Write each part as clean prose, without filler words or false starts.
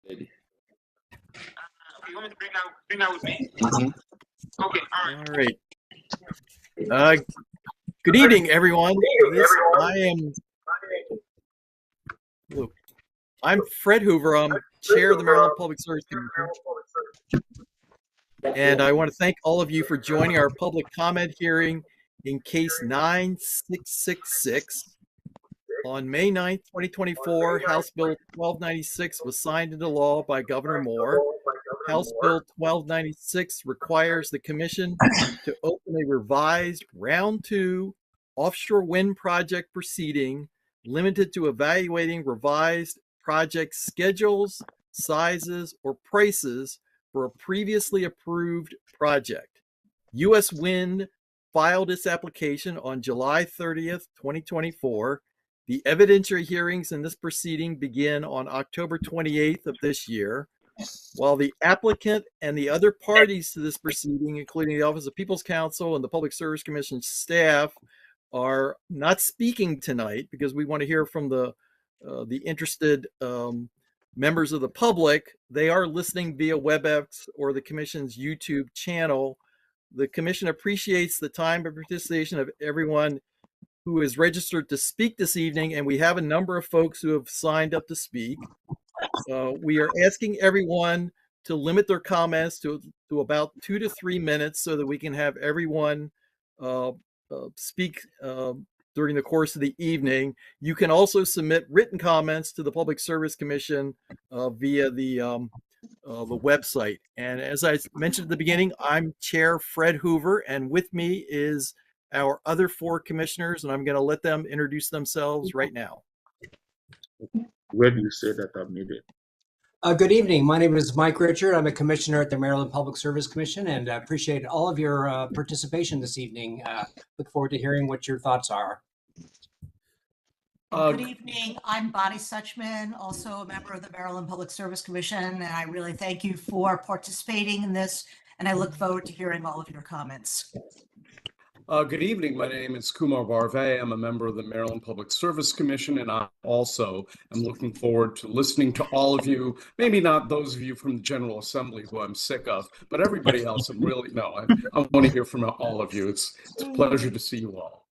Okay, you want me to bring that with me? Okay, all right. All right. Good evening, everyone. I'm Fred Hoover. I'm chair of the Maryland Public Service Commission. And I want to thank all of you for joining our public comment hearing in case 9666. On May 9th, 2024, House Bill 1296 was signed into law by Governor Moore. House Bill 1296 requires the Commission to open a revised Round 2 offshore wind project proceeding limited to evaluating revised project schedules, sizes, or prices for a previously approved project. U.S. Wind filed its application on July 30th, 2024. The evidentiary hearings in this proceeding begin on October 28th of this year. While the applicant and the other parties to this proceeding, including the Office of People's Counsel and the Public Service Commission staff, are not speaking tonight because we want to hear from the interested members of the public, they are listening via WebEx or the Commission's YouTube channel. The Commission appreciates the time and participation of everyone who is registered to speak this evening, and we have a number of folks who have signed up to speak. We are asking everyone to limit their comments to about 2 to 3 minutes so that we can have everyone speak during the course of the evening. You can also submit written comments to the Public Service Commission via the website. And as I mentioned at the beginning, I'm Chair Fred Hoover, and with me is our other 4 commissioners, and I'm going to let them introduce themselves right now. Where do you say that I'm needed? Good evening. My name is Mike Richard. I'm a commissioner at the Maryland Public Service Commission, and I appreciate all of your participation this evening. Look forward to hearing what your thoughts are. Good evening. I'm Bonnie Suchman, also a member of the Maryland Public Service Commission, and I really thank you for participating in this, and I look forward to hearing all of your comments. Good evening. My name is Kumar Barve. I'm a member of the Maryland Public Service Commission, and I also am looking forward to listening to all of you. Maybe not those of you from the General Assembly who I'm sick of, but everybody else. I want to hear from all of you. It's a pleasure to see you all.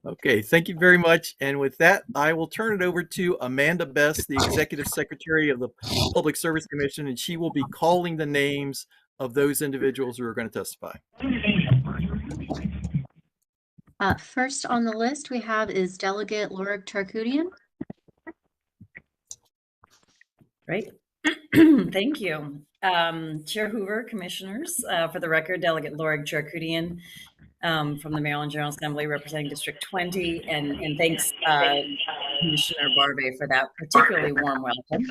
Okay, thank you very much. And with that, I will turn it over to Amanda Best, the Executive Secretary of the Public Service Commission, and she will be calling the names of those individuals who are going to testify. First on the list we have is Delegate Lorig-Charkoudian. Great. Thank you. Chair Hoover, Commissioners, for the record, Delegate Lorig-Charkoudian from the Maryland General Assembly representing District 20, and thanks Commissioner Barbe for that particularly warm welcome.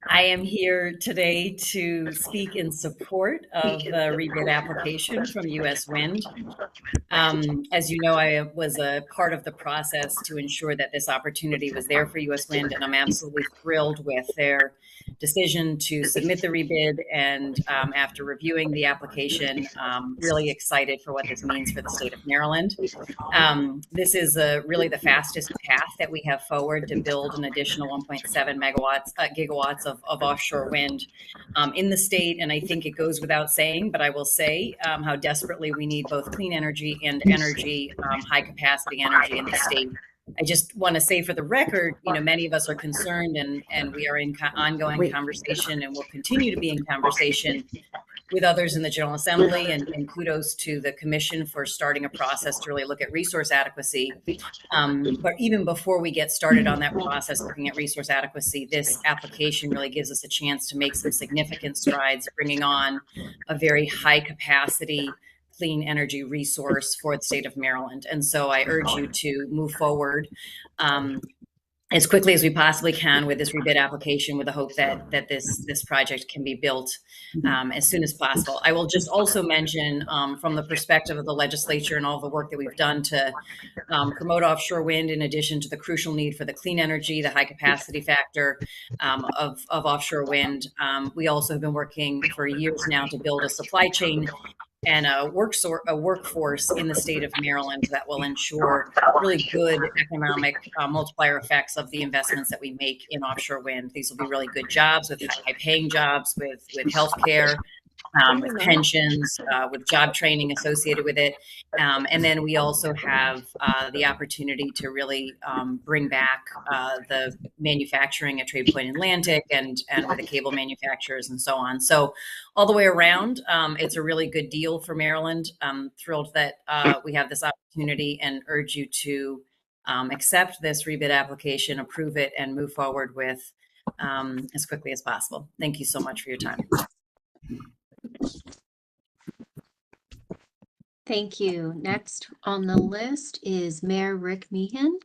I am here today to speak in support of the rebid application from U.S. Wind. As you know, I was a part of the process to ensure that this opportunity was there for U.S. Wind, and I'm absolutely thrilled with their decision to submit the rebid. And after reviewing the application, really excited for what this means for the state of Maryland. This is really the fastest path that we have forward to build an additional 1.7 gigawatts of offshore wind in the state. And I think it goes without saying, but I will say how desperately we need both clean energy and energy, high capacity energy in the state. I just want to say for the record, many of us are concerned and we are in ongoing conversation and will continue to be in conversation with others in the General Assembly, and kudos to the Commission for starting a process to really look at resource adequacy. But even before we get started on that process, looking at resource adequacy, this application really gives us a chance to make some significant strides, bringing on a very high capacity clean energy resource for the state of Maryland. And so I urge you to move forward as quickly as we possibly can with this rebid application, with the hope that this project can be built as soon as possible. I will just also mention from the perspective of the legislature and all the work that we've done to promote offshore wind, in addition to the crucial need for the clean energy, the high capacity factor of offshore wind. We also have been working for years now to build a supply chain and a workforce in the state of Maryland that will ensure really good economic multiplier effects of the investments that we make in offshore wind. These will be really good jobs, with high-paying jobs, with healthcare, with pensions, with job training associated with it. And then we also have the opportunity to really bring back the manufacturing at Trade Point Atlantic and with the cable manufacturers and so on. So all the way around, it's a really good deal for Maryland. I'm thrilled that we have this opportunity and urge you to accept this rebid application, approve it, and move forward with as quickly as possible. Thank you so much for your time. Thank you. Next on the list is Mayor Rick Meehan.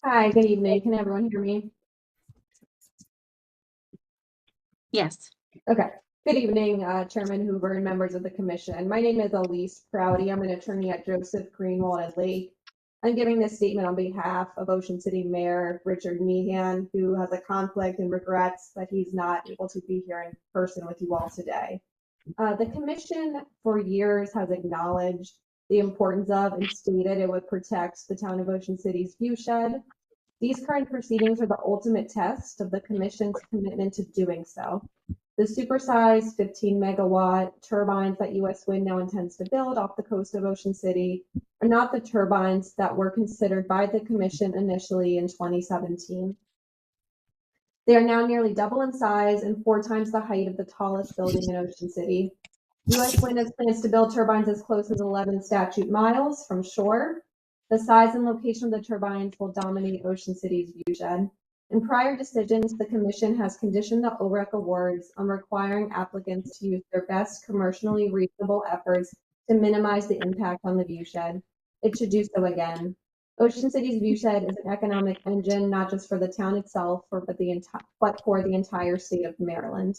Hi, good evening. Can everyone hear me? Yes. Okay. Good evening, Chairman Hoover and members of the commission. My name is Elise Prouty. I'm an attorney at Joseph Greenwald Lake. I'm giving this statement on behalf of Ocean City Mayor Richard Meehan, who has a conflict and regrets that he's not able to be here in person with you all today. The commission for years has acknowledged the importance of and stated it would protect the town of Ocean City's viewshed. These current proceedings are the ultimate test of the commission's commitment to doing so. The supersized 15 megawatt turbines that US Wind now intends to build off the coast of Ocean City are not the turbines that were considered by the commission initially in 2017. They are now nearly double in size and 4 times the height of the tallest building in Ocean City. US Wind has plans to build turbines as close as 11 statute miles from shore. The size and location of the turbines will dominate Ocean City's viewshed. In prior decisions, the commission has conditioned the OREC awards on requiring applicants to use their best commercially reasonable efforts to minimize the impact on the viewshed. It should do so again. Ocean City's viewshed is an economic engine, not just for the town itself, but for the entire state of Maryland.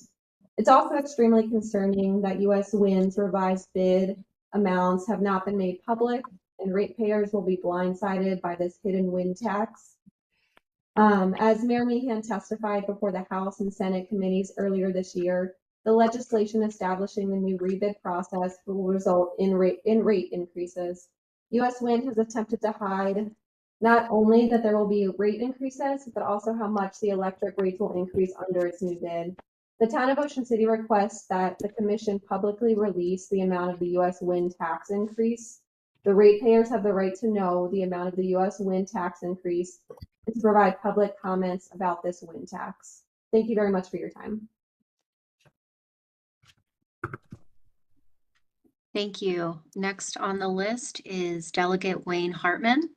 It's also extremely concerning that US Wind's revised bid amounts have not been made public, and ratepayers will be blindsided by this hidden wind tax. As Mayor Meehan testified before the House and Senate committees earlier this year, the legislation establishing the new rebid process will result in rate increases. US Wind has attempted to hide not only that there will be rate increases, but also how much the electric rates will increase under its new bid. The town of Ocean City requests that the commission publicly release the amount of the US Wind tax increase. The ratepayers have the right to know the amount of the US Wind tax increase and to provide public comments about this wind tax. Thank you very much for your time. Thank you. Next on the list is Delegate Wayne Hartman.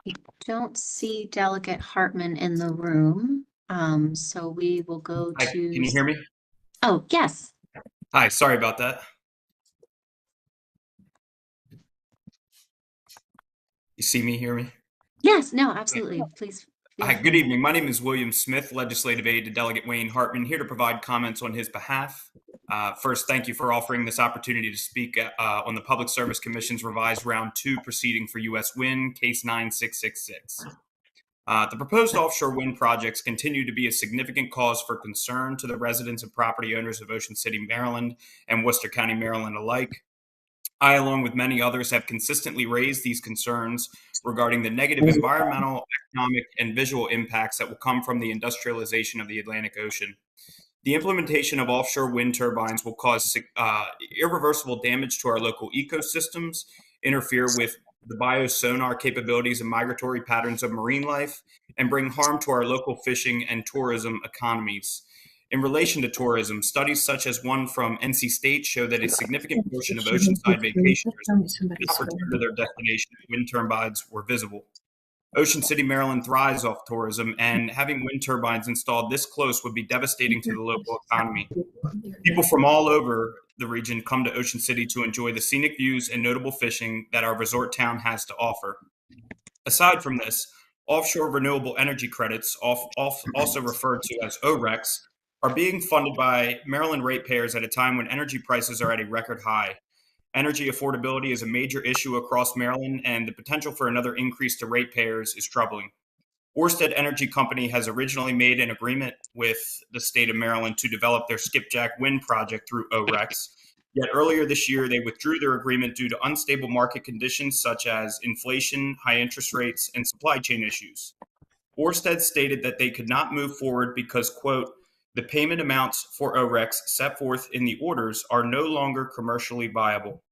I don't see Delegate Hartman in the room, so we will go to... Hi, can you hear me? Oh, yes. Hi, sorry about that. You see me, hear me? Yes, no, absolutely. Please. Hi, good evening. My name is William Smith, Legislative Aide to Delegate Wayne Hartman, here to provide comments on his behalf. First, thank you for offering this opportunity to speak on the Public Service Commission's revised Round 2 proceeding for US Wind, Case 9666. The proposed offshore wind projects continue to be a significant cause for concern to the residents and property owners of Ocean City, Maryland, and Worcester County, Maryland alike. I, along with many others, have consistently raised these concerns regarding the negative environmental, economic, and visual impacts that will come from the industrialization of the Atlantic Ocean. The implementation of offshore wind turbines will cause irreversible damage to our local ecosystems, interfere with the biosonar capabilities and migratory patterns of marine life, and bring harm to our local fishing and tourism economies. In relation to tourism, studies such as one from NC State show that a significant portion of oceanside vacationers did not return to their destination if wind turbines were visible. Ocean City, Maryland thrives off tourism, and having wind turbines installed this close would be devastating to the local economy. People from all over the region come to Ocean City to enjoy the scenic views and notable fishing that our resort town has to offer. Aside from this, offshore renewable energy credits, also referred to as ORECs, are being funded by Maryland ratepayers at a time when energy prices are at a record high. Energy affordability is a major issue across Maryland, and the potential for another increase to ratepayers is troubling. Ørsted Energy Company has originally made an agreement with the state of Maryland to develop their Skipjack wind project through ORECs. Yet earlier this year, they withdrew their agreement due to unstable market conditions such as inflation, high interest rates, and supply chain issues. Ørsted stated that they could not move forward because, quote, the payment amounts for ORECs set forth in the orders are no longer commercially viable.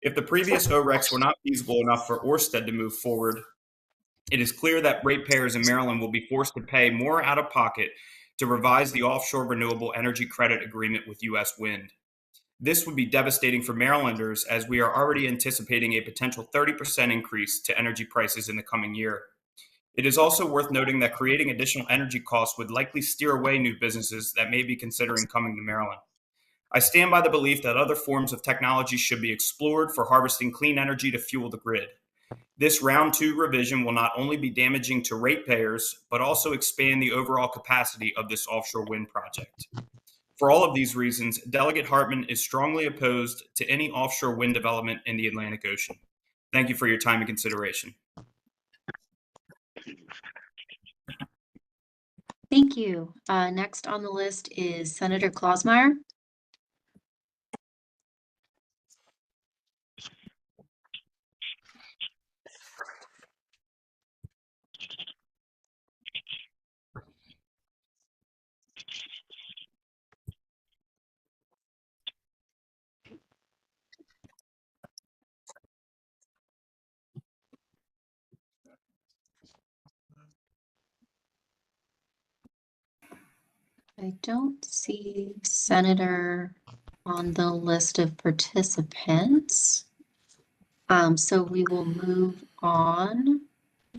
If the previous ORECs were not feasible enough for Ørsted to move forward, it is clear that ratepayers in Maryland will be forced to pay more out of pocket to revise the offshore renewable energy credit agreement with U.S. Wind. This would be devastating for Marylanders, as we are already anticipating a potential 30% increase to energy prices in the coming year. It is also worth noting that creating additional energy costs would likely steer away new businesses that may be considering coming to Maryland. I stand by the belief that other forms of technology should be explored for harvesting clean energy to fuel the grid. This round 2 revision will not only be damaging to ratepayers, but also expand the overall capacity of this offshore wind project. For all of these reasons, Delegate Hartman is strongly opposed to any offshore wind development in the Atlantic Ocean. Thank you for your time and consideration. Thank you. Next on the list is Senator Klausm. I don't see Senator on the list of participants. So we will move on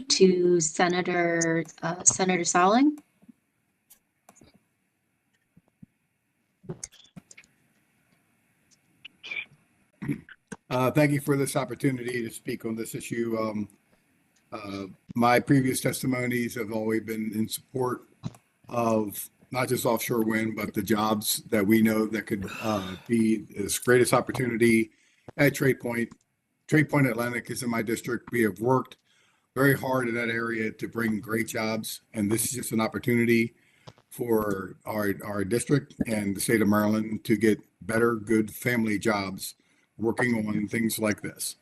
to Senator Salling. Thank you for this opportunity to speak on this issue. My previous testimonies have always been in support of not just offshore wind, but the jobs that we know that could be this greatest opportunity at Trade Point. Trade Point Atlantic is in my district. We have worked very hard in that area to bring great jobs, and this is just an opportunity for our district and the state of Maryland to get better, good family jobs working on things like this.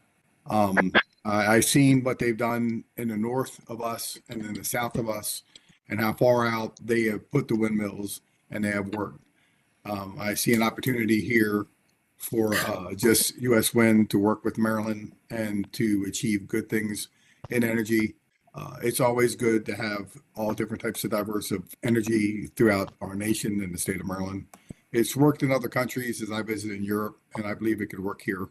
I've seen what they've done in the north of us and in the south of us, and how far out they have put the windmills and they have worked. I see an opportunity here for just U.S. Wind to work with Maryland and to achieve good things in energy. It's always good to have all different types of diverse of energy throughout our nation and the state of Maryland. It's worked in other countries as I visited in Europe, and I believe it could work here.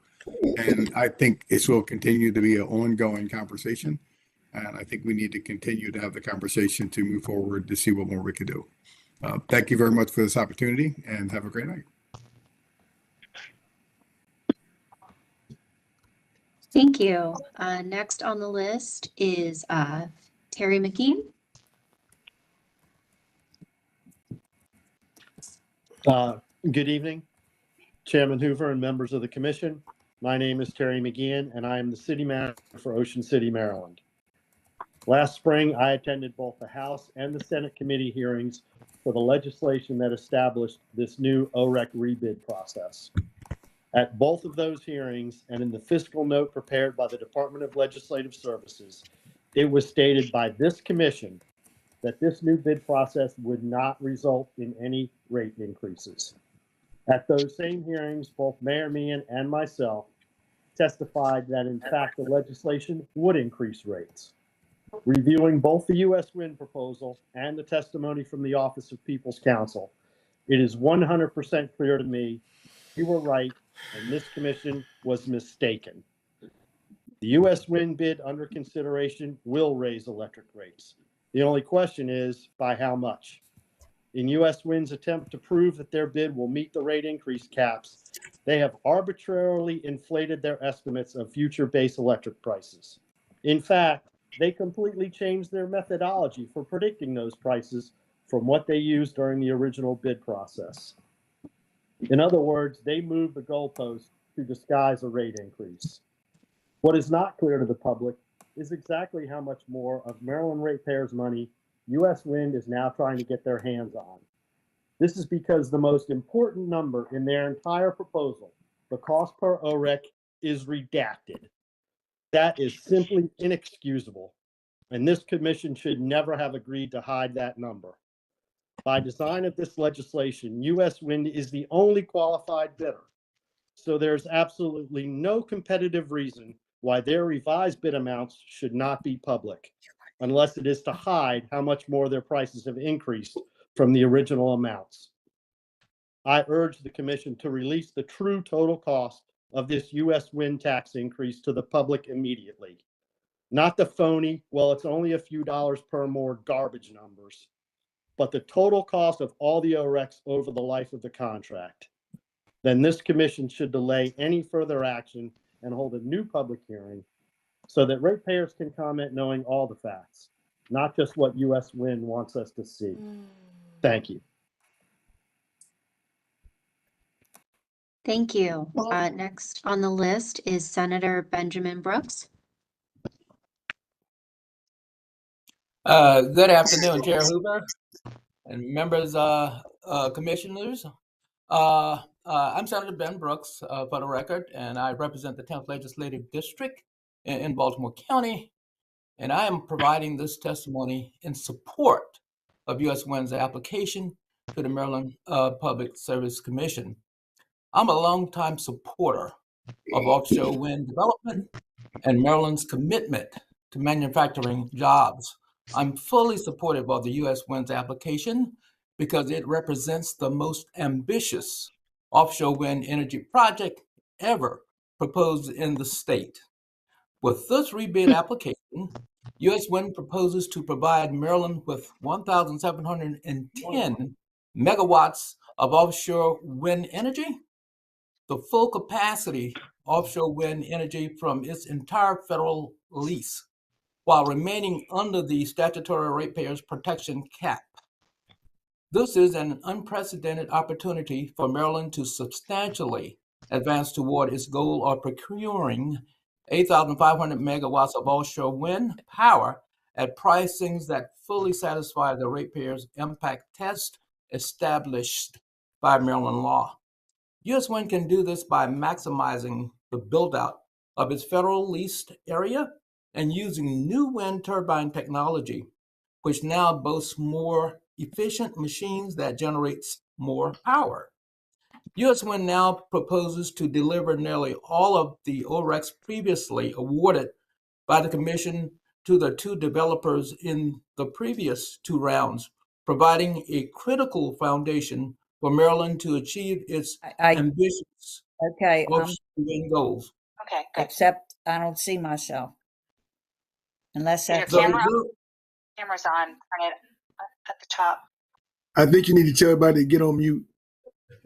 And I think it will continue to be an ongoing conversation. And I think we need to continue to have the conversation to move forward to see what more we can do. Thank you very much for this opportunity, and have a great night. Thank you. Next on the list is Terry McKee. Good evening, Chairman Hoover and members of the commission. My name is Terry McGeehan, and I am the city manager for Ocean City, Maryland. Last spring, I attended both the House and the Senate committee hearings for the legislation that established this new OREC rebid process. At both of those hearings, and in the fiscal note prepared by the Department of Legislative Services, it was stated by this commission that this new bid process would not result in any rate increases. At those same hearings, both Mayor Mian and myself testified that in fact the legislation would increase rates. Reviewing both the U.S. Wind proposal and the testimony from the Office of People's Counsel, it is 100% clear to me we were right and this commission was mistaken. The U.S. Wind bid under consideration will raise electric rates. The only question is by how much. In U.S. Wind's attempt to prove that their bid will meet the rate increase caps, they have arbitrarily inflated their estimates of future base electric prices. In fact, they completely changed their methodology for predicting those prices from what they used during the original bid process. In other words, they moved the goalpost to disguise a rate increase. What is not clear to the public is exactly how much more of Maryland ratepayers' money U.S. Wind is now trying to get their hands on. This is because the most important number in their entire proposal, the cost per OREC, is redacted. That is simply inexcusable, and this commission should never have agreed to hide that number. By design of this legislation, U.S. Wind is the only qualified bidder, so there's absolutely no competitive reason why their revised bid amounts should not be public, unless it is to hide how much more their prices have increased from the original amounts. I urge the commission to release the true total cost of this U.S. wind tax increase to the public immediately. Not the phony, well, it's only a few dollars per more garbage numbers, but the total cost of all the ORECs over the life of the contract. Then this commission should delay any further action and hold a new public hearing so that ratepayers can comment knowing all the facts, not just what U.S. Wind wants us to see. Thank you. Thank you. Next on the list is Senator Benjamin Brooks. Good afternoon, Chair Hoover and members, commissioners. I'm Senator Ben Brooks, for the record, and I represent the 10th Legislative District in Baltimore County, and I am providing this testimony in support of U.S. Wind's application to the Maryland Public Service Commission. I'm a longtime supporter of offshore wind development and Maryland's commitment to manufacturing jobs. I'm fully supportive of the U.S. Wind's application because it represents the most ambitious offshore wind energy project ever proposed in the state. With this rebid application, U.S. Wind proposes to provide Maryland with 1,710 megawatts of offshore wind energy, the full capacity offshore wind energy from its entire federal lease, while remaining under the statutory ratepayers protection cap. This is an unprecedented opportunity for Maryland to substantially advance toward its goal of procuring 8,500 megawatts of offshore wind power at pricings that fully satisfy the ratepayers impact test established by Maryland law. U.S. Wind can do this by maximizing the build-out of its federal leased area and using new wind turbine technology, which now boasts more efficient machines that generates more power. U.S. Wind now proposes to deliver nearly all of the ORECs previously awarded by the Commission to the two developers in the previous two rounds, providing a critical foundation for Maryland to achieve its ambitious offshore wind goals. Okay, good. Except I don't see myself. Unless that's The camera's on, turn it at the top. I think you need to tell everybody to get on mute.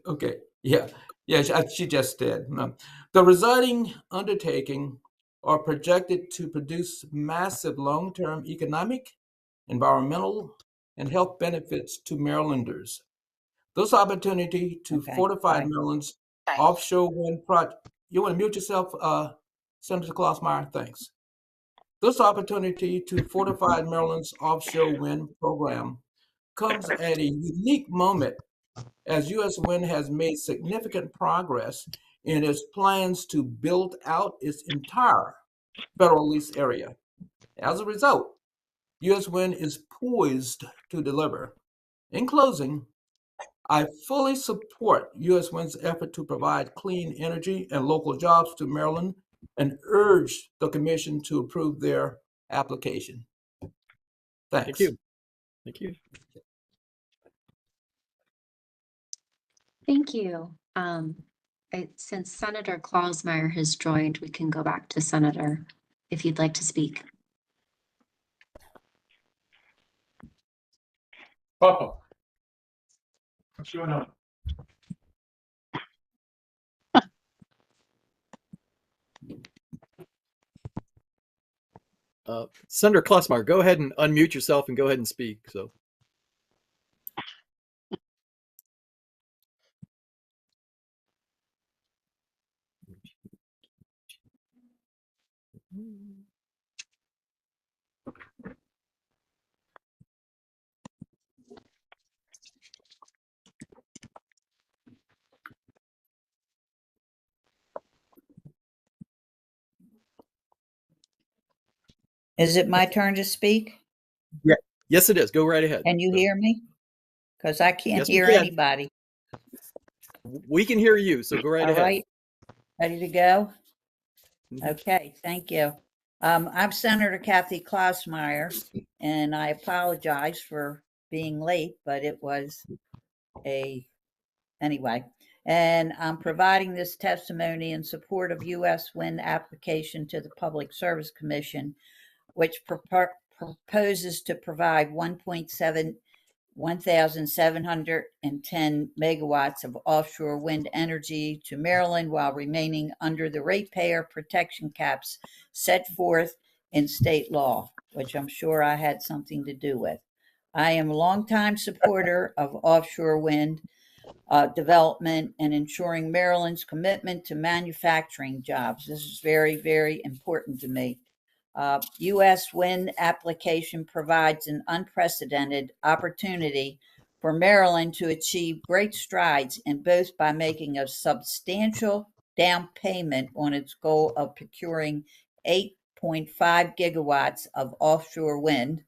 Okay, yeah, she just did. The resulting undertaking are projected to produce massive long-term economic, environmental, and health benefits to Marylanders. This opportunity to fortify Maryland's offshore wind project. You want to mute yourself, Senator Klausm? Thanks. This opportunity to fortify Maryland's offshore wind program comes at a unique moment as U.S. Wind has made significant progress in its plans to build out its entire federal lease area. As a result, U.S. Wind is poised to deliver. In closing, I fully support U.S. Wind's effort to provide clean energy and local jobs to Maryland and urge the Commission to approve their application. Thanks. Thank you. Thank you. Thank you. Since Senator Klausmeyer has joined, we can go back to Senator if you'd like to speak. Papa, what's going on? Senator Klausm, go ahead and unmute yourself and go ahead and speak. So. Is it my turn to speak? Yeah. Yes, it is. Go right ahead. Can you hear me? Because I can't Yes, we hear can. anybody. We can hear you, so go right All ahead. right. Ready to go? Okay, thank you. I'm Senator Kathy Klausmeyer, and I apologize for being late, but it was anyway. And I'm providing this testimony in support of U.S. wind application to the Public Service Commission, which proposes to provide 1,710 megawatts of offshore wind energy to Maryland while remaining under the ratepayer protection caps set forth in state law, which I'm sure I had something to do with. I am a longtime supporter of offshore wind development and ensuring Maryland's commitment to manufacturing jobs. This is very, very important to me. U.S. wind application provides an unprecedented opportunity for Maryland to achieve great strides in both by making a substantial down payment on its goal of procuring 8.5 gigawatts of offshore wind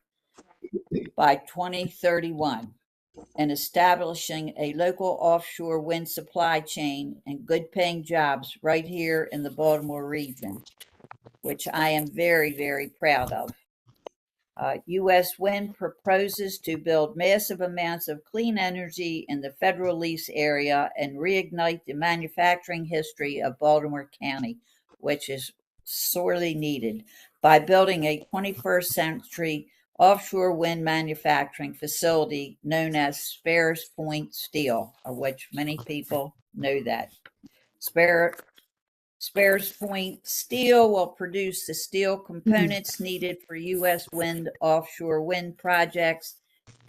by 2031 and establishing a local offshore wind supply chain and good paying jobs right here in the Baltimore region, which I am very, very proud of. U.S. Wind proposes to build massive amounts of clean energy in the federal lease area and reignite the manufacturing history of Baltimore County, which is sorely needed, by building a 21st century offshore wind manufacturing facility known as Spears Point Steel, of which many people know that. Spears Point Steel will produce the steel components needed for U.S. wind offshore wind projects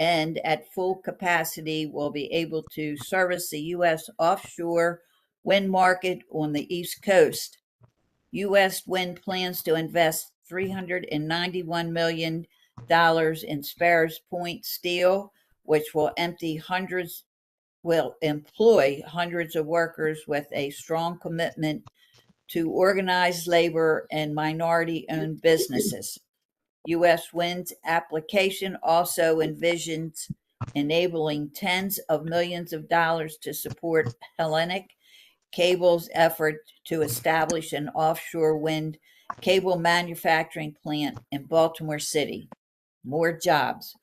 and at full capacity will be able to service the U.S. offshore wind market on the East Coast. U.S. Wind plans to invest $391 million in Spears Point Steel, which will employ hundreds of workers with a strong commitment to organized labor and minority-owned businesses. U.S. Wind's application also envisions enabling tens of millions of dollars to support Hellenic Cable's effort to establish an offshore wind cable manufacturing plant in Baltimore City. More jobs.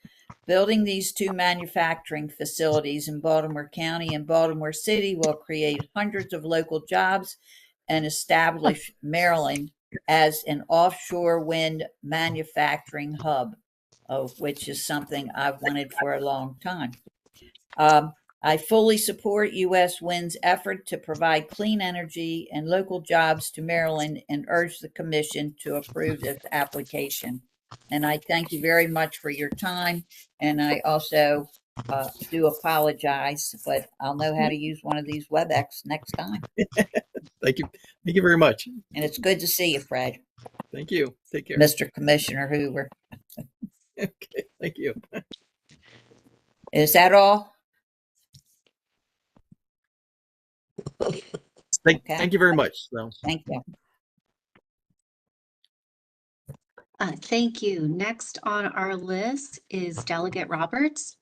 Building these two manufacturing facilities in Baltimore County and Baltimore City will create hundreds of local jobs and establish Maryland as an offshore wind manufacturing hub, which is something I've wanted for a long time. I fully support U.S. Wind's effort to provide clean energy and local jobs to Maryland and urge the Commission to approve this application. And I thank you very much for your time. And I also do apologize, but I'll know how to use one of these WebEx next time. Thank you. Thank you very much. And it's good to see you, Fred. Thank you. Take care. Mr. Commissioner Hoover. Okay. Thank you. Is that all? Thank you very much. So. Thank you. Thank you. Next on our list is Delegate Roberts.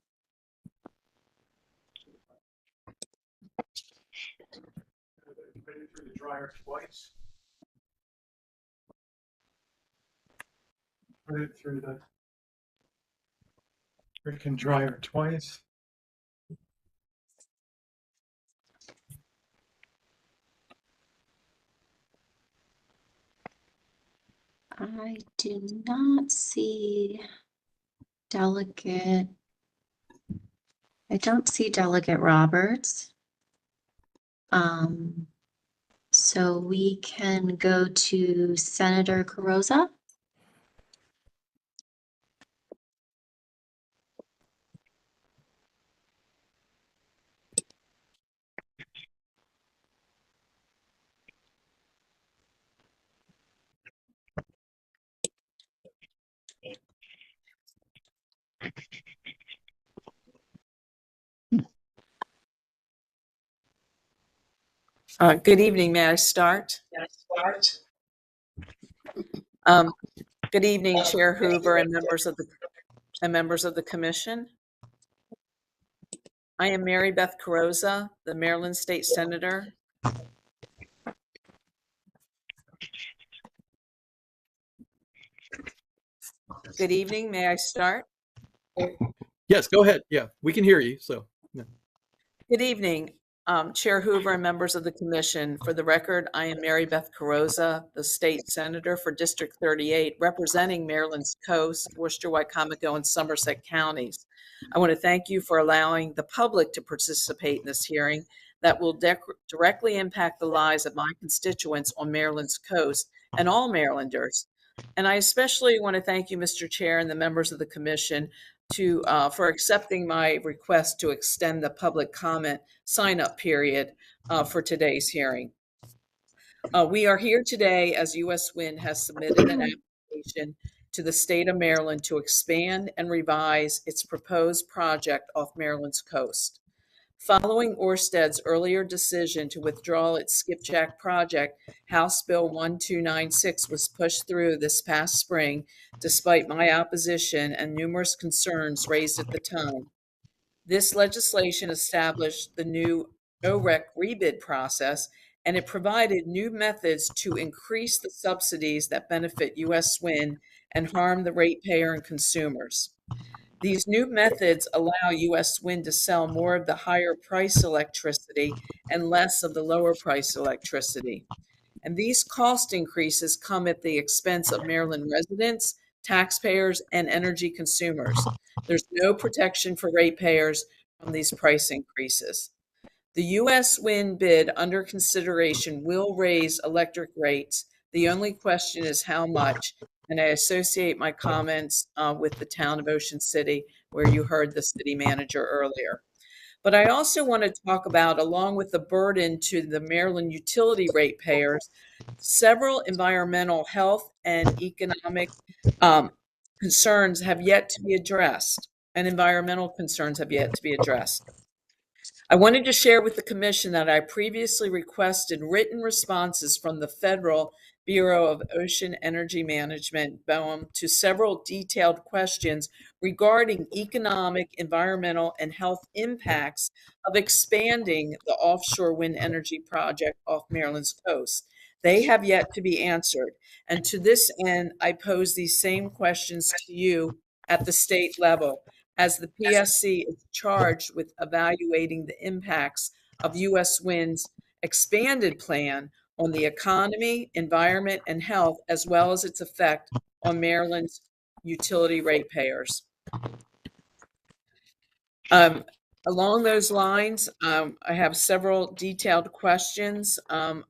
Put it through the dryer twice. Put it through the freaking dryer twice. I do not see Delegate. I don't see Delegate Roberts. So we can go to Senator Carosa. Good evening. May I start? Good evening, Chair Hoover and members of the commission. I am Mary Beth Carosa, the Maryland State Senator. Good evening. May I start? Yes, go ahead. Yeah, we can hear you. So, yeah. Good evening, Chair Hoover and members of the commission. For the record, I am Mary Beth Carosa, the state senator for District 38, representing Maryland's coast, Worcester, Wycomico, and Somerset counties. I want to thank you for allowing the public to participate in this hearing that will directly impact the lives of my constituents on Maryland's coast and all Marylanders. And I especially want to thank you, Mr. Chair, and the members of the commission for accepting my request to extend the public comment sign-up period for today's hearing. We are here today as U.S. Wind has submitted an application to the state of Maryland to expand and revise its proposed project off Maryland's coast. Following Ørsted's earlier decision to withdraw its Skipjack project, House Bill 1296 was pushed through this past spring, despite my opposition and numerous concerns raised at the time. This legislation established the new OREC rebid process, and it provided new methods to increase the subsidies that benefit U.S. Wind and harm the ratepayer and consumers. These new methods allow U.S. Wind to sell more of the higher price electricity and less of the lower price electricity. And these cost increases come at the expense of Maryland residents, taxpayers, and energy consumers. There's no protection for ratepayers from these price increases. The U.S. Wind bid under consideration will raise electric rates. The only question is how much. And I associate my comments with the town of Ocean City, where you heard the city manager earlier. But I also want to talk about, along with the burden to the Maryland utility ratepayers, several environmental, health, and economic concerns have yet to be addressed, and environmental concerns have yet to be addressed. I wanted to share with the commission that I previously requested written responses from the Federal Bureau of Ocean Energy Management, BOEM, to several detailed questions regarding economic, environmental, and health impacts of expanding the offshore wind energy project off Maryland's coast. They have yet to be answered. And to this end, I pose these same questions to you at the state level, as the PSC is charged with evaluating the impacts of U.S. Wind's expanded plan on the economy, environment, and health, as well as its effect on Maryland's utility ratepayers. Along those lines, I have several detailed questions.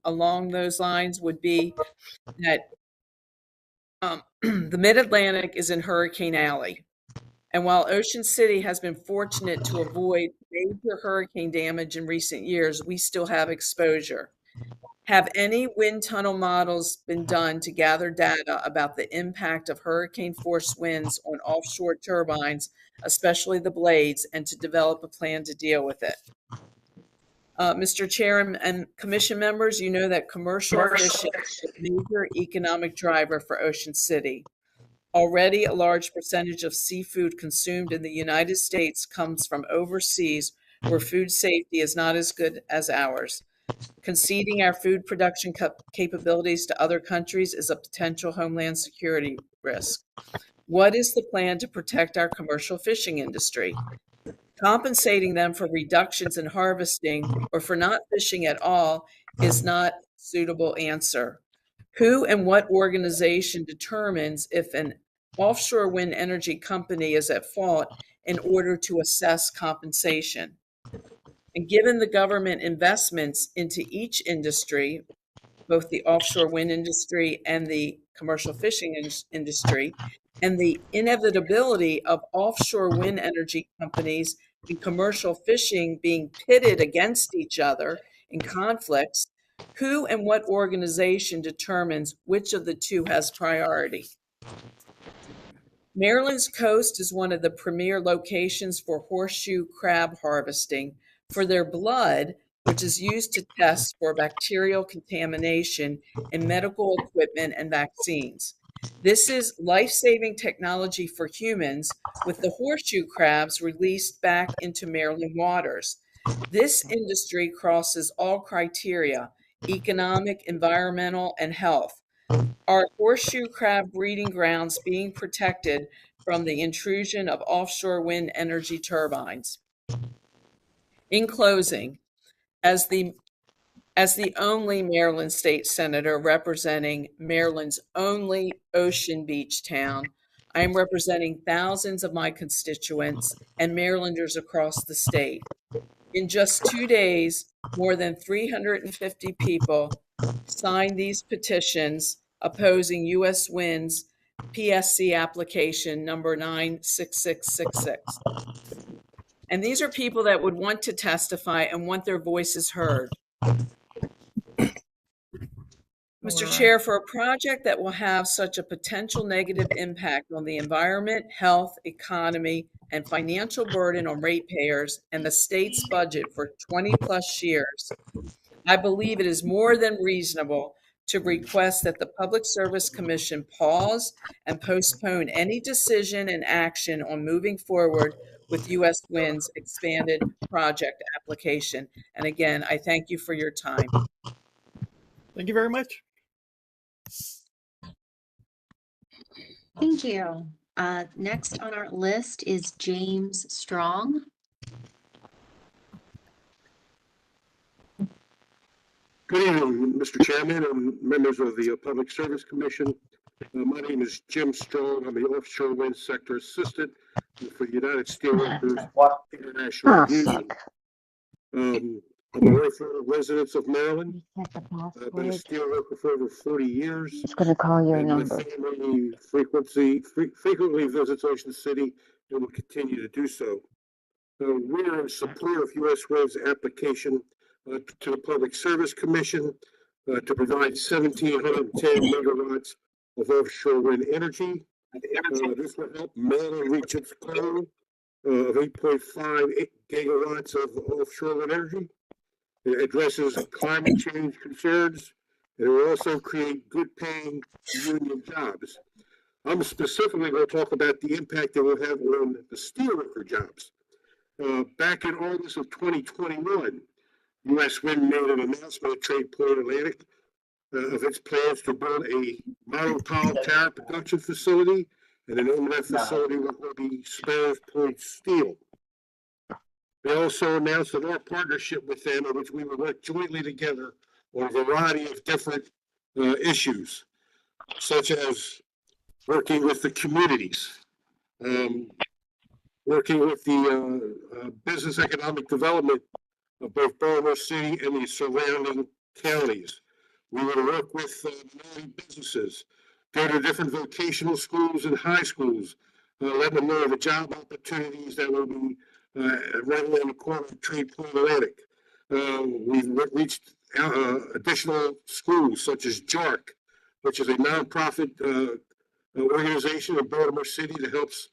Along those lines would be that the Mid-Atlantic is in Hurricane Alley. And while Ocean City has been fortunate to avoid major hurricane damage in recent years, we still have exposure. Have any wind tunnel models been done to gather data about the impact of hurricane force winds on offshore turbines, especially the blades, and to develop a plan to deal with it? Mr. Chair and commission members, you know that commercial fishing is a major economic driver for Ocean City. Already, a large percentage of seafood consumed in the United States comes from overseas, where food safety is not as good as ours. Conceding our food production capabilities to other countries is a potential homeland security risk. What is the plan to protect our commercial fishing industry? Compensating them for reductions in harvesting or for not fishing at all is not a suitable answer. Who and what organization determines if an offshore wind energy company is at fault in order to assess compensation? And given the government investments into each industry, both the offshore wind industry and the commercial fishing industry, and the inevitability of offshore wind energy companies and commercial fishing being pitted against each other in conflicts, who and what organization determines which of the two has priority? Maryland's coast is one of the premier locations for horseshoe crab harvesting. For their blood, which is used to test for bacterial contamination in medical equipment and vaccines. This is life-saving technology for humans, with the horseshoe crabs released back into Maryland waters. This industry crosses all criteria: economic, environmental, and health. Are horseshoe crab breeding grounds being protected from the intrusion of offshore wind energy turbines? In closing, as the only Maryland state senator representing Maryland's only ocean beach town, I am representing thousands of my constituents and Marylanders across the state. In just 2 days, more than 350 people signed these petitions opposing U.S. Wind's PSC application number 96666. And these are people that would want to testify and want their voices heard. Mr. Chair, for a project that will have such a potential negative impact on the environment, health, economy, and financial burden on ratepayers and the state's budget for 20+ years, I believe it is more than reasonable to request that the Public Service Commission pause and postpone any decision and action on moving forward with U.S. Wind's expanded project application. And again, I thank you for your time. Thank you very much. Thank you. Next on our list is James Strong. Good evening, Mr. Chairman and members of the Public Service Commission. My name is Jim Strong. I'm the Offshore Wind Sector Assistant for the United Steelworkers International Union. I'm a lifelong resident of Maryland. I've been a steelworker for over 40 years. It's going to call your number. My family frequently visits Ocean City and will continue to do so. We are in support of U.S. Wind's application to the Public Service Commission to provide 1,710 megawatts of offshore wind energy. This will help Maryland reach its goal of 8.5 gigawatts of offshore wind energy. It addresses climate change concerns, and it will also create good paying union jobs. I'm specifically going to talk about the impact it will have on the steelworker jobs. Back in August of 2021, U.S. Wind made an announcement at Trade Point Atlantic of its plans to build a monopile tower production facility, and the name of that facility will be Sparrows Point Steel. They also announced that our partnership with them, in which we will work jointly together on a variety of different issues, such as working with the communities, working with the business economic development of both Baltimore City and the surrounding counties. We will work with minority businesses, go to different vocational schools and high schools, let them know of the job opportunities that will be right around the corner of Trade Point Atlantic. We've reached additional schools such as JARC, which is a nonprofit organization in Baltimore City that helps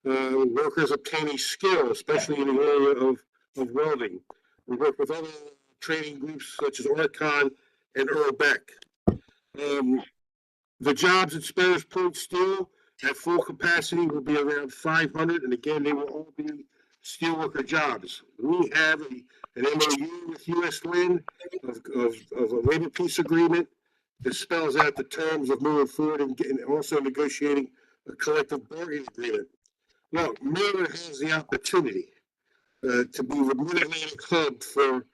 workers obtain a skill, especially in the area of welding. We work with other training groups such as Orcon and Earl Beck. The jobs at Sparrows Point Steel at full capacity will be around 500, and again, they will all be steelworker jobs. We have an MOU with U.S. Wind of a labor peace agreement that spells out the terms of moving forward and also negotiating a collective bargaining agreement. Look, Maryland has the opportunity to be the Mid-Atlantic hub for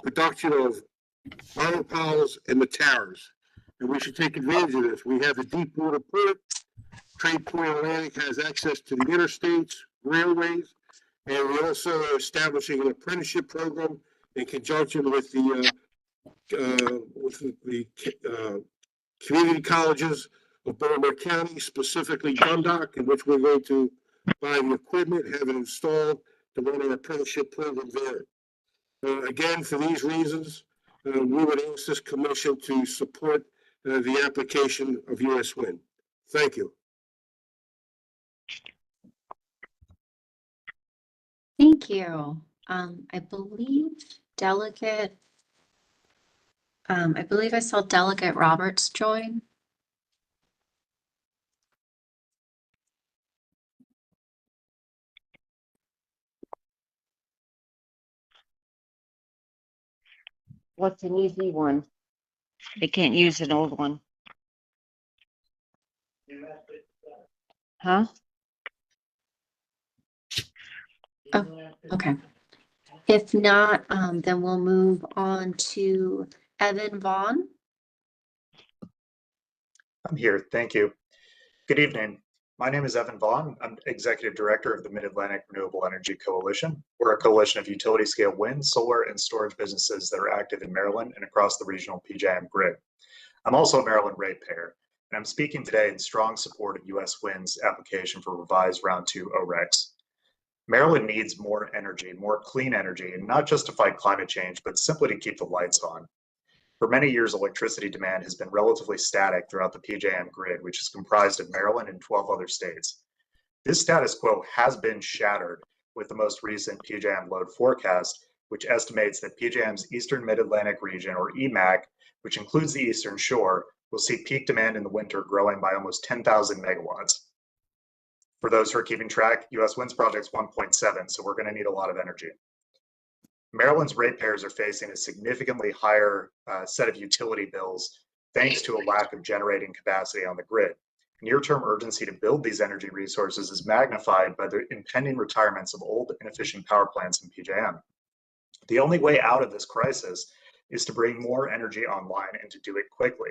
production of monopiles and the towers, and we should take advantage of this. We have a deep water port. Trade Point Atlantic has access to the interstates, railways, and we also are establishing an apprenticeship program in conjunction with the community colleges of Baltimore County, specifically Dundalk, in which we're going to buy the equipment, have it installed to run an apprenticeship program there. Again, for these reasons, we would ask this commission to support the application of U.S. Wind. Thank you. Thank you. I believe Delegate, I believe I saw Delegate Roberts join. What's an easy one? They can't use an old one. Huh? Oh, okay. If not, then we'll move on to Evan Vaughn. I'm here. Thank you. Good evening. My name is Evan Vaugh. I'm Executive Director of the Mid-Atlantic Renewable Energy Coalition. We're a coalition of utility-scale wind, solar, and storage businesses that are active in Maryland and across the regional PJM grid. I'm also a Maryland ratepayer, and I'm speaking today in strong support of U.S. Wind's application for revised Round 2 ORECs. Maryland needs more energy, more clean energy, and not just to fight climate change, but simply to keep the lights on. For many years, electricity demand has been relatively static throughout the PJM grid, which is comprised of Maryland and 12 other states. This status quo has been shattered with the most recent PJM load forecast, which estimates that PJM's Eastern Mid-Atlantic region, or EMAC, which includes the Eastern Shore, will see peak demand in the winter growing by almost 10,000 megawatts. For those who are keeping track, US Wind's project's 1.7, so we're going to need a lot of energy. Maryland's ratepayers are facing a significantly higher set of utility bills thanks to a lack of generating capacity on the grid. Near-term urgency to build these energy resources is magnified by the impending retirements of old, inefficient power plants in PJM. The only way out of this crisis is to bring more energy online and to do it quickly.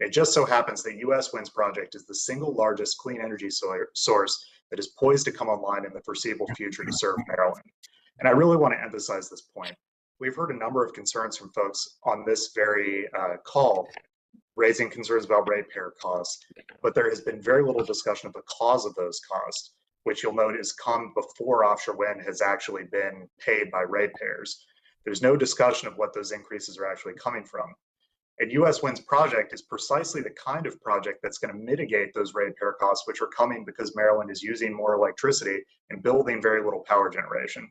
It just so happens that US Wind's project is the single largest clean energy source that is poised to come online in the foreseeable future to serve Maryland. And I really want to emphasize this point. We've heard a number of concerns from folks on this very call, raising concerns about ratepayer costs, but there has been very little discussion of the cause of those costs, which you'll note has come before offshore wind has actually been paid by ratepayers. There's no discussion of what those increases are actually coming from. And US Wind's project is precisely the kind of project that's going to mitigate those ratepayer costs, which are coming because Maryland is using more electricity and building very little power generation.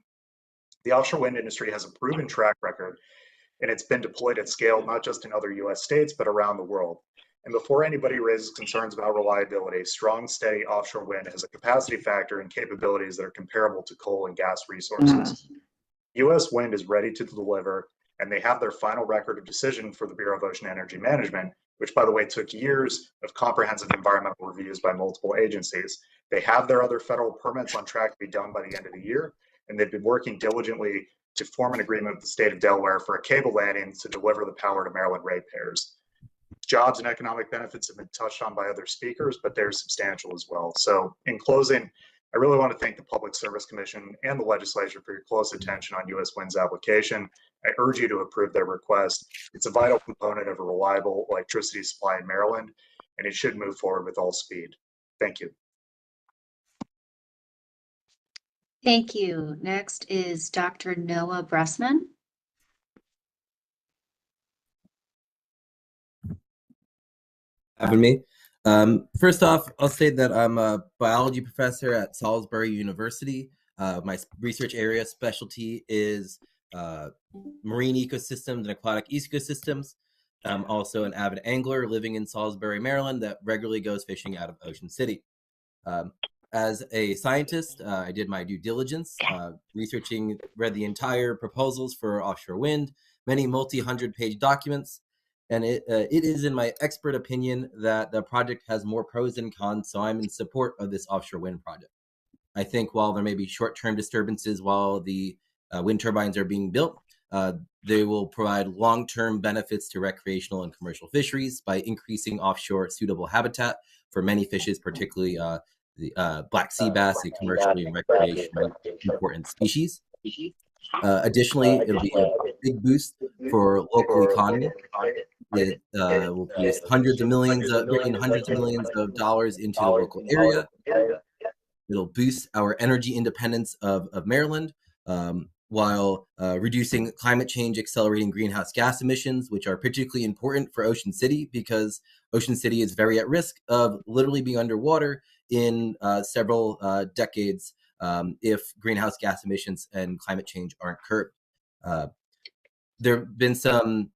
The offshore wind industry has a proven track record, and it's been deployed at scale, not just in other US states, but around the world. And before anybody raises concerns about reliability, strong, steady offshore wind has a capacity factor and capabilities that are comparable to coal and gas resources. US Wind is ready to deliver, and they have their final record of decision for the Bureau of Ocean Energy Management, which, by the way, took years of comprehensive environmental reviews by multiple agencies. They have their other federal permits on track to be done by the end of the year, and they've been working diligently to form an agreement with the state of Delaware for a cable landing to deliver the power to Maryland ratepayers. Jobs and economic benefits have been touched on by other speakers, but they're substantial as well. So in closing, I really want to thank the Public Service Commission and the legislature for your close attention on US Wind's application. I urge you to approve their request. It's a vital component of a reliable electricity supply in Maryland, and it should move forward with all speed. Thank you. Thank you. Next is Dr. Noah Breastman. Having me. First off, I'll say that I'm a biology professor at Salisbury University. My research area specialty is marine ecosystems and aquatic ecosystems. I'm also an avid angler living in Salisbury, Maryland, that regularly goes fishing out of Ocean City. As a scientist, I did my due diligence, read the entire proposals for offshore wind, many multi-hundred-page documents, and it is, in my expert opinion, that the project has more pros than cons, so I'm in support of this offshore wind project. I think while there may be short-term disturbances while the wind turbines are being built, they will provide long-term benefits to recreational and commercial fisheries by increasing offshore suitable habitat for many fishes, particularly the black sea bass, a commercially and recreationally important species. Additionally, it'll be a big boost for local economy. It will boost hundreds of millions of dollars into the local area. It'll boost our energy independence of Maryland, while reducing climate change, accelerating greenhouse gas emissions, which are particularly important for Ocean City because Ocean City is very at risk of literally being underwater in several decades if greenhouse gas emissions and climate change aren't curbed. there have been some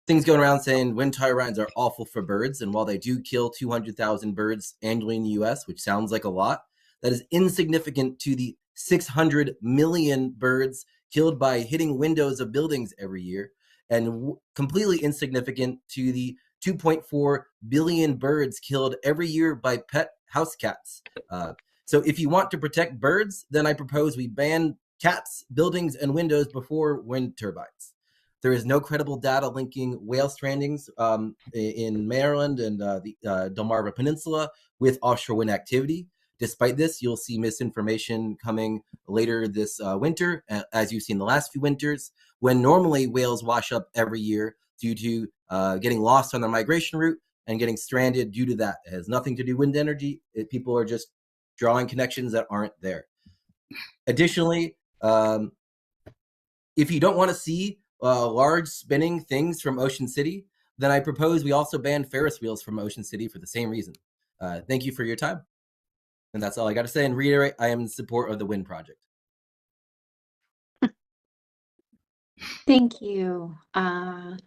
things going around saying wind turbines are awful for birds. And while they do kill 200,000 birds annually in the US, which sounds like a lot, that is insignificant to the 600 million birds killed by hitting windows of buildings every year, and completely insignificant to the 2.4 billion birds killed every year by pet house cats. So if you want to protect birds, then I propose we ban cats, buildings, and windows before wind turbines. There is no credible data linking whale strandings in Maryland and the Delmarva Peninsula with offshore wind activity. Despite this, you'll see misinformation coming later this winter, as you've seen the last few winters, when normally whales wash up every year due to getting lost on their migration route and getting stranded due to that. It has nothing to do with wind energy. People are just drawing connections that aren't there. Additionally, if you don't want to see large spinning things from Ocean City, then I propose we also ban Ferris wheels from Ocean City for the same reason. Thank you for your time. And that's all I got to say, and reiterate, I am in support of the wind project. Thank you. We're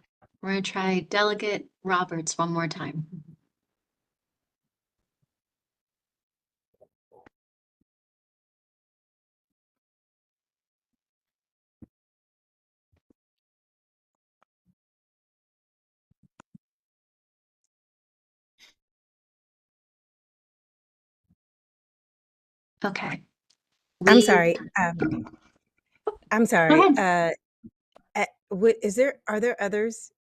going to try Delegate Roberts one more time. Okay. I'm sorry. I'm sorry. Go ahead. Are there others?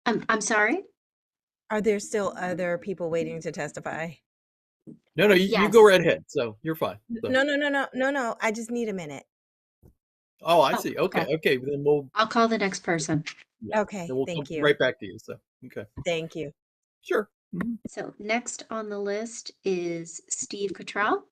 I'm sorry? Are there still other people waiting to testify? No, you go right ahead. So you're fine. So. No. I just need a minute. Oh, I see. Okay. Then I'll call the next person. Okay. Then we'll Thank come you. right back to you. So, okay. Thank you. Sure. So next on the list is Steve Cottrell.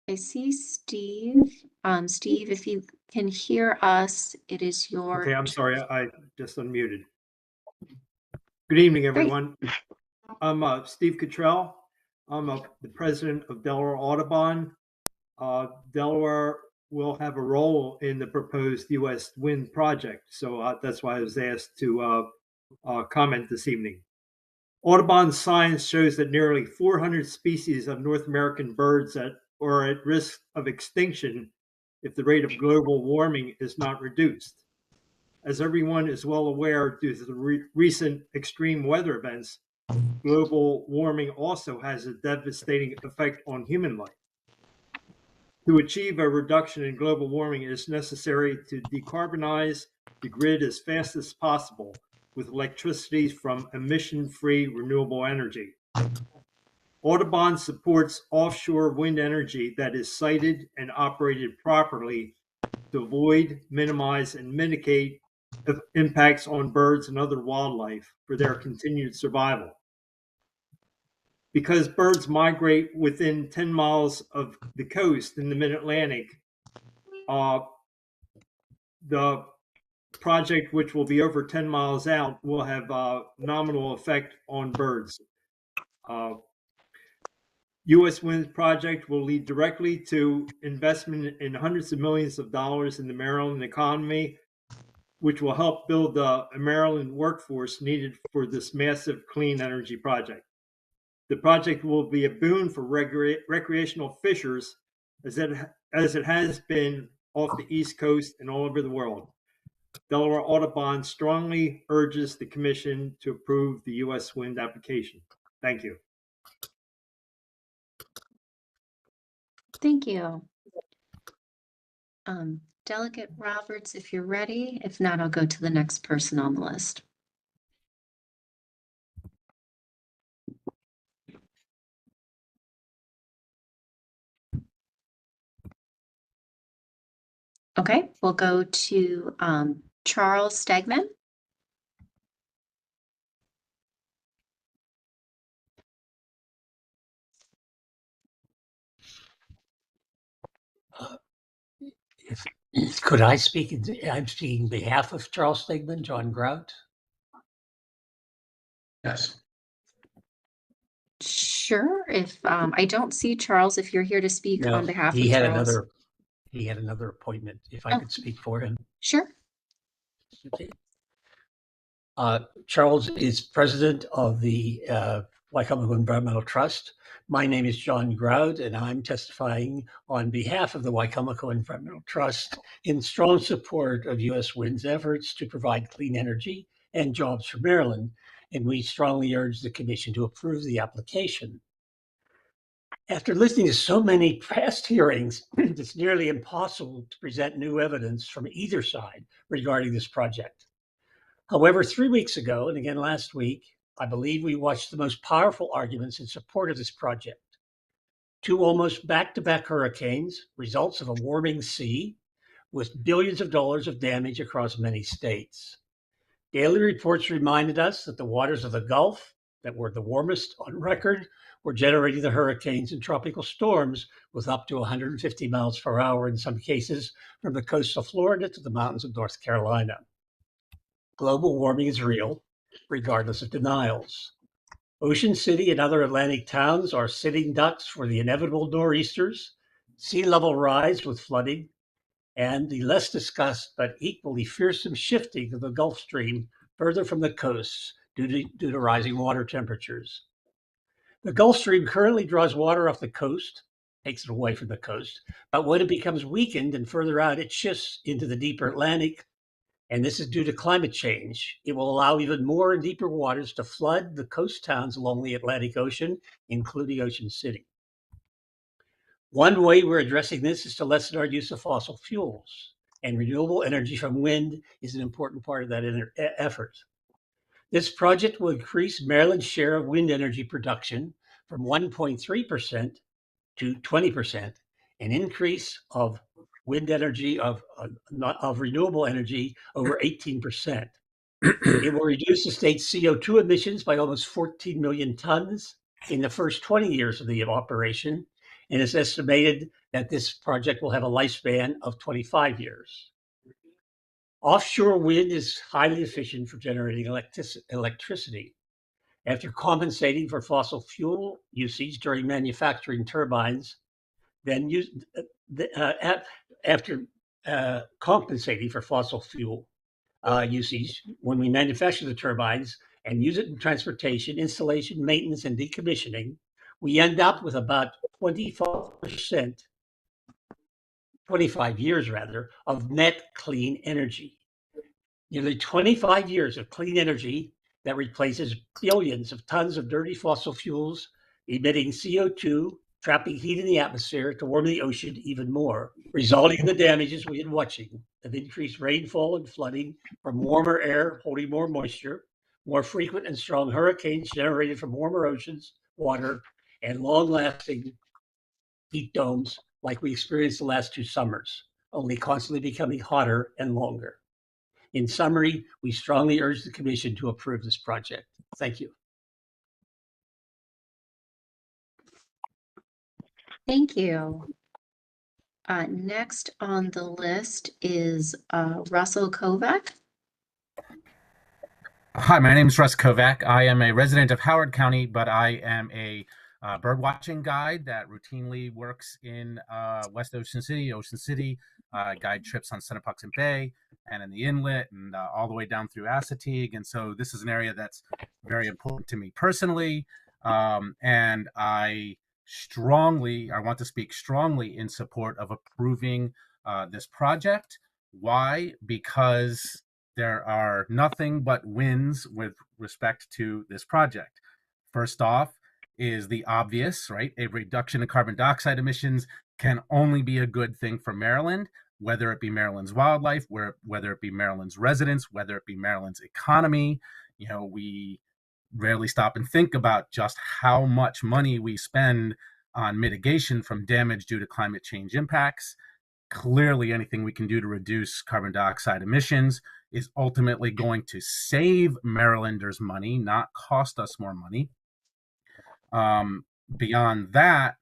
I see Steve. Steve, if you can hear us, it is your. Okay, I'm sorry, I just unmuted. Good evening, everyone. I'm Steve Cottrell. I'm the president of Delaware Audubon. Delaware will have a role in the proposed U.S. wind project, so that's why I was asked to comment this evening. Audubon science shows that nearly 400 species of North American birds that are at risk of extinction if the rate of global warming is not reduced. As everyone is well aware, due to the recent extreme weather events, global warming also has a devastating effect on human life. To achieve a reduction in global warming, it is necessary to decarbonize the grid as fast as possible with electricity from emission-free renewable energy. Audubon supports offshore wind energy that is sited and operated properly to avoid, minimize, and mitigate impacts on birds and other wildlife for their continued survival. Because birds migrate within 10 miles of the coast in the mid-Atlantic, the project, which will be over 10 miles out, will have a nominal effect on birds. U.S. Wind project will lead directly to investment in hundreds of millions of dollars in the Maryland economy, which will help build the Maryland workforce needed for this massive clean energy project. The project will be a boon for recreational fishers as it has been off the East Coast and all over the world. Delaware Audubon strongly urges the Commission to approve the U.S. wind application. Thank you. Thank you. Delegate Roberts, if you're ready. If not, I'll go to the next person on the list. Okay, we'll go to Charles Stegman. Could I speak? I'm speaking on behalf of Charles Stegman, John Groud. Yes. Sure. If I don't see Charles, if you're here to speak No, on behalf he of had Charles. another appointment. If I could speak for him. Sure. Okay. Charles is president of the Waikamoku Environmental Trust. My name is John Groud, and I'm testifying on behalf of the Waikamoku Environmental Trust in strong support of U.S. Wind's efforts to provide clean energy and jobs for Maryland, and we strongly urge the Commission to approve the application. After listening to so many past hearings, it's nearly impossible to present new evidence from either side regarding this project. However, 3 weeks ago, and again last week, I believe we watched the most powerful arguments in support of this project. Two almost back-to-back hurricanes, results of a warming sea, with billions of dollars of damage across many states. Daily reports reminded us that the waters of the Gulf, that were the warmest on record, were generating the hurricanes and tropical storms with up to 150 miles per hour in some cases, from the coast of Florida to the mountains of North Carolina. Global warming is real, regardless of denials. Ocean City and other Atlantic towns are sitting ducks for the inevitable nor'easters, sea level rise with flooding, and the less discussed but equally fearsome shifting of the Gulf Stream further from the coasts due to rising water temperatures. The Gulf Stream currently draws water off the coast, takes it away from the coast, but when it becomes weakened and further out, it shifts into the deeper Atlantic, and this is due to climate change. It will allow even more and deeper waters to flood the coast towns along the Atlantic Ocean, including Ocean City. One way we're addressing this is to lessen our use of fossil fuels, and renewable energy from wind is an important part of that effort. This project will increase Maryland's share of wind energy production from 1.3% to 20%, an increase of wind energy of renewable energy over 18%. It will reduce the state's CO2 emissions by almost 14 million tons in the first 20 years of the operation, and it's estimated that this project will have a lifespan of 25 years. Offshore wind is highly efficient for generating electricity. After compensating for fossil fuel usage during manufacturing turbines, after compensating for fossil fuel usage when we manufacture the turbines and use it in transportation, installation, maintenance, and decommissioning, we end up with about 25 years rather, of net clean energy. Nearly 25 years of clean energy that replaces billions of tons of dirty fossil fuels, emitting CO2, trapping heat in the atmosphere to warm the ocean even more, resulting in the damages we've been watching of increased rainfall and flooding from warmer air holding more moisture, more frequent and strong hurricanes generated from warmer oceans, water, and long-lasting heat domes like we experienced the last 2 summers, only constantly becoming hotter and longer. In summary, we strongly urge the Commission to approve this project. Thank you. Thank you. Next on the list is Russell Kovac. Hi, my name is Russ Kovac. I am a resident of Howard County, but I am a bird watching guide that routinely works in West Ocean City, guide trips on Sonnepoxen Bay and in the inlet and all the way down through Assateague. And so this is an area that's very important to me personally. And I want to speak strongly in support of approving this project. Why? Because there are nothing but wins with respect to this project. First off is the obvious, right? A reduction in carbon dioxide emissions can only be a good thing for Maryland, whether it be Maryland's wildlife, whether it be Maryland's residents, whether it be Maryland's economy. You know, we rarely stop and think about just how much money we spend on mitigation from damage due to climate change impacts. Clearly, anything we can do to reduce carbon dioxide emissions is ultimately going to save Marylanders money, not cost us more money. Beyond that,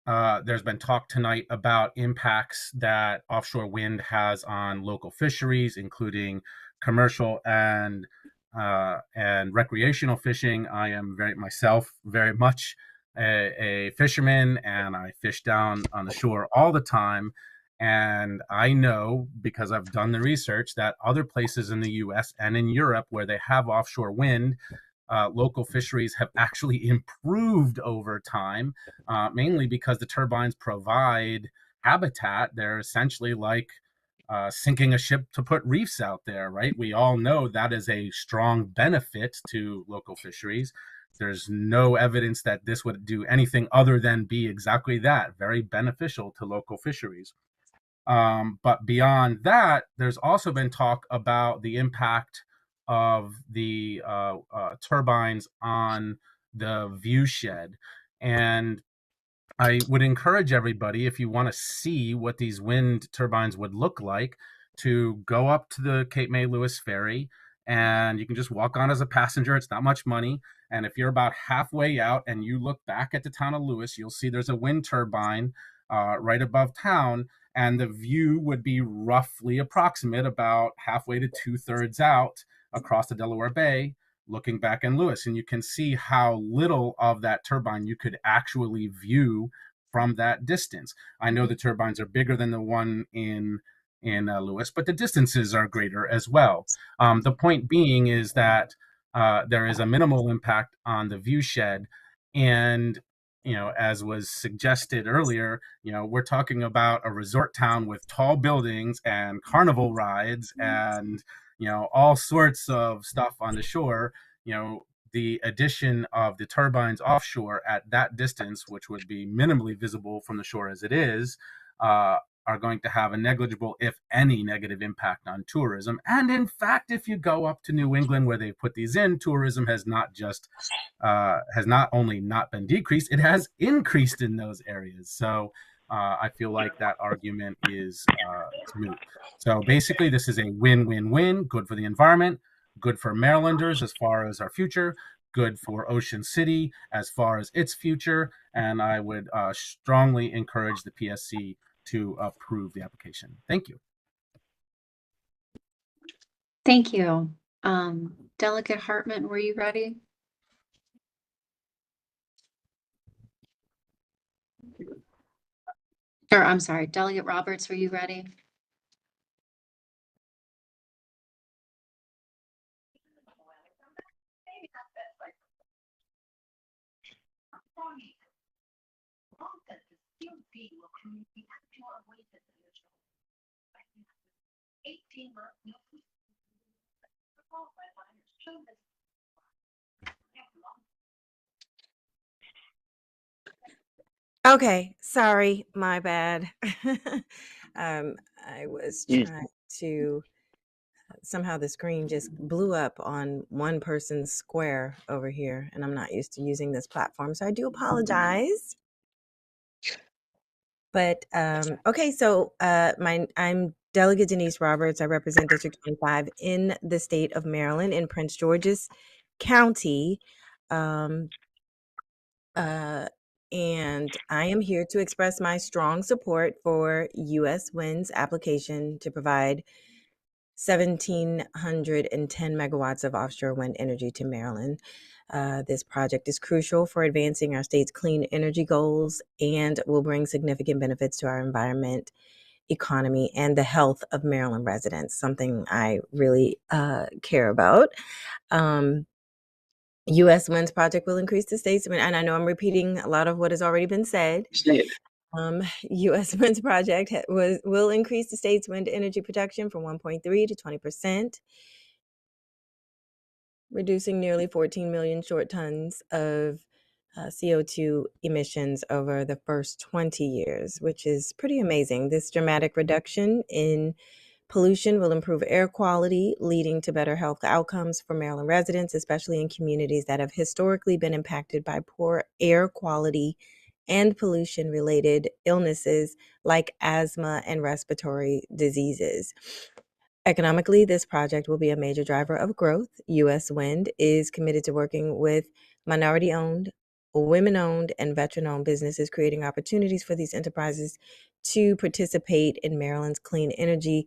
there's been talk tonight about impacts that offshore wind has on local fisheries, including commercial and recreational fishing. I am very much a fisherman, and I fish down on the shore all the time. And I know, because I've done the research, that other places in the US and in Europe where they have offshore wind, local fisheries have actually improved over time, mainly because the turbines provide habitat. They're essentially like sinking a ship to put reefs out there, right? We all know that is a strong benefit to local fisheries. There's no evidence that this would do anything other than be exactly that, very beneficial to local fisheries. But beyond that, there's also been talk about the impact of the turbines on the view shed. And I would encourage everybody, if you want to see what these wind turbines would look like, to go up to the Cape May Lewis ferry, and you can just walk on as a passenger. It's not much money. And if you're about halfway out and you look back at the town of Lewis, you'll see there's a wind turbine right above town, and the view would be roughly approximate about halfway to 2/3 out across the Delaware Bay, looking back in Lewis. And you can see how little of that turbine you could actually view from that distance. I know the turbines are bigger than the one in Lewis, but the distances are greater as well. The point being is that there is a minimal impact on the view shed. And as was suggested earlier, we're talking about a resort town with tall buildings and carnival rides and all sorts of stuff on the shore. The addition of the turbines offshore at that distance, which would be minimally visible from the shore as it is, are going to have a negligible, if any, negative impact on tourism. And in fact, if you go up to New England where they put these in, tourism has not only not been decreased, it has increased in those areas. So I feel like that argument is moot. So basically, this is a win-win-win, good for the environment, good for Marylanders as far as our future, good for Ocean City as far as its future. And I would strongly encourage the PSC to approve the application. Thank you. Thank you. Delegate Hartman, were you ready? Or I'm sorry, Delegate Roberts, were you ready? Okay, sorry, my bad. I was trying to somehow the screen just blew up on one person's square over here, and I'm not used to using this platform, so I do apologize. But okay, so I'm Delegate Denise Roberts. I represent District 25 in the state of Maryland in Prince George's County. And I am here to express my strong support for U.S. Wind's application to provide 1,710 megawatts of offshore wind energy to Maryland. This project is crucial for advancing our state's clean energy goals and will bring significant benefits to our environment, economy, and the health of Maryland residents, something I really care about. U.S. Wind's project will increase the state's, and I know I'm repeating a lot of what has already been said. U.S. Wind's project will increase the state's wind energy production from 1.3 to 20%, reducing nearly 14 million short tons of CO2 emissions over the first 20 years, which is pretty amazing. This dramatic reduction in pollution will improve air quality, leading to better health outcomes for Maryland residents, especially in communities that have historically been impacted by poor air quality and pollution-related illnesses like asthma and respiratory diseases. Economically, this project will be a major driver of growth. U.S. Wind is committed to working with minority-owned, women-owned and veteran-owned businesses, creating opportunities for these enterprises to participate in Maryland's clean energy,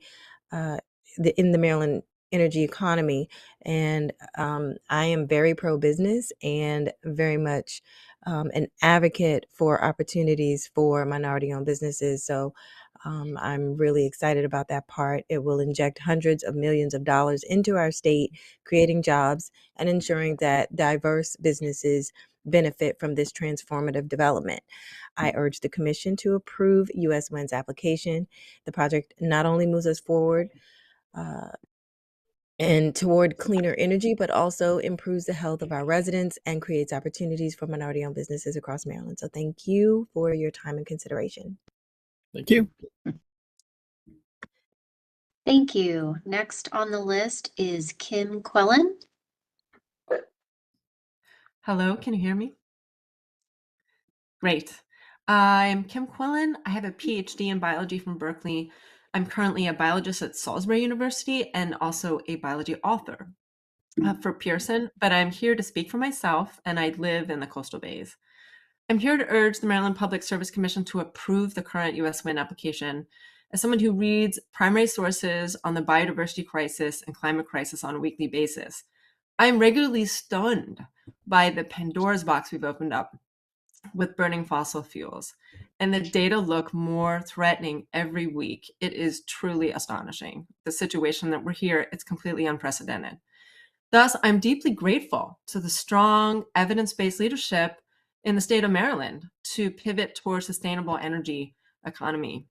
in the Maryland energy economy. And I am very pro-business and very much an advocate for opportunities for minority-owned businesses. So I'm really excited about that part. It will inject hundreds of millions of dollars into our state, creating jobs and ensuring that diverse businesses benefit from this transformative development. I urge the Commission to approve U.S. Wind's application. The project not only moves us forward and toward cleaner energy, but also improves the health of our residents and creates opportunities for minority-owned businesses across Maryland. So thank you for your time and consideration. Thank you. Thank you. Next on the list is Kim Quellin. Hello, can you hear me? Great. I'm Kim Quellin. I have a PhD in biology from Berkeley. I'm currently a biologist at Salisbury University and also a biology author for Pearson, but I'm here to speak for myself, and I live in the coastal bays. I'm here to urge the Maryland Public Service Commission to approve the current U.S. Wind application. As someone who reads primary sources on the biodiversity crisis and climate crisis on a weekly basis, I'm regularly stunned by the Pandora's box we've opened up with burning fossil fuels. And the data look more threatening every week. It is truly astonishing. The situation that we're here, it's completely unprecedented. Thus, I'm deeply grateful to the strong evidence-based leadership in the state of Maryland to pivot towards sustainable energy economy.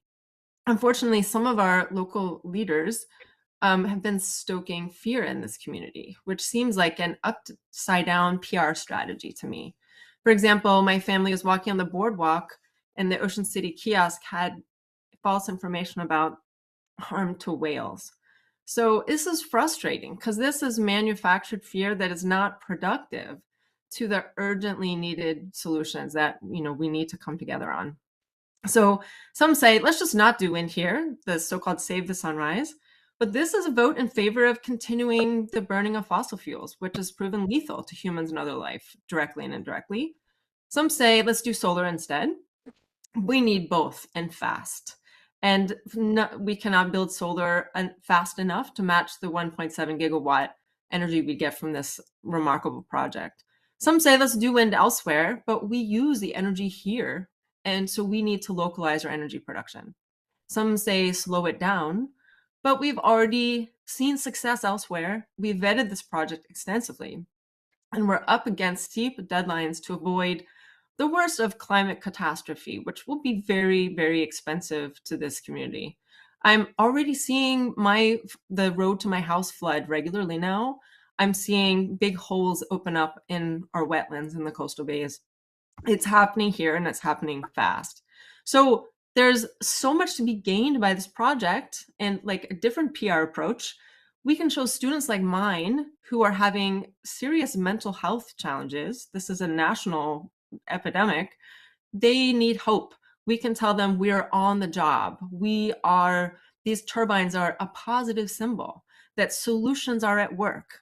Unfortunately, some of our local leaders have been stoking fear in this community, which seems like an upside down PR strategy to me. For example, my family was walking on the boardwalk and the Ocean City kiosk had false information about harm to whales. So this is frustrating because this is manufactured fear that is not productive to the urgently needed solutions that we need to come together on. So some say, let's just not do wind here, the so-called save the sunrise. But this is a vote in favor of continuing the burning of fossil fuels, which has proven lethal to humans and other life, directly and indirectly. Some say, let's do solar instead. We need both and fast. And we cannot build solar fast enough to match the 1.7 gigawatt energy we get from this remarkable project. Some say, let's do wind elsewhere, but we use the energy here. And so we need to localize our energy production. Some say, slow it down. But we've already seen success elsewhere. We've vetted this project extensively, and we're up against steep deadlines to avoid the worst of climate catastrophe, which will be very, very expensive to this community. I'm already seeing the road to my house flood regularly now. I'm seeing big holes open up in our wetlands in the coastal bays. It's happening here, and it's happening fast. So there's so much to be gained by this project, and like a different PR approach. We can show students like mine who are having serious mental health challenges. This is a national epidemic. They need hope. We can tell them we're on the job. These turbines are a positive symbol that solutions are at work.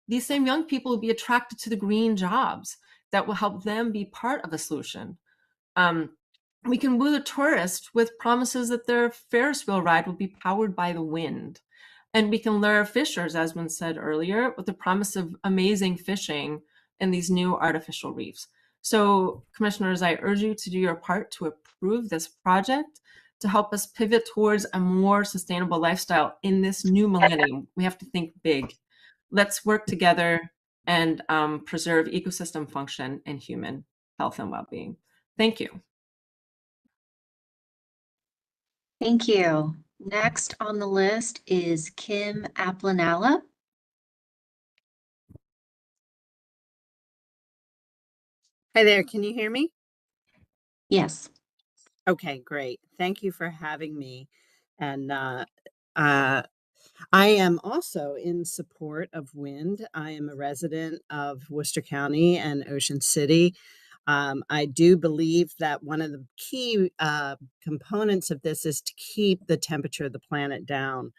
These same young people will be attracted to the green jobs that will help them be part of a solution. We can woo the tourist with promises that their Ferris wheel ride will be powered by the wind. And we can lure fishers, as was said earlier, with the promise of amazing fishing in these new artificial reefs. So, commissioners, I urge you to do your part to approve this project to help us pivot towards a more sustainable lifestyle in this new millennium. We have to think big. Let's work together and preserve ecosystem function and human health and well-being. Thank you. Thank you. Next on the list is Kim Aplanala. Hi there, can you hear me? Yes. Okay, great. Thank you for having me. And I am also in support of wind. I am a resident of Worcester County and Ocean City. I do believe that one of the key components of this is to keep the temperature of the planet down.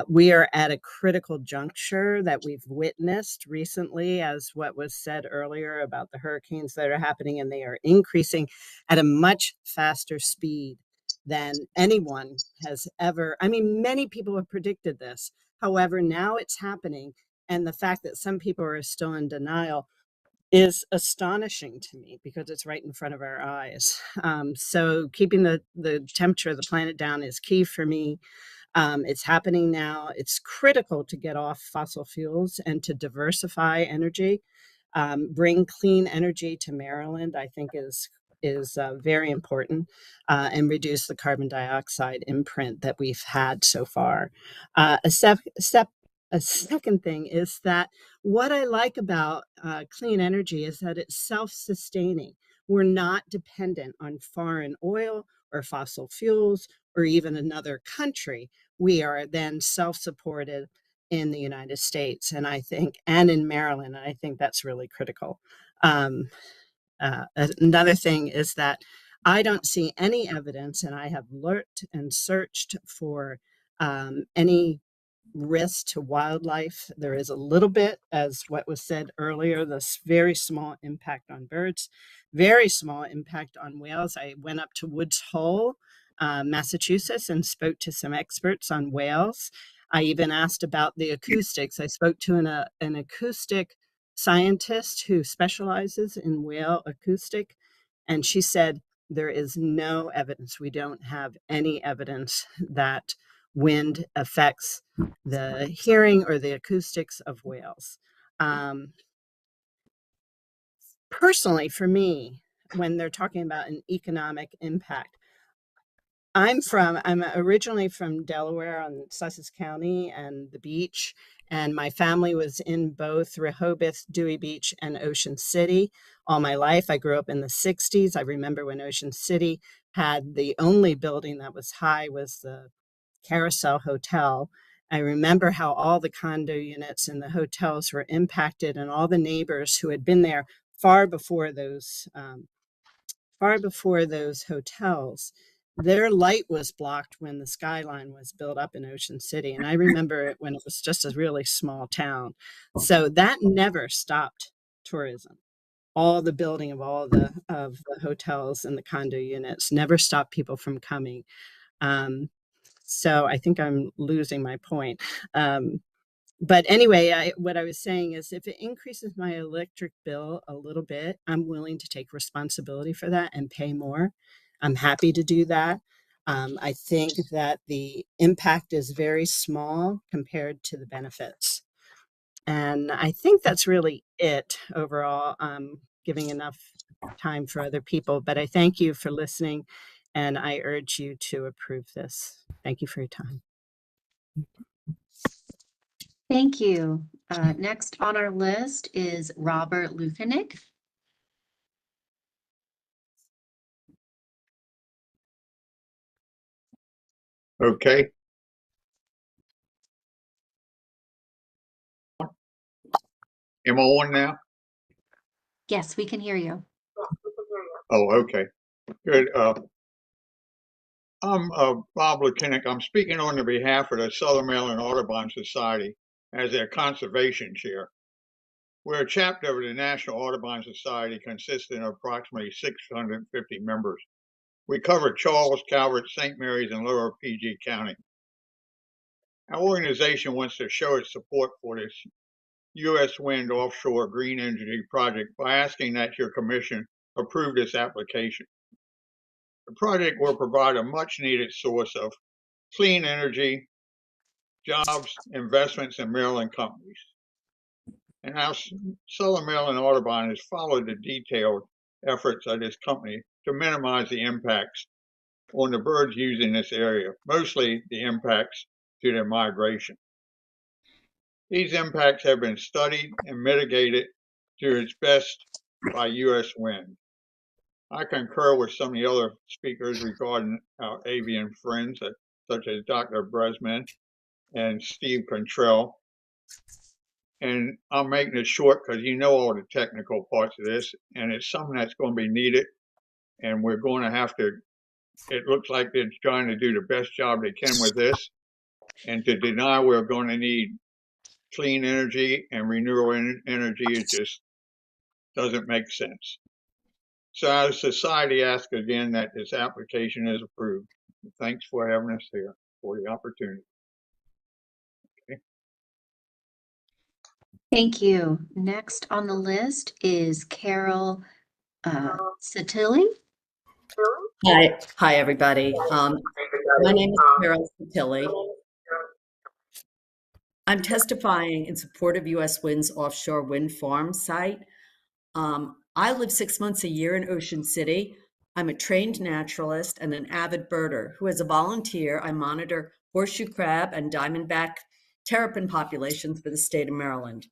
We are at a critical juncture that we've witnessed recently, as what was said earlier about the hurricanes that are happening, and they are increasing at a much faster speed than anyone has ever. I mean, many people have predicted this. However, now it's happening. And the fact that some people are still in denial is astonishing to me because it's right in front of our eyes. So keeping the temperature of the planet down is key for me. It's happening now. It's critical to get off fossil fuels and to diversify energy. Bring clean energy to Maryland, I think is very important, and reduce the carbon dioxide imprint that we've had so far. A second thing is that what I like about clean energy is that it's self-sustaining. We're not dependent on foreign oil or fossil fuels or even another country. We are then self-supported in the United States, and I think, and in Maryland, and I think that's really critical. Another thing is that I don't see any evidence, and I have looked and searched for any risk to wildlife. There is a little bit, as what was said earlier, this very small impact on birds, very small impact on whales. I went up to Woods Hole, Massachusetts, and spoke to some experts on whales. I even asked about the acoustics. I spoke to an acoustic scientist who specializes in whale acoustic, and she said there is no evidence. We don't have any evidence that wind affects the hearing or the acoustics of whales. Personally, for me, when they're talking about an economic impact, I'm originally from Delaware on Sussex County and the beach, and my family was in both Rehoboth, Dewey Beach, and Ocean City all my life. I grew up in the 60s. I remember when Ocean City had the only building that was high was the Carousel Hotel. I remember how all the condo units and the hotels were impacted, and all the neighbors who had been there far before those hotels, their light was blocked when the skyline was built up in Ocean City. And I remember it when it was just a really small town. So that never stopped tourism. All the building of all the hotels and the condo units never stopped people from coming. So I think I'm losing my point. But anyway, what I was saying is if it increases my electric bill a little bit, I'm willing to take responsibility for that and pay more. I'm happy to do that. I think that the impact is very small compared to the benefits. And I think that's really it overall. Giving enough time for other people, but I thank you for listening, and I urge you to approve this. Thank you for your time. Thank you. Next on our list is Robert Lukanik. Okay. Am I on now? Yes, we can hear you. Oh, okay. Good. I'm Bob Lukanik. I'm speaking on the behalf of the Southern Maryland Audubon Society as their conservation chair. We're a chapter of the National Audubon Society consisting of approximately 650 members. We cover Charles, Calvert, St. Mary's, and Lower PG County. Our organization wants to show its support for this U.S. wind offshore green energy project by asking that your commission approve this application. The project will provide a much needed source of clean energy, jobs, investments in Maryland companies. And our Southern Maryland Audubon has followed the detailed efforts of this company to minimize the impacts on the birds using this area, mostly the impacts to their migration. These impacts have been studied and mitigated to its best by U.S. wind. I concur with some of the other speakers regarding our avian friends, such as Dr. Breastman and Steve Contrell. And I'm making it short because you know all the technical parts of this, and it's something that's going to be needed. And we're going to have to, it looks like they're trying to do the best job they can with this. And to deny we're going to need clean energy and renewable energy, it just doesn't make sense. So as society asks again that this application is approved. Thanks for having us here, for the opportunity. Okay. Thank you. Next on the list is Carol Satilli. Hi, everybody. My name is Carosa. I'm testifying in support of U.S. Wind's offshore wind farm site. I live 6 months a year in Ocean City. I'm a trained naturalist and an avid birder who, as a volunteer, I monitor horseshoe crab and diamondback terrapin populations for the state of Maryland.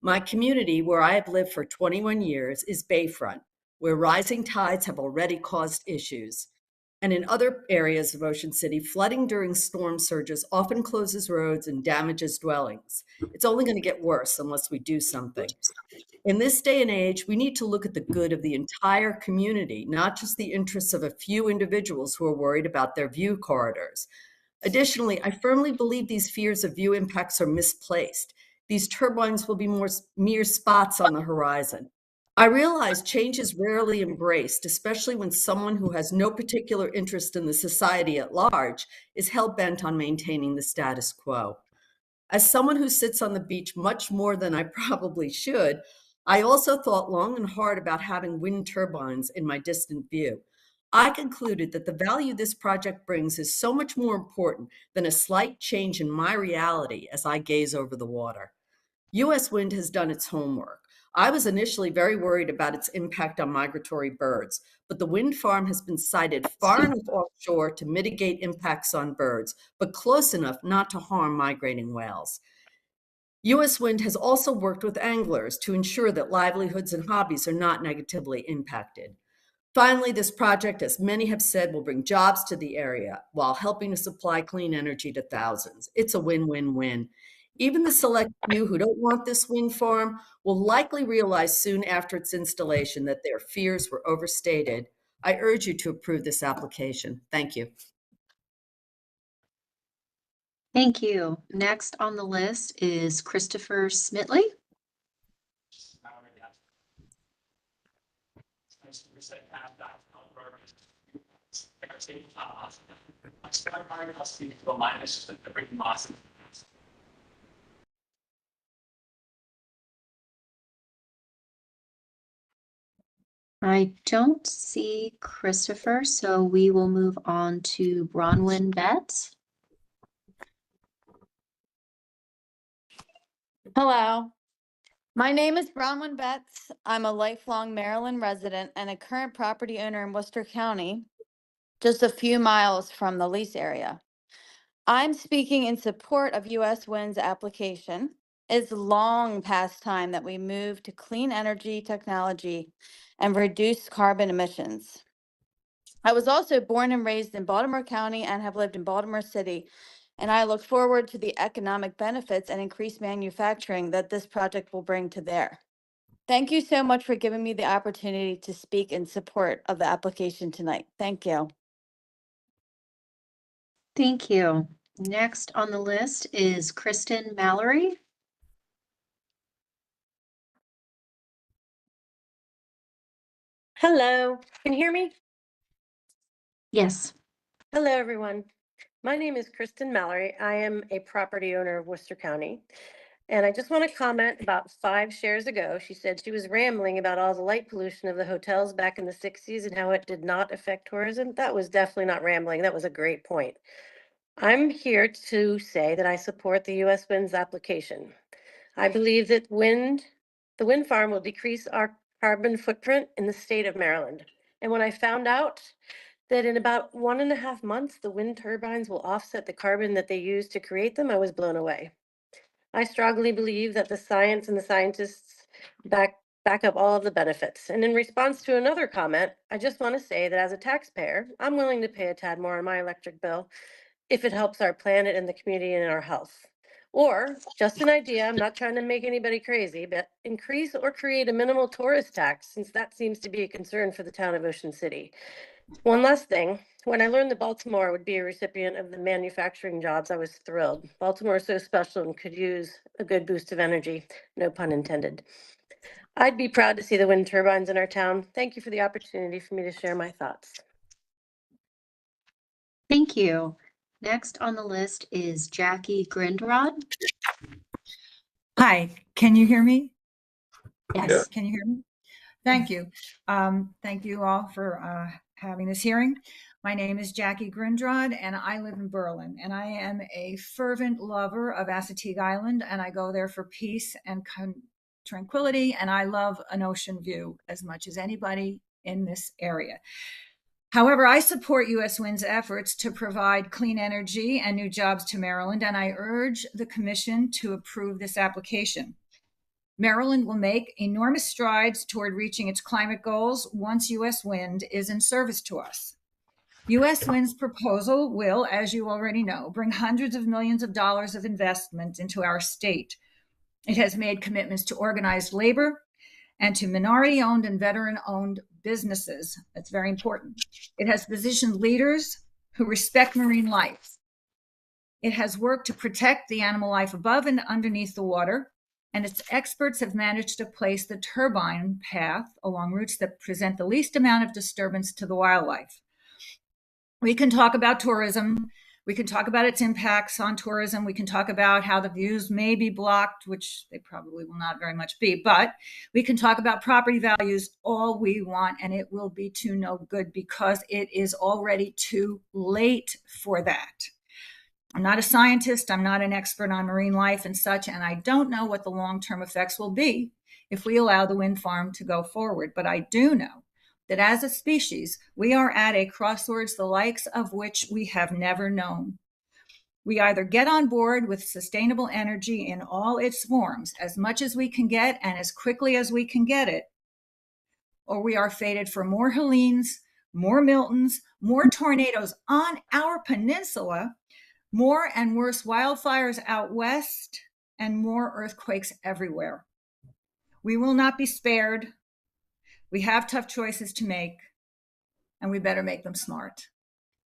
My community, where I have lived for 21 years, is Bayfront, where rising tides have already caused issues. And in other areas of Ocean City, flooding during storm surges often closes roads and damages dwellings. It's only going to get worse unless we do something. In this day and age, we need to look at the good of the entire community, not just the interests of a few individuals who are worried about their view corridors. Additionally, I firmly believe these fears of view impacts are misplaced. These turbines will be mere spots on the horizon. I realize change is rarely embraced, especially when someone who has no particular interest in the society at large is hell-bent on maintaining the status quo. As someone who sits on the beach much more than I probably should, I also thought long and hard about having wind turbines in my distant view. I concluded that the value this project brings is so much more important than a slight change in my reality as I gaze over the water. U.S. Wind has done its homework. I was initially very worried about its impact on migratory birds, but the wind farm has been sited far enough offshore to mitigate impacts on birds, but close enough not to harm migrating whales. U.S. Wind has also worked with anglers to ensure that livelihoods and hobbies are not negatively impacted. Finally, this project, as many have said, will bring jobs to the area while helping to supply clean energy to thousands. It's a win-win-win. Even the select few who don't want this wind farm will likely realize soon after its installation that their fears were overstated. I urge you to approve this application. Thank you. Thank you. Next on the list is Christopher Smitley. I don't see Christopher, so we will move on to Bronwyn Betts. Hello, my name is Bronwyn Betts. I'm a lifelong Maryland resident and a current property owner in Worcester County, just a few miles from the lease area. I'm speaking in support of U.S. Wind's application. It's long past time that we move to clean energy technology and reduce carbon emissions. I was also born and raised in Baltimore County and have lived in Baltimore City, and I look forward to the economic benefits and increased manufacturing that this project will bring to there. Thank you so much for giving me the opportunity to speak in support of the application tonight. Thank you. Thank you. Next on the list is Kristen Mallory. Hello, can you hear me? Yes. Hello, everyone. My name is Kristen Mallory. I am a property owner of Worcester County. And I just want to comment about 5 shares ago. She said she was rambling about all the light pollution of the hotels back in the 60s and how it did not affect tourism. That was definitely not rambling. That was a great point. I'm here to say that I support the U.S. Wind's application. I believe that the wind farm will decrease our carbon footprint in the state of Maryland. And when I found out that in about 1.5 months, the wind turbines will offset the carbon that they use to create them, I was blown away. I strongly believe that the science and the scientists back up all of the benefits. And in response to another comment, I just want to say that as a taxpayer, I'm willing to pay a tad more on my electric bill if it helps our planet and the community and our health. Or just an idea, I'm not trying to make anybody crazy, but increase or create a minimal tourist tax, since that seems to be a concern for the town of Ocean City. One last thing. When I learned that Baltimore would be a recipient of the manufacturing jobs, I was thrilled. Baltimore is so special and could use a good boost of energy, no pun intended. I'd be proud to see the wind turbines in our town. Thank you for the opportunity for me to share my thoughts. Thank you. Next on the list is Jackie Grindrod. Hi, can you hear me? Yes. Can you hear me? Thank you. Thank you all for having this hearing. My name is Jackie Grindrod, and I live in Berlin, and I am a fervent lover of Assateague Island, and I go there for peace and tranquility, and I love an ocean view as much as anybody in this area. However, I support U.S. Wind's efforts to provide clean energy and new jobs to Maryland, and I urge the Commission to approve this application. Maryland will make enormous strides toward reaching its climate goals once U.S. Wind is in service to us. U.S. Wind's proposal will, as you already know, bring hundreds of millions of dollars of investment into our state. It has made commitments to organized labor and to minority-owned and veteran-owned businesses. That's very important. It has positioned leaders who respect marine life. It has worked to protect the animal life above and underneath the water, and its experts have managed to place the turbine path along routes that present the least amount of disturbance to the wildlife. We can talk about tourism. We can talk about its impacts on tourism. We can talk about how the views may be blocked, which they probably will not very much be, but we can talk about property values all we want, and it will be to no good because it is already too late for that. I'm not a scientist. I'm not an expert on marine life and such, and I don't know what the long-term effects will be if we allow the wind farm to go forward. But I do know that as a species, we are at a crossroads the likes of which we have never known. We either get on board with sustainable energy in all its forms, as much as we can get and as quickly as we can get it, or we are fated for more Helenes, more Miltons, more tornadoes on our peninsula, more and worse wildfires out west, and more earthquakes everywhere. We will not be spared. We have tough choices to make, and we better make them smart.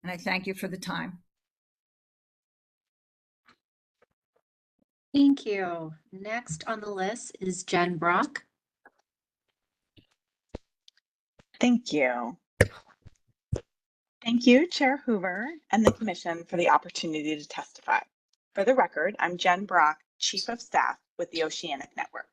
And I thank you for the time. Thank you. Next on the list is Jen Brock. Thank you. Thank you, Chair Hoover and the Commission for the opportunity to testify. For the record, I'm Jen Brock, Chief of Staff with the Oceanic Network.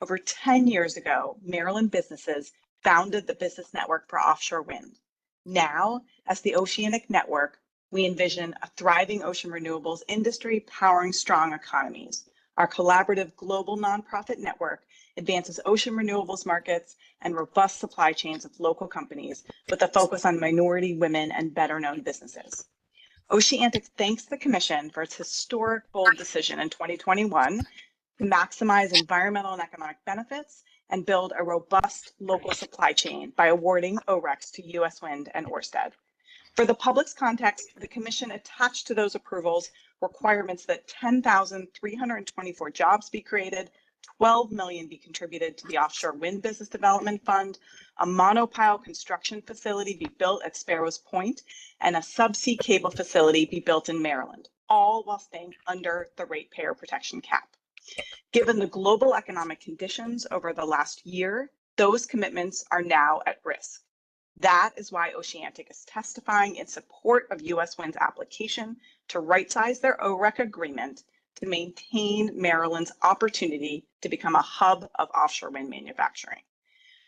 Over 10 years ago, Maryland businesses founded the Business Network for Offshore Wind. Now, as the Oceanic Network, we envision a thriving ocean renewables industry powering strong economies. Our collaborative global nonprofit network advances ocean renewables markets and robust supply chains of local companies with a focus on minority, women, and better-known businesses. Oceanic thanks the Commission for its historic bold decision in 2021 to maximize environmental and economic benefits and build a robust local supply chain by awarding ORECs to U.S. Wind and Ørsted. For the public's context, the Commission attached to those approvals requirements that 10,324 jobs be created, 12 million be contributed to the Offshore Wind Business Development Fund, a monopile construction facility be built at Sparrows Point, and a subsea cable facility be built in Maryland, all while staying under the ratepayer protection cap. Given the global economic conditions over the last year, those commitments are now at risk. That is why Oceanic is testifying in support of U.S. Wind's application to right-size their OREC agreement to maintain Maryland's opportunity to become a hub of offshore wind manufacturing.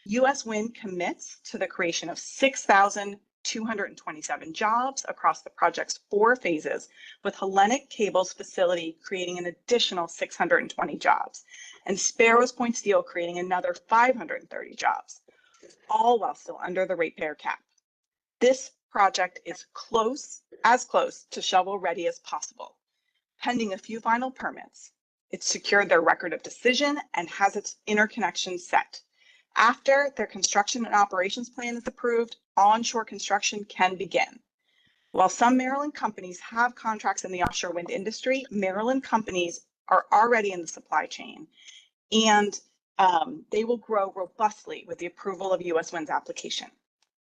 U.S. Wind commits to the creation of 6,227 jobs across the project's 4 phases, with Hellenic Cable's facility creating an additional 620 jobs, and Sparrows Point Steel creating another 530 jobs, all while still under the ratepayer cap. This project is as close to shovel ready as possible. Pending a few final permits, it's secured their record of decision and has its interconnection set. After their construction and operations plan is approved, onshore construction can begin. While some Maryland companies have contracts in the offshore wind industry, Maryland companies are already in the supply chain, and they will grow robustly with the approval of U.S. Wind's application.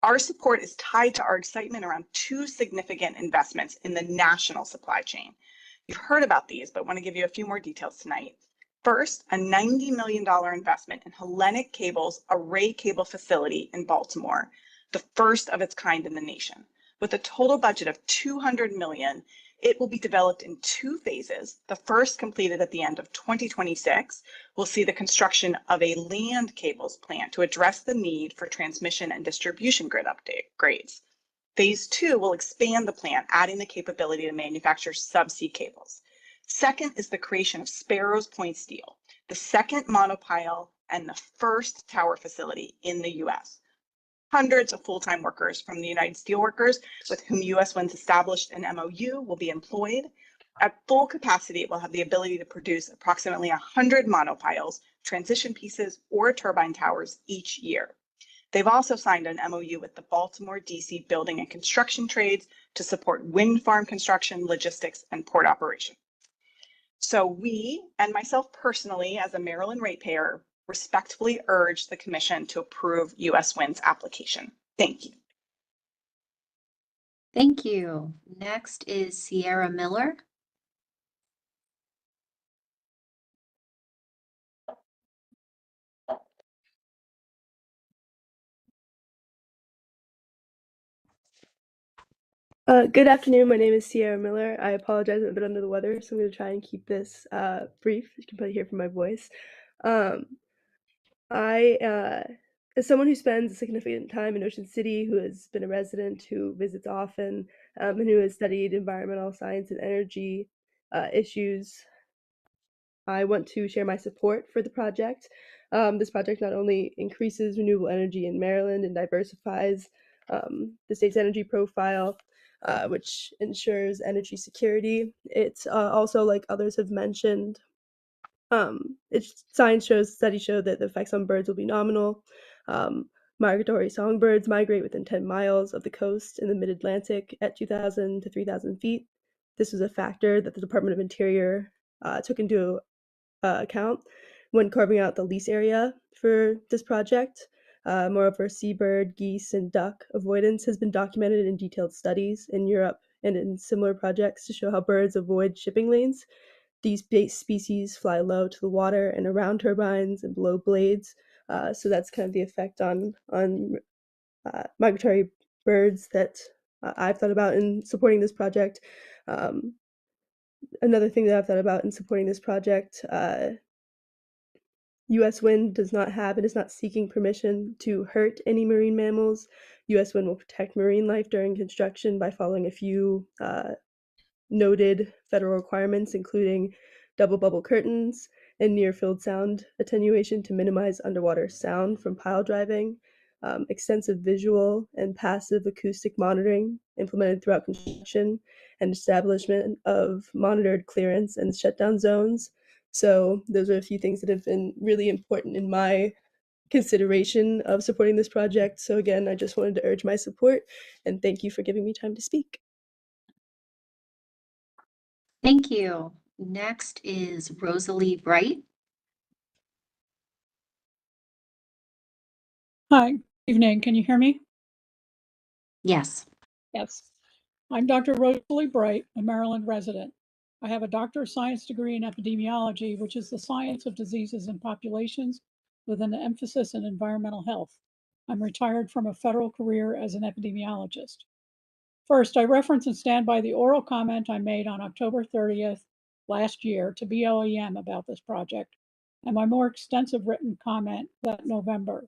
Our support is tied to our excitement around two significant investments in the national supply chain. You've heard about these, but want to give you a few more details tonight. First, a $90 million investment in Hellenic Cable's array cable facility in Baltimore, the first of its kind in the nation. With a total budget of $200 million, it will be developed in two phases. The first, completed at the end of 2026, will see the construction of a land cables plant to address the need for transmission and distribution grid upgrades. Phase 2 will expand the plant, adding the capability to manufacture subsea cables. Second is the creation of Sparrows Point Steel, the second monopile and the first tower facility in the U.S. Hundreds of full-time workers from the United Steelworkers, with whom U.S. Winds established an MOU, will be employed. At full capacity, it will have the ability to produce approximately 100 monopiles, transition pieces, or turbine towers each year. They've also signed an MOU with the Baltimore, D.C. building and construction trades to support wind farm construction, logistics, and port operation. So we, and myself personally as a Maryland ratepayer, respectfully urge the Commission to approve U.S. Wind's application. Thank you. Thank you. Next is Sierra Miller. Good afternoon. My name is Sierra Miller. I apologize, I'm a bit under the weather, so I'm going to try and keep this brief. You can probably hear from my voice. As someone who spends a significant time in Ocean City, who has been a resident, who visits often, and who has studied environmental science and energy issues, I want to share my support for the project. This project not only increases renewable energy in Maryland and diversifies the state's energy profile, which ensures energy security. It's also, like others have mentioned, studies show that the effects on birds will be nominal. Migratory songbirds migrate within 10 miles of the coast in the mid-Atlantic at 2,000 to 3,000 feet. This was a factor that the Department of Interior took into account when carving out the lease area for this project. Moreover, seabird, geese, and duck avoidance has been documented in detailed studies in Europe and in similar projects to show how birds avoid shipping lanes. These species fly low to the water and around turbines and below blades. So that's kind of the effect on migratory birds that I've thought about in supporting this project. Another thing that I've thought about in supporting this project, U.S. Wind does not have and is not seeking permission to hurt any marine mammals. U.S. Wind will protect marine life during construction by following a few noted federal requirements, including double bubble curtains and near-field sound attenuation to minimize underwater sound from pile driving, extensive visual and passive acoustic monitoring implemented throughout construction, and establishment of monitored clearance and shutdown zones. So those are a few things that have been really important in my consideration of supporting this project. So again, I just wanted to urge my support, and thank you for giving me time to speak. Thank you. Next is Rosalie Bright. Hi, evening. Can you hear me? Yes. Yes. I'm Dr. Rosalie Bright, a Maryland resident. I have a Doctor of Science degree in epidemiology, which is the science of diseases in populations with an emphasis in environmental health. I'm retired from a federal career as an epidemiologist. First, I reference and stand by the oral comment I made on October 30th last year to BLEM about this project, and my more extensive written comment that November.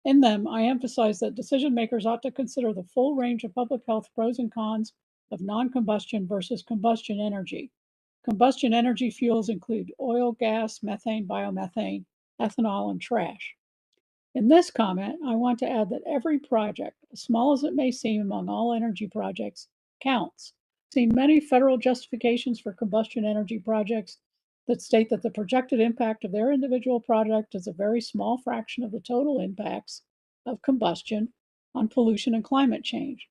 In them, I emphasize that decision makers ought to consider the full range of public health pros and cons of non-combustion versus combustion energy. Combustion energy fuels include oil, gas, methane, biomethane, ethanol, and trash. In this comment, I want to add that every project, as small as it may seem among all energy projects, counts. I've seen many federal justifications for combustion energy projects that state that the projected impact of their individual project is a very small fraction of the total impacts of combustion on pollution and climate change.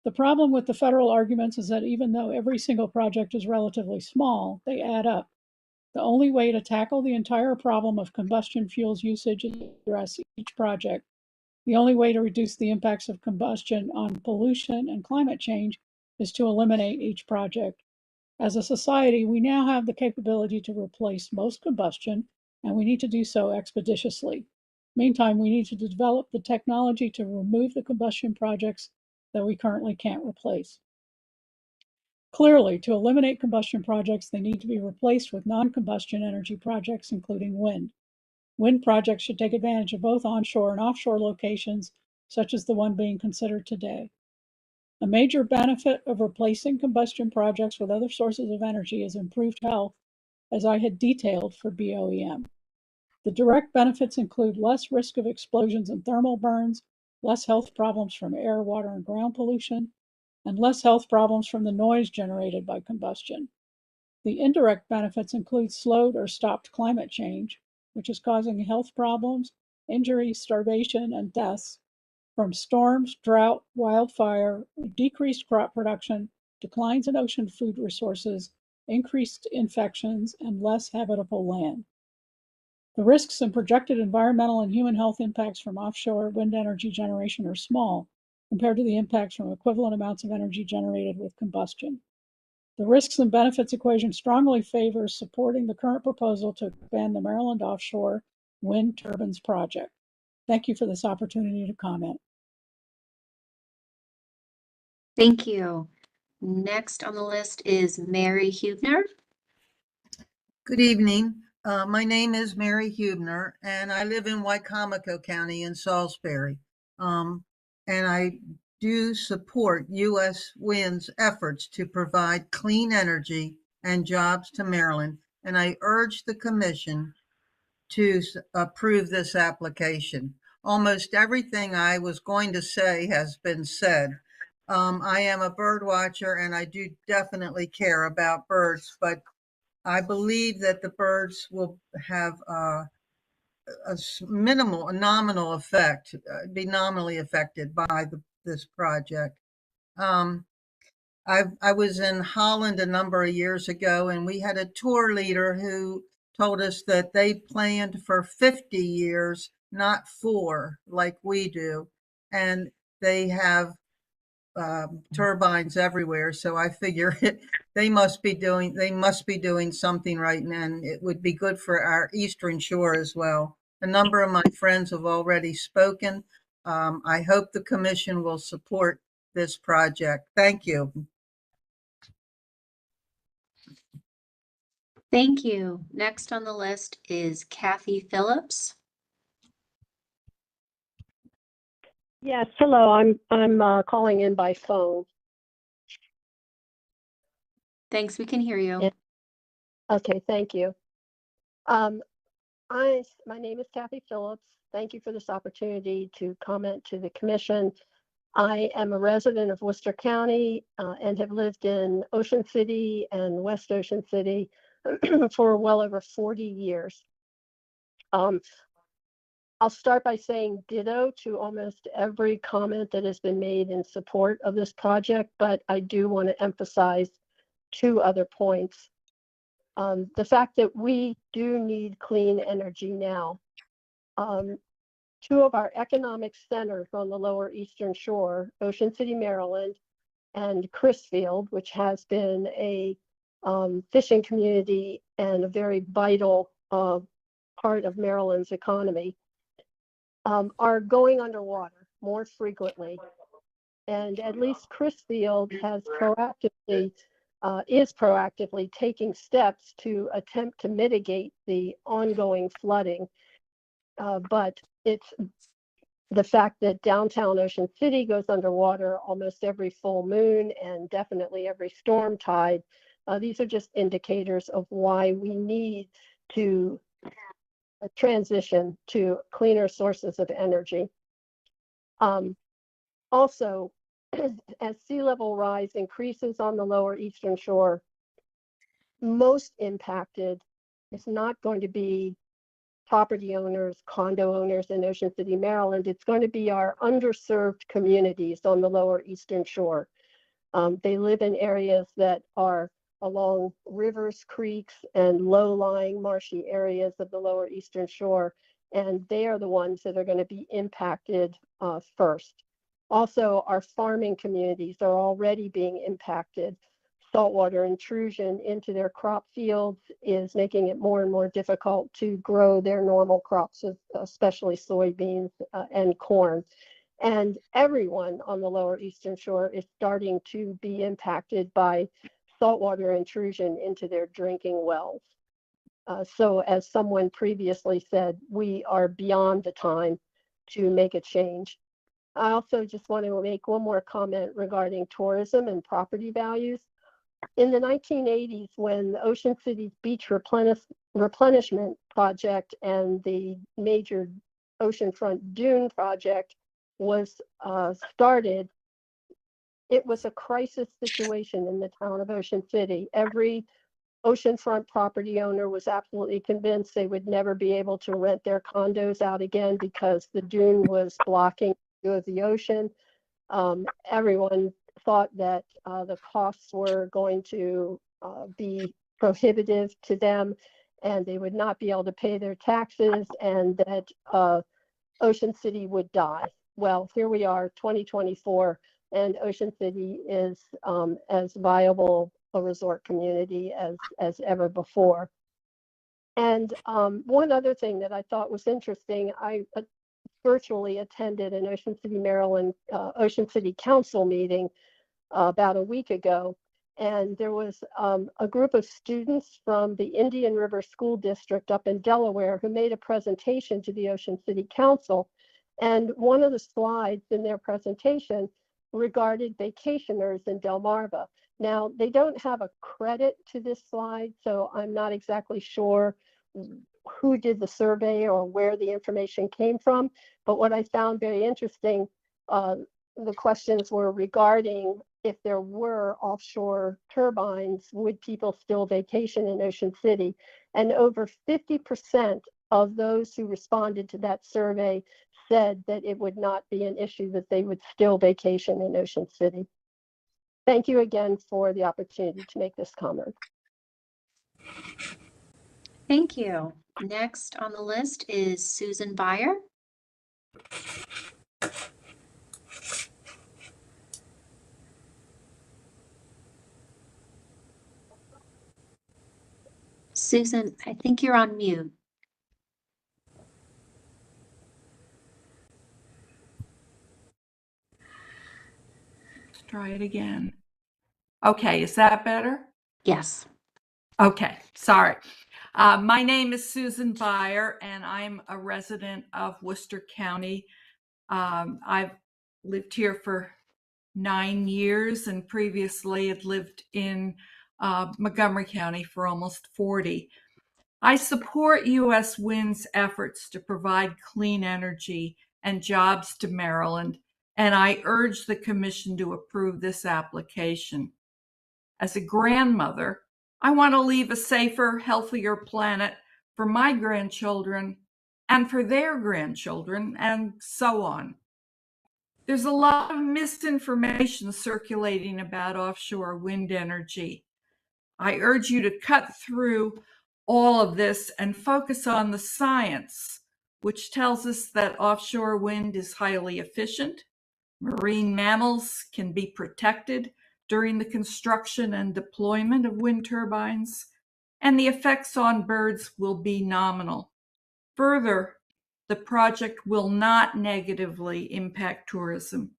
The problem with the federal arguments is that even though every single project is relatively small, they add up. The only way to tackle the entire problem of combustion fuels usage is to address each project The only way to reduce the impacts of combustion on pollution and climate change is to eliminate each project. As a society, we now have the capability to replace most combustion, and we need to do so expeditiously. Meantime, we need to develop the technology to remove the combustion projects that we currently can't replace. Clearly, to eliminate combustion projects, they need to be replaced with non-combustion energy projects, including wind. Wind projects should take advantage of both onshore and offshore locations, such as the one being considered today. A major benefit of replacing combustion projects with other sources of energy is improved health, as I had detailed for BOEM. The direct benefits include less risk of explosions and thermal burns, less health problems from air, water, and ground pollution, and less health problems from the noise generated by combustion. The indirect benefits include slowed or stopped climate change, which is causing health problems, injuries, starvation, and deaths from storms, drought, wildfire, decreased crop production, declines in ocean food resources, increased infections, and less habitable land. The risks and projected environmental and human health impacts from offshore wind energy generation are small compared to the impacts from equivalent amounts of energy generated with combustion. The risks and benefits equation strongly favors supporting the current proposal to expand the Maryland offshore wind turbines project. Thank you for this opportunity to comment. Thank you. Next on the list is Mary Hubner. Good evening. My name is Mary Hubner, and I live in Wicomico County in Salisbury. And I do support U.S. Wind's efforts to provide clean energy and jobs to Maryland, and I urge the Commission to approve this application. Almost everything I was going to say has been said. I am a bird watcher, and I do definitely care about birds, but I believe that the birds will have a nominal effect, be nominally affected by this project. I was in Holland a number of years ago, and we had a tour leader who told us that they planned for 50 years, not 4, like we do. And they have turbines everywhere. So I figure they must be doing something right, and it would be good for our Eastern Shore as well. A number of my friends have already spoken. I hope the Commission will support this project. Thank you. Thank you. Next on the list is Kathy Phillips. Yes, hello. I'm calling in by phone. Thanks, we can hear you. Okay, thank you. My name is Kathy Phillips. Thank you for this opportunity to comment to the Commission. I am a resident of Worcester County and have lived in Ocean City and West Ocean City for well over 40 years. I'll start by saying ditto to almost every comment that has been made in support of this project, but I do want to emphasize 2 other points. The fact that we do need clean energy now. 2 of our economic centers on the lower Eastern Shore, Ocean City, Maryland, and Crisfield, which has been a fishing community and a very vital part of Maryland's economy, are going underwater more frequently. And at least Crisfield has is proactively taking steps to attempt to mitigate the ongoing flooding. But it's the fact that downtown Ocean City goes underwater almost every full moon and definitely every storm tide. These are just indicators of why we need to transition to cleaner sources of energy. Also, as sea level rise increases on the lower Eastern Shore, most impacted is not going to be property owners, condo owners in Ocean City, Maryland. It's going to be our underserved communities on the lower Eastern Shore. They live in areas that are along rivers, creeks, and low-lying marshy areas of the lower Eastern Shore. and they are the ones that are going to be impacted first. Also, our farming communities are already being impacted. Saltwater intrusion into their crop fields is making it more and more difficult to grow their normal crops, especially soybeans and corn. And everyone on the lower Eastern Shore is starting to be impacted by saltwater intrusion into their drinking wells. So as someone previously said, we are beyond the time to make a change. I also just want to make one more comment regarding tourism and property values. In the 1980s, when the Ocean City's beach replenishment project and the major oceanfront dune project was started, it was a crisis situation in the town of Ocean City. Every oceanfront property owner was absolutely convinced they would never be able to rent their condos out again because the dune was blocking the view of the ocean. Everyone thought that the costs were going to be prohibitive to them and they would not be able to pay their taxes and that Ocean City would die. Well, here we are, 2024, and Ocean City is as viable a resort community as ever before. And one other thing that I thought was interesting, I virtually attended an Ocean City, Maryland, Ocean City Council meeting about a week ago. And there was a group of students from the Indian River School District up in Delaware who made a presentation to the Ocean City Council. And one of the slides in their presentation regarded vacationers in Delmarva. Now, they don't have a credit to this slide, so I'm not exactly sure who did the survey or where the information came from. But what I found very interesting, the questions were regarding if there were offshore turbines, would people still vacation in Ocean City? And over 50% of those who responded to that survey said that it would not be an issue, that they would still vacation in Ocean City. Thank you again for the opportunity to make this comment. Thank you. Next on the list is Susan Beyer. Susan, I think you're on mute. Let's try it again. Okay, is that better? Yes. Okay, sorry. My name is Susan Beyer, and I'm a resident of Worcester County. I've lived here for 9 years and previously had lived in Montgomery County for almost 40. I support U.S. Wind's efforts to provide clean energy and jobs to Maryland, and I urge the Commission to approve this application. As a grandmother, I want to leave a safer, healthier planet for my grandchildren and for their grandchildren, and so on. There's a lot of misinformation circulating about offshore wind energy. I urge you to cut through all of this and focus on the science, which tells us that offshore wind is highly efficient, marine mammals can be protected during the construction and deployment of wind turbines, and the effects on birds will be nominal. Further, the project will not negatively impact tourism.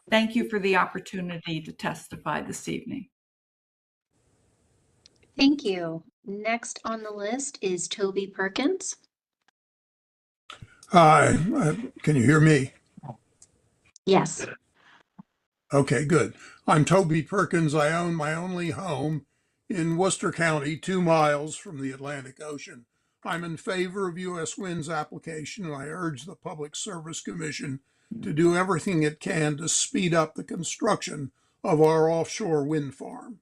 Thank you for the opportunity to testify this evening. Thank you. Next on the list is Toby Perkins. Hi, can you hear me? Yes. Okay, good. I'm Toby Perkins. I own my only home in Worcester County, 2 miles from the Atlantic Ocean. I'm in favor of U.S. Wind's application, and I urge the Public Service Commission to do everything it can to speed up the construction of our offshore wind farm.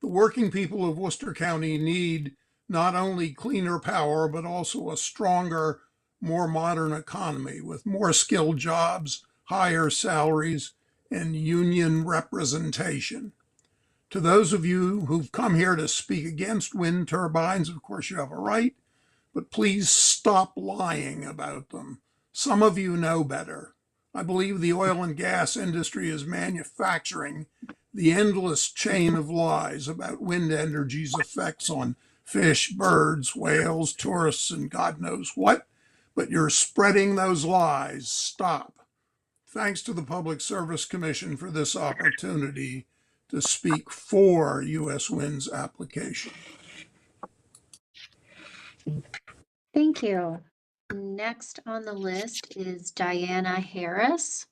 The working people of Worcester County need not only cleaner power, but also a stronger, more modern economy with more skilled jobs, higher salaries, and union representation. To those of you who've come here to speak against wind turbines, of course you have a right, but please stop lying about them. Some of you know better. I believe the oil and gas industry is manufacturing the endless chain of lies about wind energy's effects on fish, birds, whales, tourists, and God knows what. But you're spreading those lies. Stop. Thanks to the Public Service Commission for this opportunity to speak for U.S. Wind's application. Thank you. Next on the list is Diana Harris.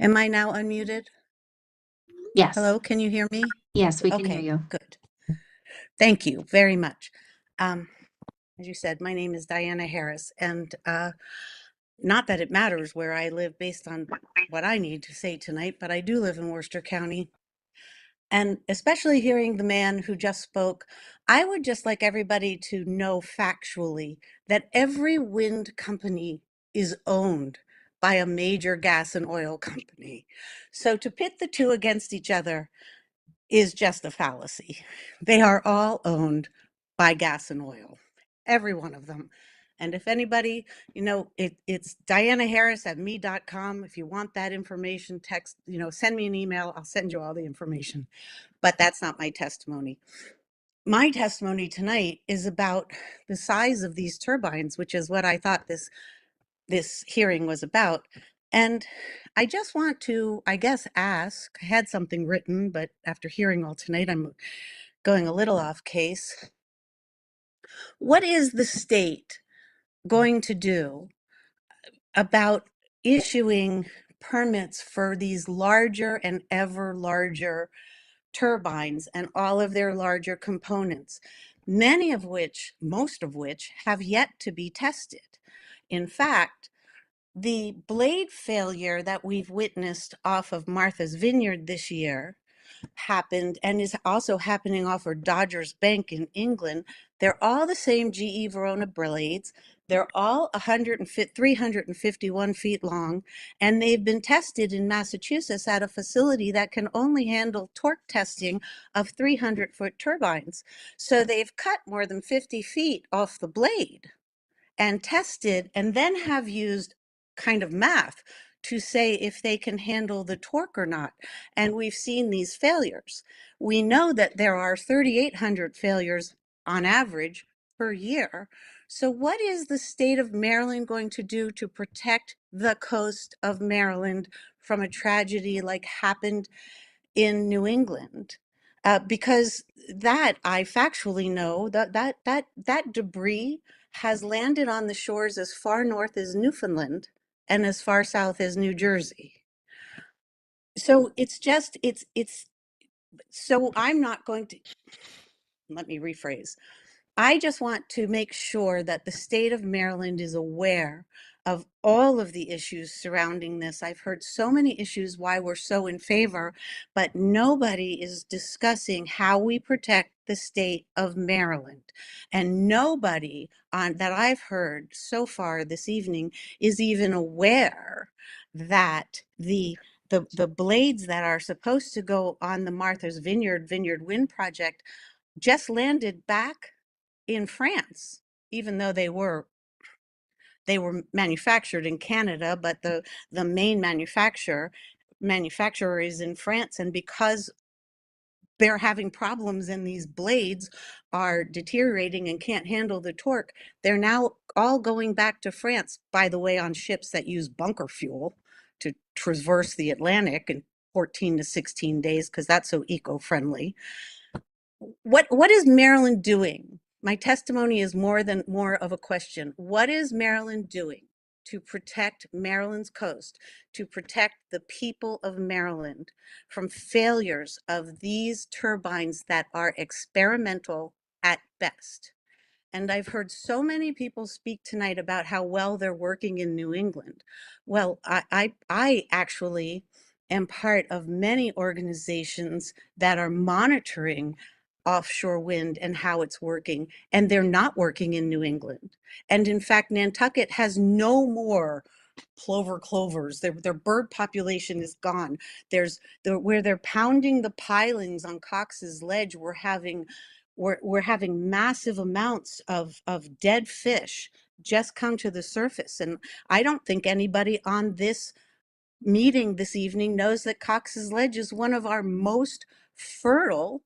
Am I now unmuted? Yes. Hello, can you hear me? Yes, we can hear Okay, you. good. Thank you very much. As you said, my name is Diana Harris, and not that it matters where I live based on what I need to say tonight, but I do live in Worcester County. And especially hearing the man who just spoke, I would just like everybody to know factually that every wind company is owned by a major gas and oil company. So to pit the two against each other is just a fallacy. They are all owned by gas and oil, every one of them. And if anybody, it's Diana Harris at me.com. If you want that information, text, send me an email. I'll send you all the information. But that's not my testimony. My testimony tonight is about the size of these turbines, which is what I thought this hearing was about. And I just want to, I guess, ask, I had something written, but after hearing all tonight, I'm going a little off case. What is the state going to do about issuing permits for these larger and ever larger turbines and all of their larger components, many of which, most of which, have yet to be tested? In fact, the blade failure that we've witnessed off of Martha's Vineyard this year happened and is also happening off of Dodgers Bank in England. They're all the same GE Verona blades. They're all 351 feet long, and they've been tested in Massachusetts at a facility that can only handle torque testing of 300-foot turbines. So they've cut more than 50 feet off the blade and tested, and then have used kind of math to say if they can handle the torque or not. And we've seen these failures. We know that there are 3,800 failures on average per year. So what is the state of Maryland going to do to protect the coast of Maryland from a tragedy like happened in New England? Because that I factually know that debris has landed on the shores as far north as Newfoundland and as far south as New Jersey. So it's so I'm not going to, let me rephrase. I just want to make sure that the state of Maryland is aware of all of the issues surrounding this. I've heard so many issues why we're so in favor, but nobody is discussing how we protect the state of Maryland. And nobody that I've heard so far this evening is even aware that the blades that are supposed to go on the Martha's Vineyard Wind Project just landed back in France, even though they were manufactured in Canada, but the main manufacturer is in France. And because they're having problems and these blades are deteriorating and can't handle the torque, they're now all going back to France, by the way, on ships that use bunker fuel to traverse the Atlantic in 14 to 16 days, because that's so eco-friendly. What is Maryland doing? My testimony is more of a question. What is Maryland doing to protect Maryland's coast, to protect the people of Maryland from failures of these turbines that are experimental at best? And I've heard so many people speak tonight about how well they're working in New England. Well, I actually am part of many organizations that are monitoring offshore wind and how it's working, and they're not working in New England. And in fact, Nantucket has no more clovers. Their bird population is gone. Where they're pounding the pilings on Cox's Ledge, we're having massive amounts of dead fish just come to the surface. And I don't think anybody on this meeting this evening knows that Cox's Ledge is one of our most fertile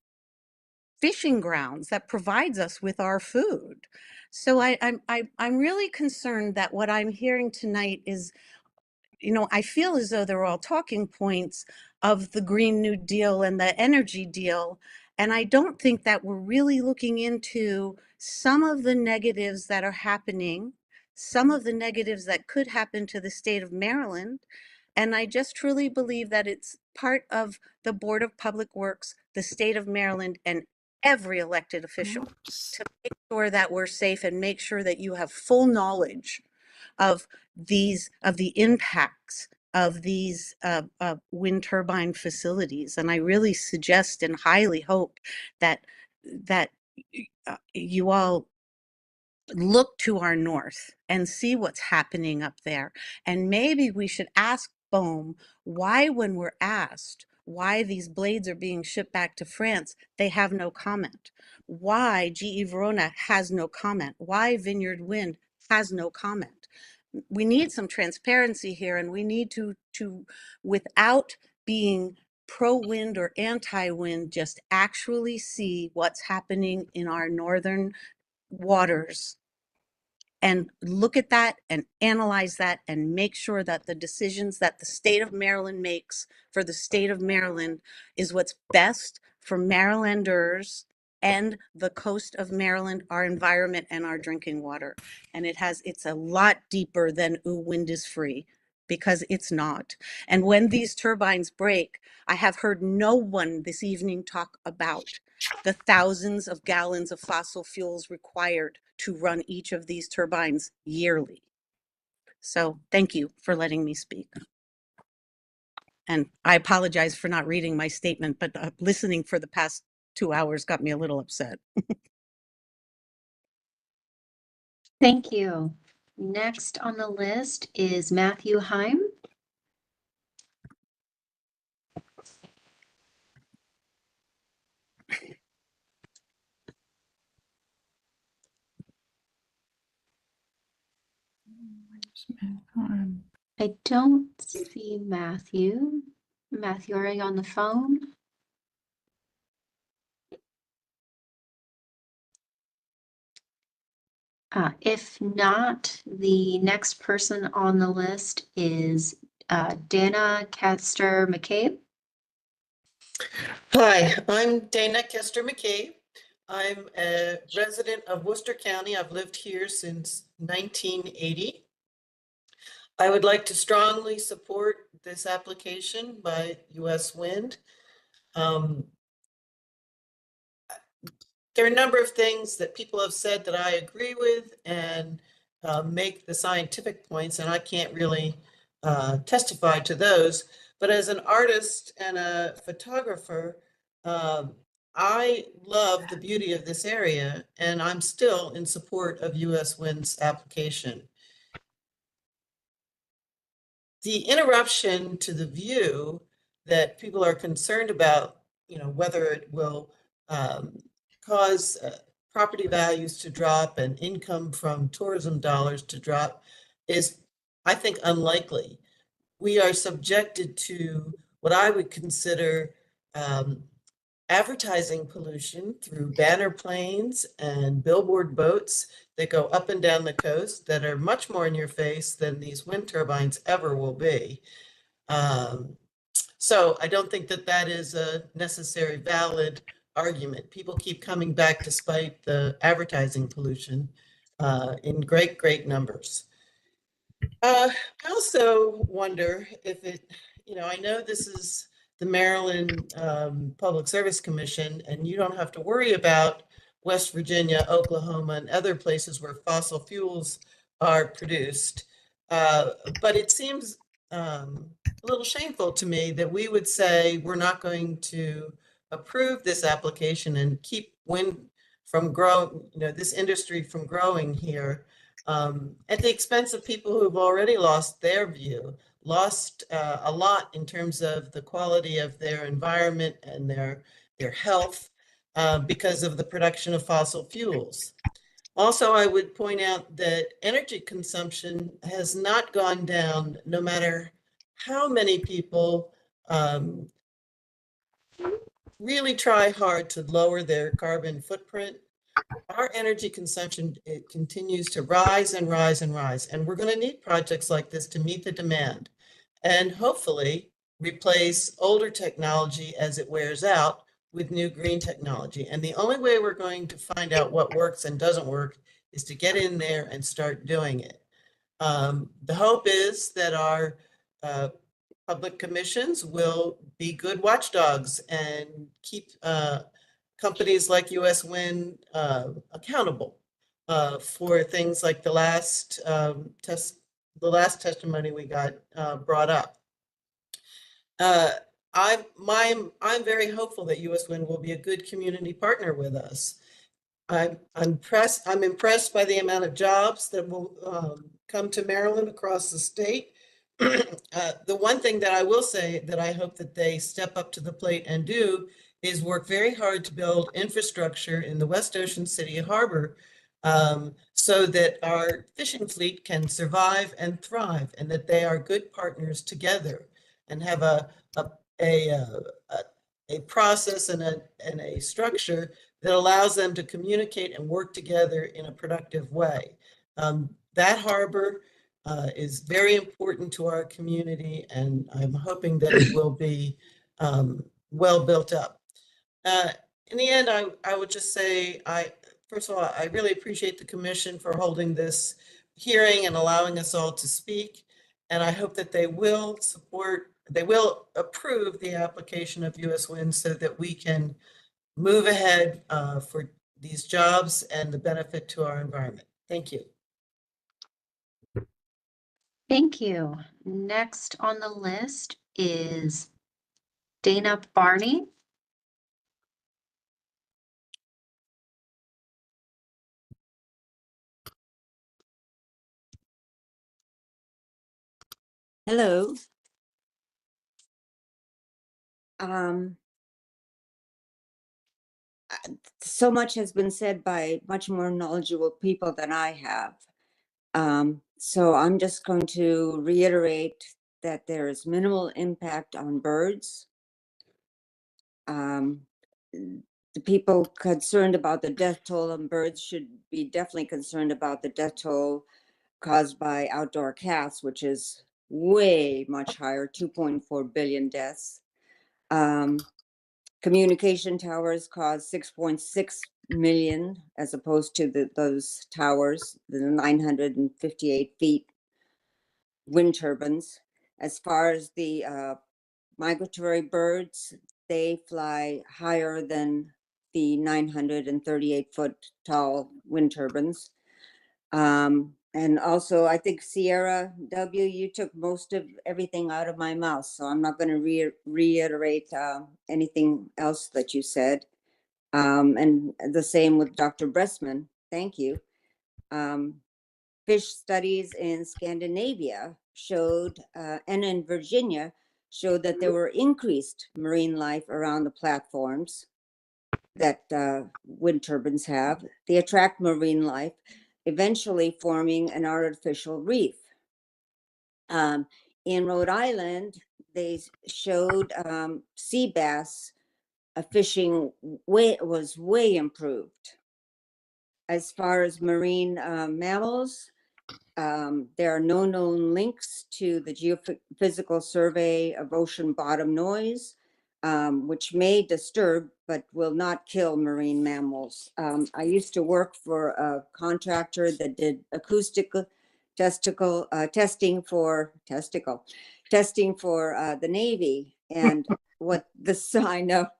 fishing grounds that provides us with our food. So I'm really concerned that what I'm hearing tonight is, I feel as though they're all talking points of the Green New Deal and the energy deal. And I don't think that we're really looking into some of the negatives that are happening, some of the negatives that could happen to the state of Maryland. And I just truly believe that it's part of the Board of Public Works, the state of Maryland, and every elected official to make sure that we're safe and make sure that you have full knowledge of the impacts of these wind turbine facilities. And I really suggest and highly hope that you all look to our north and see what's happening up there. And maybe we should ask BOEM why, when we're asked why these blades are being shipped back to France, they have no comment. Why GE Verona has no comment. Why Vineyard Wind has no comment. We need some transparency here, and we need to without being pro-wind or anti-wind, just actually see what's happening in our northern waters and look at that and analyze that and make sure that the decisions that the state of Maryland makes for the state of Maryland is what's best for Marylanders and the coast of Maryland, our environment and our drinking water. And it's a lot deeper than ooh, wind is free, because it's not. And when these turbines break, I have heard no one this evening talk about the thousands of gallons of fossil fuels required to run each of these turbines yearly. So thank you for letting me speak. And I apologize for not reading my statement, but listening for the past 2 hours got me a little upset. Thank you. Next on the list is Matthew Heim. I don't see Matthew. Matthew, are you on the phone? If not, the next person on the list is Dana Kester-McKee. Hi, I'm Dana Kester-McKee. I'm a resident of Worcester County. I've lived here since 1980. I would like to strongly support this application by US Wind. There are a number of things that people have said that I agree with and make the scientific points, and I can't really testify to those. But as an artist and a photographer, I love the beauty of this area, and I'm still in support of US Wind's application. The interruption to the view that people are concerned about, whether it will cause property values to drop and income from tourism dollars to drop is, I think, unlikely. We are subjected to what I would consider advertising pollution through banner planes and billboard boats that go up and down the coast that are much more in your face than these wind turbines ever will be. So I don't think that that is a necessary valid argument. People keep coming back despite the advertising pollution in great numbers. I also wonder if it, I know this is the Maryland Public Service Commission, and you don't have to worry about West Virginia, Oklahoma, and other places where fossil fuels are produced. But it seems a little shameful to me that we would say we're not going to approve this application and keep wind from growing, this industry from growing here, at the expense of people who've already lost their view, lost a lot in terms of the quality of their environment and their health because of the production of fossil fuels. Also, I would point out that energy consumption has not gone down no matter how many people really try hard to lower their carbon footprint. Our energy consumption, it continues to rise and rise and rise, and we're going to need projects like this to meet the demand and hopefully replace older technology as it wears out with new green technology. And the only way we're going to find out what works and doesn't work is to get in there and start doing it. The hope is that our public commissions will be good watchdogs and keep companies like US Wind accountable for things like the last testimony we got brought up. I'm very hopeful that US Wind will be a good community partner with us. I'm impressed by the amount of jobs that will come to Maryland across the state. The one thing that I will say that I hope that they step up to the plate and do is work very hard to build infrastructure in the West Ocean City Harbor so that our fishing fleet can survive and thrive, and that they are good partners together and have a process and a structure that allows them to communicate and work together in a productive way. That harbor is very important to our community, and I'm hoping that it will be well built up. In the end, I would just say, first of all, I really appreciate the commission for holding this hearing and allowing us all to speak. And I hope that they will approve the application of US Wind so that we can move ahead for these jobs and the benefit to our environment. Thank you. Thank you. Next on the list is Dana Barney. Hello. So much has been said by much more knowledgeable people than I have. So I'm just going to reiterate that there is minimal impact on birds. The people concerned about the death toll on birds should be definitely concerned about the death toll caused by outdoor cats, which is way much higher, 2.4 billion deaths. Communication towers cause 6.6 million, as opposed to those towers, the 958 feet wind turbines. As far as the migratory birds, they fly higher than the 938-foot tall wind turbines. And also, I think Sierra W., you took most of everything out of my mouth, so I'm not going to reiterate anything else that you said. And the same with Dr. Breastman. Thank you. Fish studies in Scandinavia showed, and in Virginia, showed that there were increased marine life around the platforms that wind turbines have. They attract marine life, eventually forming an artificial reef. In Rhode Island, they showed sea bass fishing was way improved. As far as marine mammals, there are no known links to the geophysical survey of ocean bottom noise, which may disturb but will not kill marine mammals. I used to work for a contractor that did acoustic testing for the Navy, and what the sonar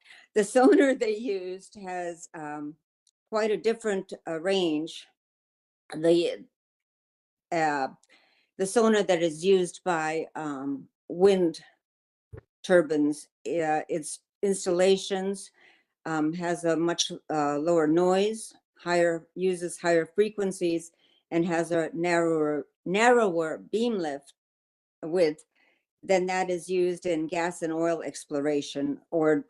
they used has quite a different range. The sonar that is used by wind turbines, its installations has a much lower noise, uses higher frequencies, and has a narrower beam width than that is used in gas and oil exploration or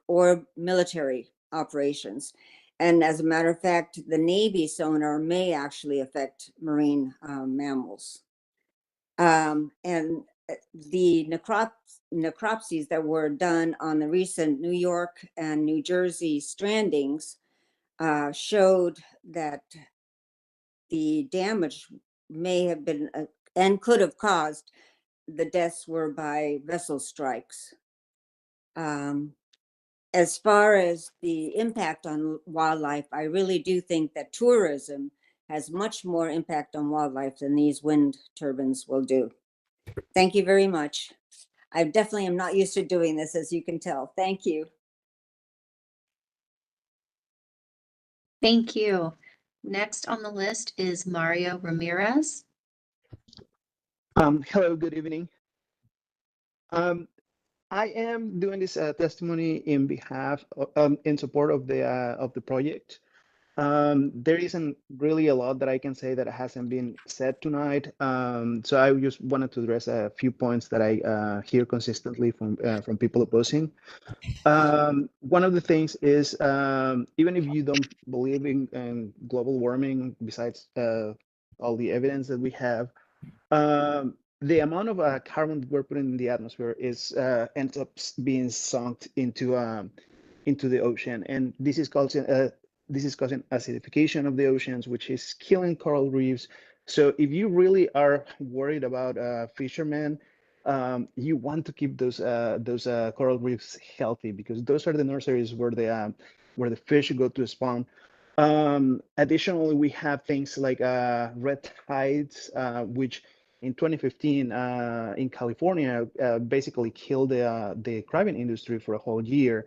military operations. And as a matter of fact, the Navy sonar may actually affect marine mammals. And the necropsies that were done on the recent New York and New Jersey strandings showed that the damage may have been and could have caused the deaths were by vessel strikes. As far as the impact on wildlife, I really do think that tourism has much more impact on wildlife than these wind turbines will do. Thank you very much. I definitely am not used to doing this, as you can tell. Thank you. Thank you. Next on the list is Mario Ramirez. Hello, good evening. I am doing this testimony in behalf of, in support of the project. There isn't really a lot that I can say that hasn't been said tonight. So I just wanted to address a few points that I hear consistently from people opposing. One of the things is even if you don't believe in global warming, besides all the evidence that we have, the amount of carbon that we're putting in the atmosphere ends up being sunk into the ocean, and this is causing acidification of the oceans, which is killing coral reefs. So if you really are worried about fishermen, you want to keep those coral reefs healthy, because those are the nurseries where the fish go to spawn. Additionally, we have things like red tides, which in 2015 in California basically killed the crabbing industry for a whole year.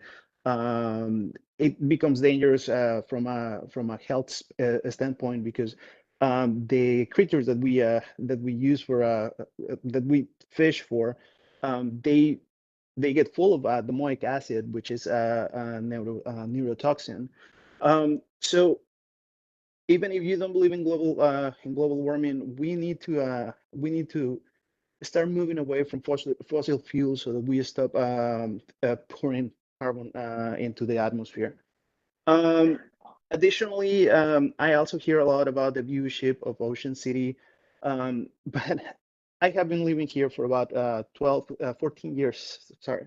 It becomes dangerous from a health standpoint, because the creatures that we use for that we fish for, they get full of domoic acid, which is a neurotoxin. So even if you don't believe in global warming, we need to start moving away from fossil fuels so that we stop pouring carbon into the atmosphere. Additionally, I also hear a lot about the viewership of Ocean City, but I have been living here for about 14 years. Sorry.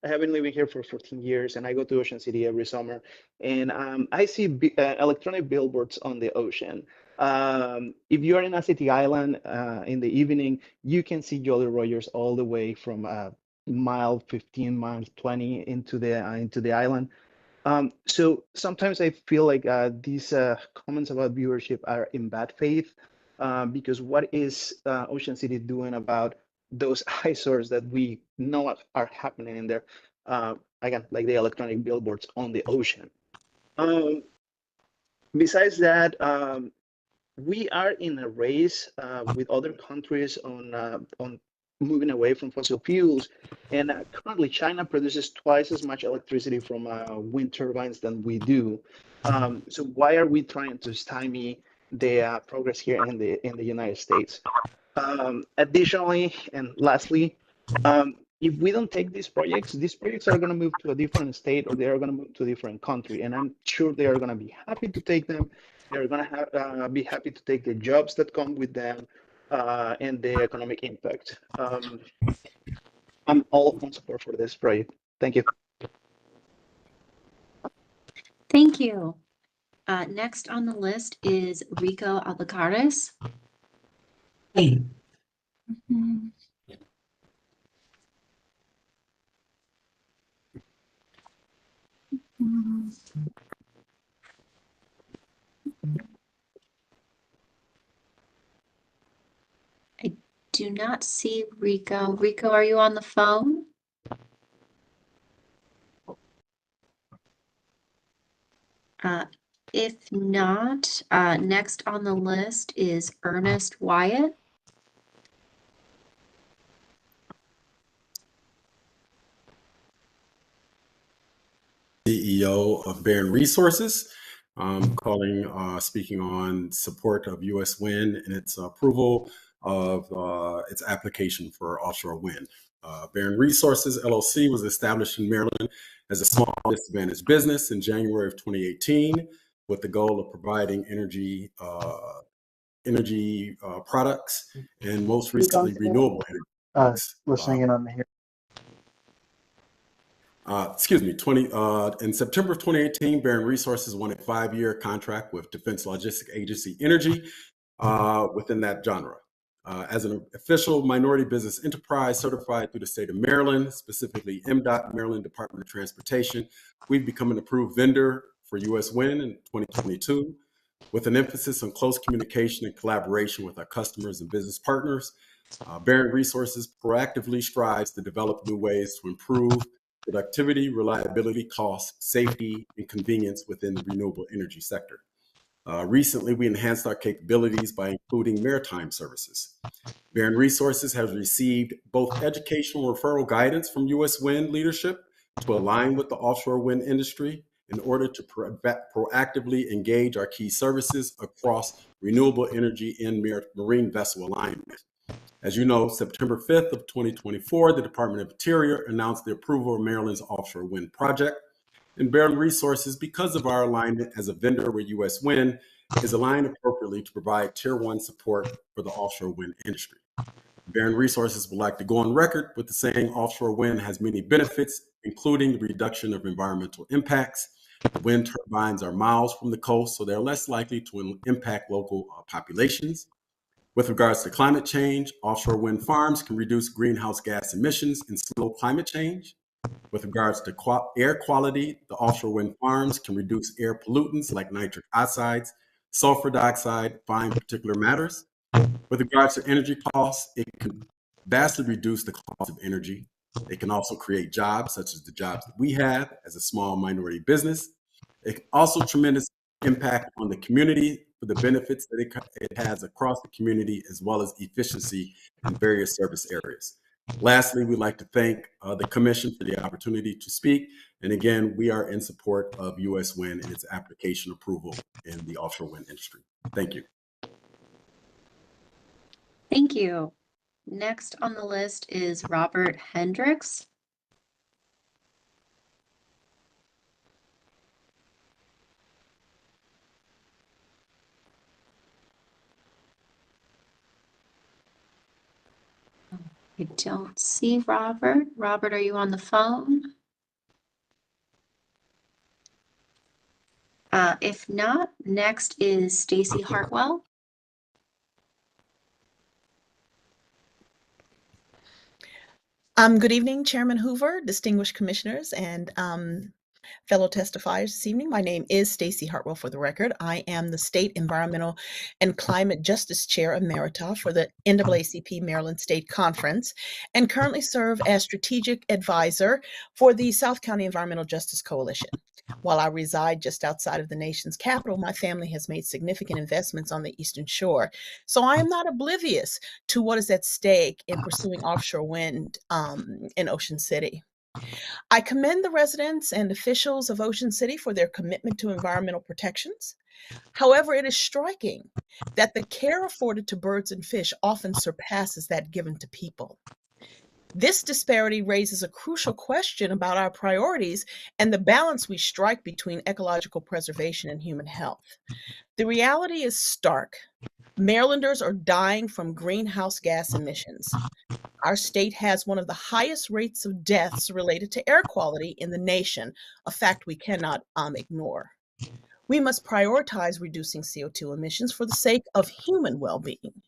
I have been living here for 14 years, and I go to Ocean City every summer, and I see electronic billboards on the ocean. If you are in a city island in the evening, you can see Jolly Rogers all the way from mile 15, mile 20 into the island. So sometimes I feel like these comments about viewership are in bad faith, because what is Ocean City doing about those eyesores that we know are happening in there? Again, like the electronic billboards on the ocean. Besides that, we are in a race with other countries on moving away from fossil fuels, and currently China produces twice as much electricity from wind turbines than we do. So why are we trying to stymie the progress here in the United States? Additionally, and lastly, if we don't take these projects are going to move to a different state, or they are going to move to a different country, and I'm sure they are going to be happy to take them. They're going to be happy to take the jobs that come with them and the economic impact. I'm all in support for this project. Thank you. Thank you. Next on the list is Rico Alvacares. I do not see Rico. Rico, are you on the phone? If not, next on the list is Ernest Wyatt. CEO of Barron Resources. Speaking on support of U.S. Wind and its approval of its application for offshore wind. Barron Resources LLC was established in Maryland as a small disadvantaged business in January of 2018 with the goal of providing energy products and most recently renewable energy products. We're singing on the here. In September of 2018, Barron Resources won a 5-year contract with Defense Logistics Agency Energy within that genre. As an official minority business enterprise certified through the state of Maryland, specifically MDOT, Maryland Department of Transportation, we've become an approved vendor for U.S. Wind in 2022, with an emphasis on close communication and collaboration with our customers and business partners. Barron Resources proactively strives to develop new ways to improve productivity, reliability, cost, safety, and convenience within the renewable energy sector. Recently, we enhanced our capabilities by including maritime services. Barron Resources has received both educational referral guidance from U.S. Wind leadership to align with the offshore wind industry in order to proactively engage our key services across renewable energy and marine vessel alignment. As you know, September 5th of 2024, the Department of Interior announced the approval of Maryland's offshore wind project. And Barron Resources, because of our alignment as a vendor with U.S. Wind, is aligned appropriately to provide Tier 1 support for the offshore wind industry. Barron Resources would like to go on record with the saying offshore wind has many benefits, including the reduction of environmental impacts. The wind turbines are miles from the coast, so they're less likely to impact local populations. With regards to climate change, offshore wind farms can reduce greenhouse gas emissions and slow climate change. With regards to air quality, the offshore wind farms can reduce air pollutants like nitric oxides, sulfur dioxide, fine particulate matters. With regards to energy costs, it can vastly reduce the cost of energy. It can also create jobs, such as the jobs that we have as a small minority business. It can also tremendous impact on the community for the benefits that it has across the community, as well as efficiency in various service areas. Lastly, we'd like to thank the Commission for the opportunity to speak. And again, we are in support of U.S. Wind and its application approval in the offshore wind industry. Thank you. Thank you. Next on the list is Robert Hendricks. I don't see Robert. Robert, are you on the phone? If not, next is Stacy Hartwell. Good evening, Chairman Hoover, distinguished commissioners, and fellow testifiers this evening. My name is Stacy Hartwell, for the record. I am the State Environmental and Climate Justice Chair Emerita for the NAACP Maryland State Conference, and currently serve as Strategic Advisor for the South County Environmental Justice Coalition. While I reside just outside of the nation's capital, my family has made significant investments on the Eastern Shore. So I am not oblivious to what is at stake in pursuing offshore wind in Ocean City. I commend the residents and officials of Ocean City for their commitment to environmental protections. However, it is striking that the care afforded to birds and fish often surpasses that given to people. This disparity raises a crucial question about our priorities and the balance we strike between ecological preservation and human health. The reality is stark. Marylanders are dying from greenhouse gas emissions. Our state has one of the highest rates of deaths related to air quality in the nation, a fact we cannot ignore. We must prioritize reducing CO2 emissions for the sake of human well-being.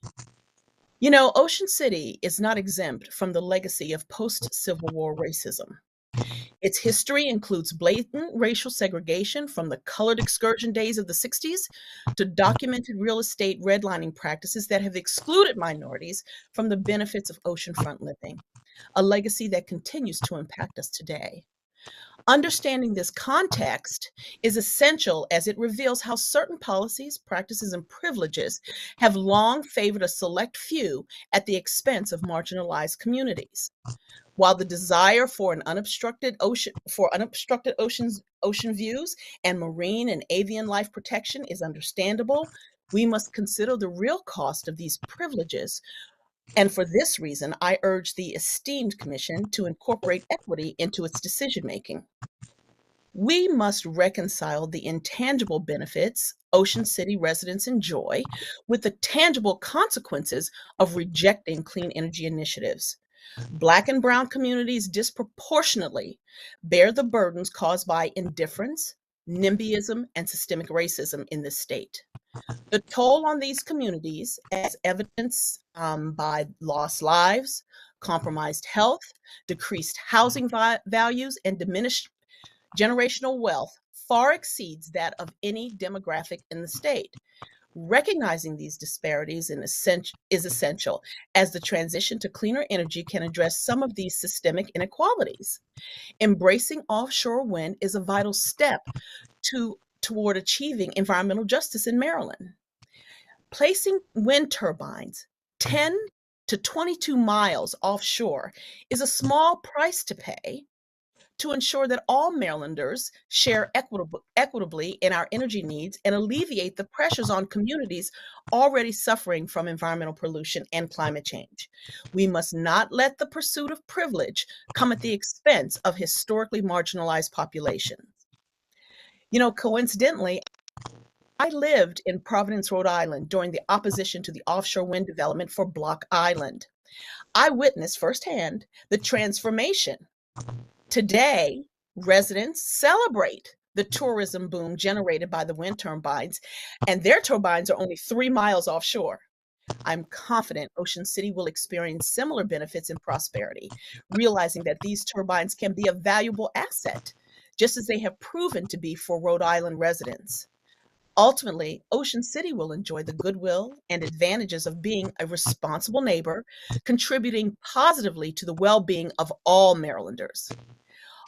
You know, Ocean City is not exempt from the legacy of post-Civil War racism. Its history includes blatant racial segregation from the colored excursion days of the 60s to documented real estate redlining practices that have excluded minorities from the benefits of oceanfront living, a legacy that continues to impact us today. Understanding this context is essential as it reveals how certain policies, practices, and privileges have long favored a select few at the expense of marginalized communities. While the desire for unobstructed ocean views and marine and avian life protection is understandable, we must consider the real cost of these privileges. And for this reason, I urge the esteemed commission to incorporate equity into its decision making. We must reconcile the intangible benefits Ocean City residents enjoy with the tangible consequences of rejecting clean energy initiatives. Black and Brown communities disproportionately bear the burdens caused by indifference, NIMBYism, and systemic racism in this state. The toll on these communities, as evidenced by lost lives, compromised health, decreased housing values, and diminished generational wealth, far exceeds that of any demographic in the state. Recognizing these disparities is essential, as the transition to cleaner energy can address some of these systemic inequalities. Embracing offshore wind is a vital step toward achieving environmental justice in Maryland. Placing wind turbines 10 to 22 miles offshore is a small price to pay to ensure that all Marylanders share equitably in our energy needs and alleviate the pressures on communities already suffering from environmental pollution and climate change. We must not let the pursuit of privilege come at the expense of historically marginalized populations. Coincidentally, I lived in Providence, Rhode Island during the opposition to the offshore wind development for Block Island. I witnessed firsthand the transformation. Today, residents celebrate the tourism boom generated by the wind turbines, and their turbines are only 3 miles offshore. I'm confident Ocean City will experience similar benefits and prosperity, realizing that these turbines can be a valuable asset, just as they have proven to be for Rhode Island residents. Ultimately, Ocean City will enjoy the goodwill and advantages of being a responsible neighbor, contributing positively to the well-being of all Marylanders.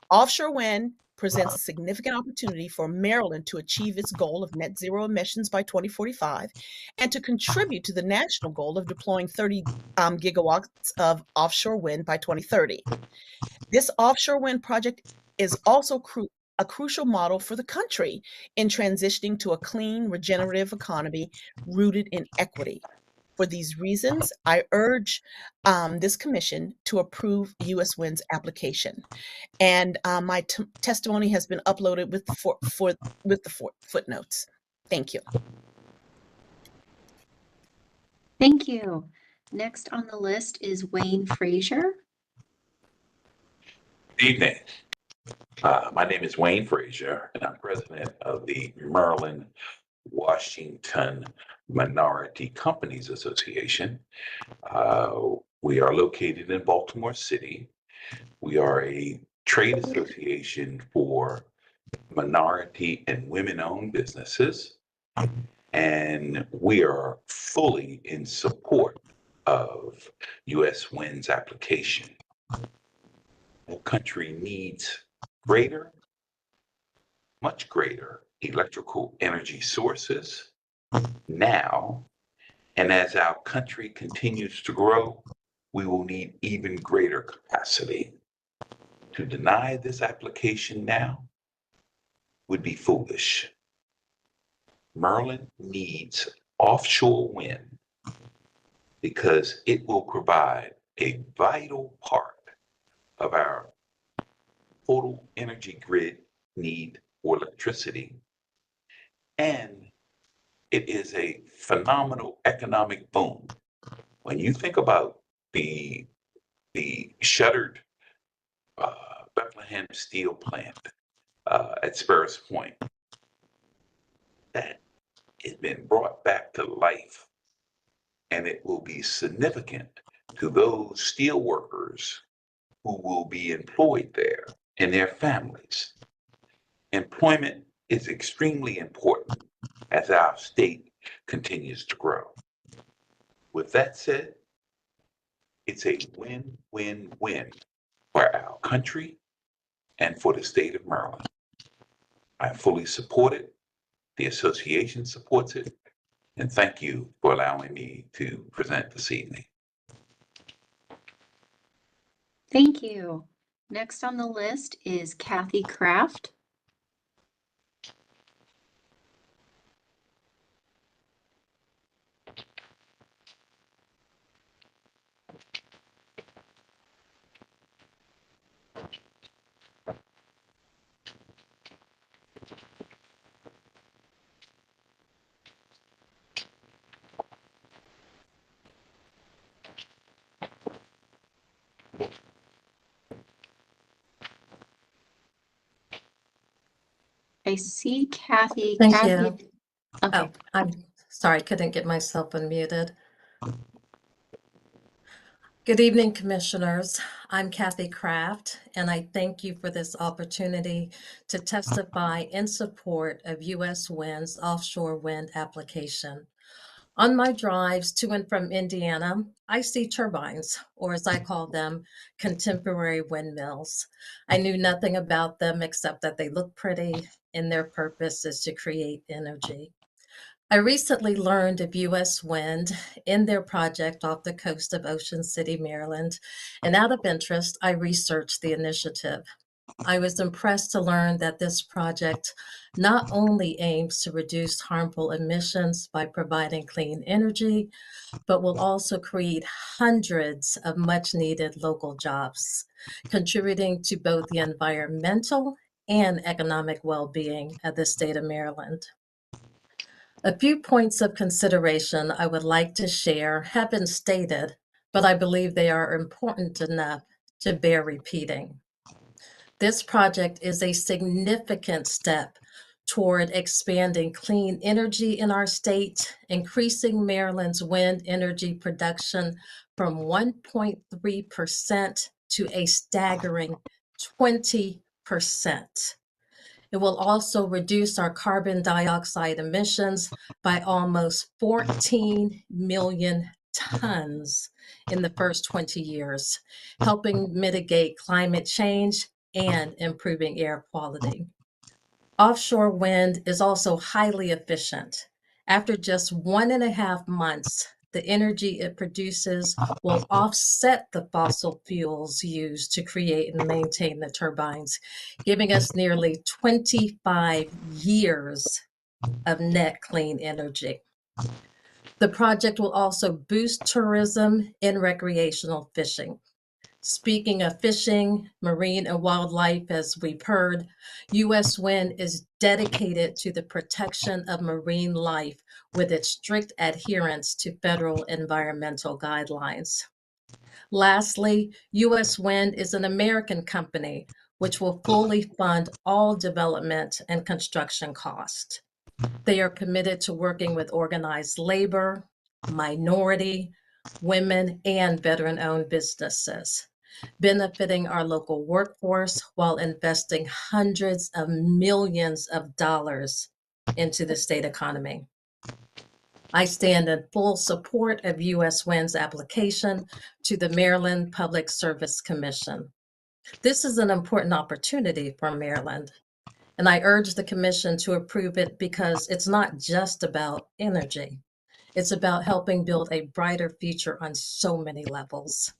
Offshore wind presents a significant opportunity for Maryland to achieve its goal of net zero emissions by 2045 and to contribute to the national goal of deploying 30 gigawatts of offshore wind by 2030. This offshore wind project is also a crucial model for the country in transitioning to a clean, regenerative economy rooted in equity. For these reasons, I urge this commission to approve U.S. Wind's application. And my testimony has been uploaded with the footnotes. Thank you. Thank you. Next on the list is Wayne Frazier. Good evening. My name is Wayne Frazier, and I'm president of the Maryland Washington Minority Companies Association. We are located in Baltimore City. We are a trade association for minority and women-owned businesses, and we are fully in support of U.S. Wind's application. The country needs much greater electrical energy sources now, and as our country continues to grow, we will need even greater capacity. To deny this application now would be foolish. Maryland needs offshore wind because it will provide a vital part of our total energy grid need for electricity. And it is a phenomenal economic boom. When you think about the shuttered Bethlehem steel plant at Sparrows Point, that has been brought back to life, and it will be significant to those steel workers who will be employed there and their families. Employment is extremely important as our state continues to grow. With that said, it's a win-win-win for our country and for the state of Maryland. I fully support it. The association supports it. And thank you for allowing me to present this evening. Thank you. Next on the list is Kathy Kraft. I see Kathy. Thank Kathy. you. Okay. Oh, I'm sorry, couldn't get myself unmuted. Good evening, commissioners. I'm Kathy Kraft, and I thank you for this opportunity to testify in support of U.S. Wind's offshore wind application. On my drives to and from Indiana, I see turbines, or as I call them, contemporary windmills. I knew nothing about them except that they look pretty and their purpose is to create energy. I recently learned of U.S. Wind in their project off the coast of Ocean City, Maryland, and out of interest, I researched the initiative. I was impressed to learn that this project not only aims to reduce harmful emissions by providing clean energy, but will also create hundreds of much needed local jobs, contributing to both the environmental and economic well-being of the state of Maryland. A few points of consideration I would like to share have been stated, but I believe they are important enough to bear repeating. This project is a significant step toward expanding clean energy in our state, increasing Maryland's wind energy production from 1.3% to a staggering 20%. It will also reduce our carbon dioxide emissions by almost 14 million tons in the first 20 years, helping mitigate climate change and improving air quality. Offshore wind is also highly efficient. After just 1.5 months, the energy it produces will offset the fossil fuels used to create and maintain the turbines, giving us nearly 25 years of net clean energy. The project will also boost tourism and recreational fishing. Speaking of fishing, marine and wildlife, as we've heard, U.S. Wind is dedicated to the protection of marine life with its strict adherence to federal environmental guidelines. Lastly, U.S. Wind is an American company which will fully fund all development and construction costs. They are committed to working with organized labor, minority, women, and veteran-owned businesses, benefiting our local workforce while investing hundreds of millions of dollars into the state economy. I stand in full support of U.S. Wind's application to the Maryland Public Service Commission. This is an important opportunity for Maryland, and I urge the commission to approve it because it's not just about energy. It's about helping build a brighter future on so many levels.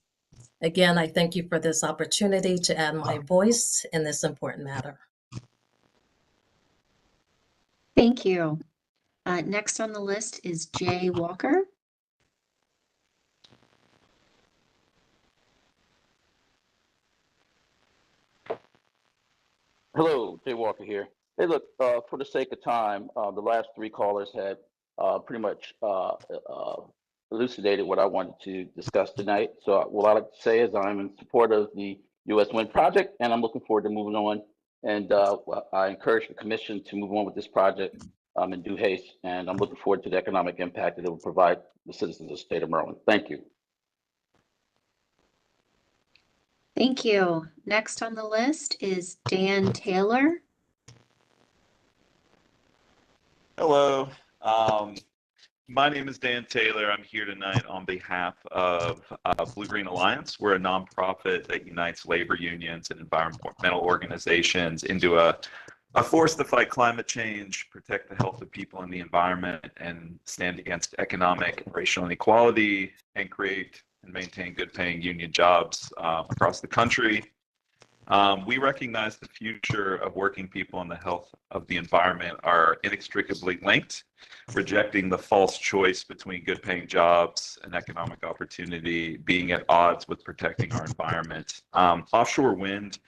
Again, I thank you for this opportunity to add my voice in this important matter. Thank you. Next on the list is Jay Walker. Hello, Jay Walker here. Hey, look, for the sake of time, the last three callers had pretty much elucidated what I wanted to discuss tonight. So what I'd like to say is I'm in support of the U.S. Wind project, and I'm looking forward to moving on. And I encourage the commission to move on with this project in due haste. And I'm looking forward to the economic impact that it will provide the citizens of the state of Maryland. Thank you. Thank you. Next on the list is Dan Taylor. Hello. My name is Dan Taylor. I'm here tonight on behalf of Blue Green Alliance. We're a nonprofit that unites labor unions and environmental organizations into a force to fight climate change, protect the health of people and the environment, and stand against economic and racial inequality, and create and maintain good-paying union jobs across the country. We recognize the future of working people and the health of the environment are inextricably linked, rejecting the false choice between good paying jobs and economic opportunity being at odds with protecting our environment. Offshore wind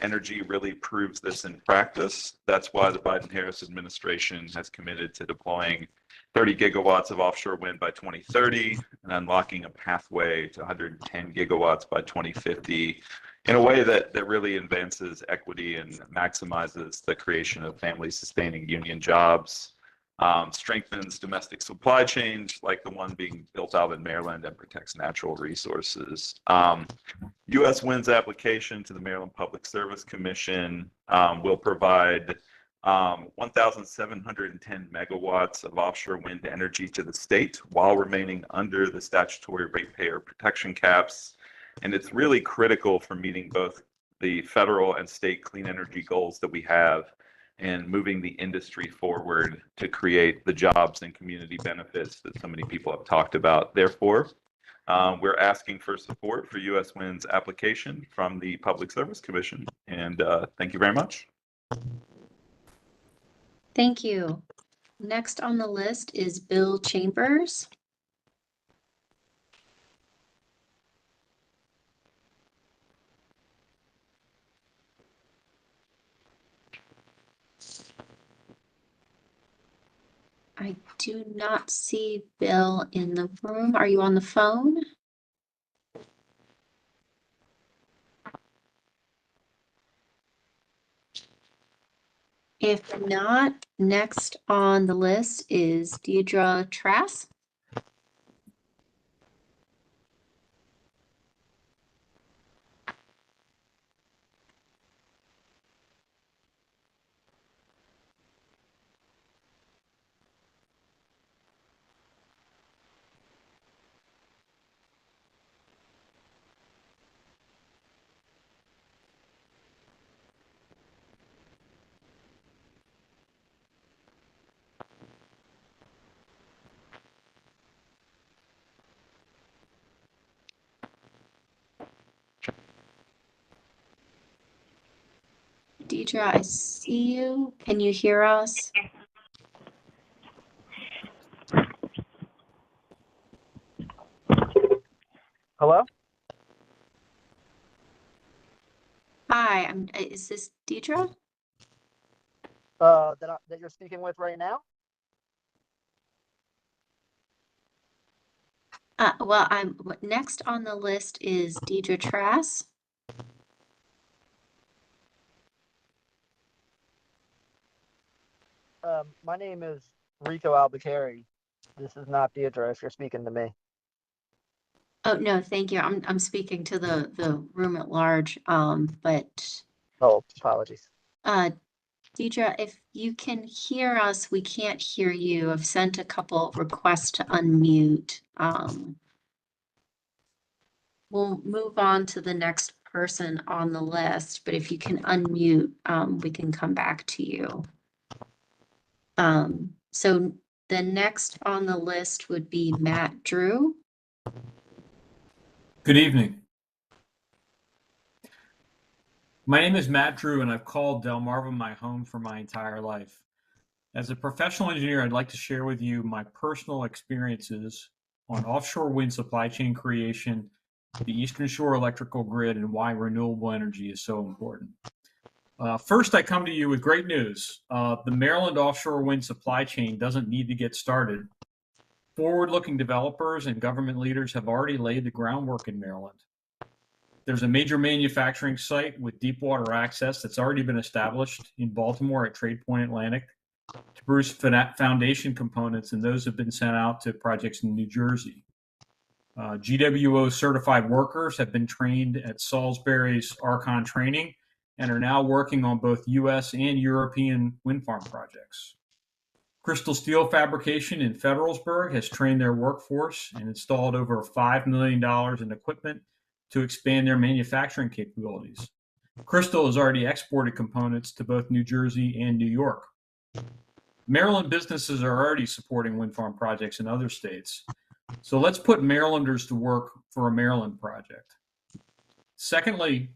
energy really proves this in practice. That's why the Biden-Harris administration has committed to deploying 30 gigawatts of offshore wind by 2030 and unlocking a pathway to 110 gigawatts by 2050 in a way that really advances equity and maximizes the creation of family-sustaining union jobs, strengthens domestic supply chains like the one being built out in Maryland, and protects natural resources. U.S. Wind's application to the Maryland Public Service Commission will provide 1,710 megawatts of offshore wind energy to the state while remaining under the statutory ratepayer protection caps. And it's really critical for meeting both the federal and state clean energy goals that we have and moving the industry forward to create the jobs and community benefits that so many people have talked about. Therefore, we're asking for support for U.S. Wind's application from the Public Service Commission. And thank you very much. Thank you. Next on the list is Bill Chambers. I do not see Bill in the room. Are you on the phone? If not, next on the list is Deidre Trass. Deidre, I see you. Can you hear us? Hello? Hi, is this Deidre? That you're speaking with right now? Well, next on the list is Deidre Trass. My name is Rico Albuquerque. This is not Deidre if you're speaking to me. Oh, no, thank you. I'm speaking to the room at large. But Oh, apologies. Deidre, if you can hear us, we can't hear you. I've sent a couple requests to unmute. We'll move on to the next person on the list, but if you can unmute, we can come back to you. So the next on the list would be Matt Drew. Good evening. My name is Matt Drew, and I've called Delmarva my home for my entire life. As a professional engineer, I'd like to share with you my personal experiences on offshore wind supply chain creation, the Eastern Shore electrical grid, and why renewable energy is so important. First, I come to you with great news. The Maryland offshore wind supply chain doesn't need to get started. Forward-looking developers and government leaders have already laid the groundwork in Maryland. There's a major manufacturing site with deep water access that's already been established in Baltimore at Trade Point Atlantic to produce foundation components, and those have been sent out to projects in New Jersey. GWO certified workers have been trained at Salisbury's Archon training and are now working on both U.S. and European wind farm projects. Crystal Steel Fabrication in Federalsburg has trained their workforce and installed over $5 million in equipment to expand their manufacturing capabilities. Crystal has already exported components to both New Jersey and New York. Maryland businesses are already supporting wind farm projects in other states. So let's put Marylanders to work for a Maryland project. Secondly,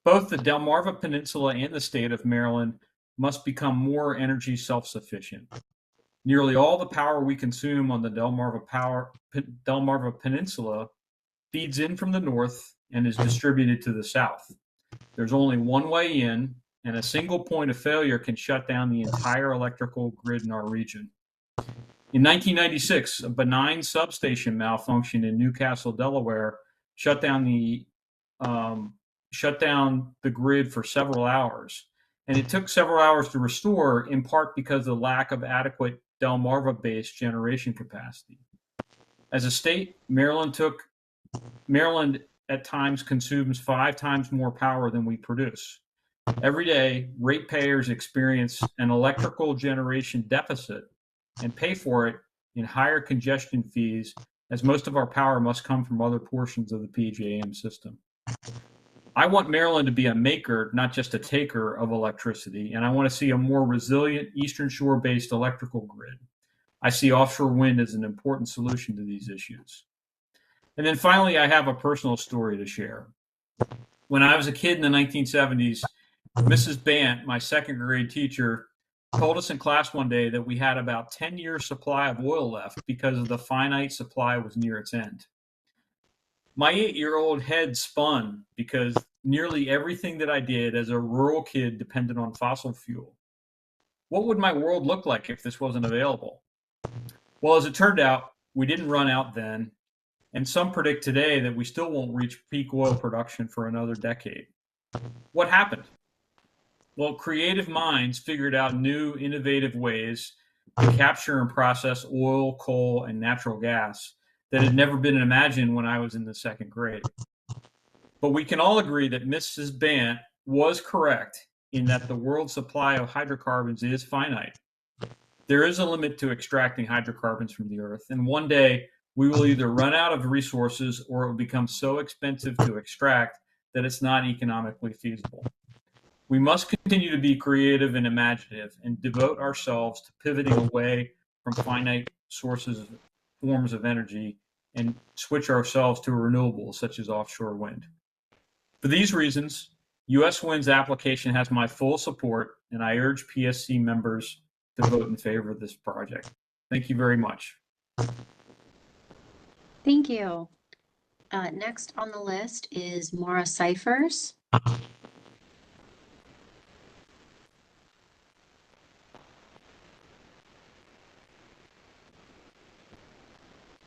both the Delmarva Peninsula and the state of Maryland must become more energy self-sufficient. Nearly all the power we consume on the Delmarva Peninsula feeds in from the north and is distributed to the south. There's only one way in, and a single point of failure can shut down the entire electrical grid in our region. In 1996, a benign substation malfunction in Newcastle, Delaware, shut down the grid for several hours. And it took several hours to restore, in part because of the lack of adequate Delmarva-based generation capacity. As a state, Maryland at times consumes 5 times more power than we produce. Every day, ratepayers experience an electrical generation deficit and pay for it in higher congestion fees, as most of our power must come from other portions of the PJM system. I want Maryland to be a maker, not just a taker of electricity, and I want to see a more resilient Eastern Shore-based electrical grid. I see offshore wind as an important solution to these issues. And then finally, I have a personal story to share. When I was a kid in the 1970s, Mrs. Bant, my second grade teacher, told us in class one day that we had about 10 years supply of oil left because the finite supply was near its end. My 8-year-old head spun because nearly everything that I did as a rural kid depended on fossil fuel. What would my world look like if this wasn't available? Well, as it turned out, we didn't run out then, and some predict today that we still won't reach peak oil production for another decade. What happened? Well, creative minds figured out new, innovative ways to capture and process oil, coal, and natural gas that had never been imagined when I was in the second grade. But we can all agree that Mrs. Bant was correct in that the world's supply of hydrocarbons is finite. There is a limit to extracting hydrocarbons from the earth, and one day we will either run out of resources or it will become so expensive to extract that it's not economically feasible. We must continue to be creative and imaginative and devote ourselves to pivoting away from finite forms of energy and switch ourselves to renewables such as offshore wind. For these reasons, U.S. Wind's application has my full support, and I urge PSC members to vote in favor of this project. Thank you very much. Thank you. Next on the list is Maura Cyphers.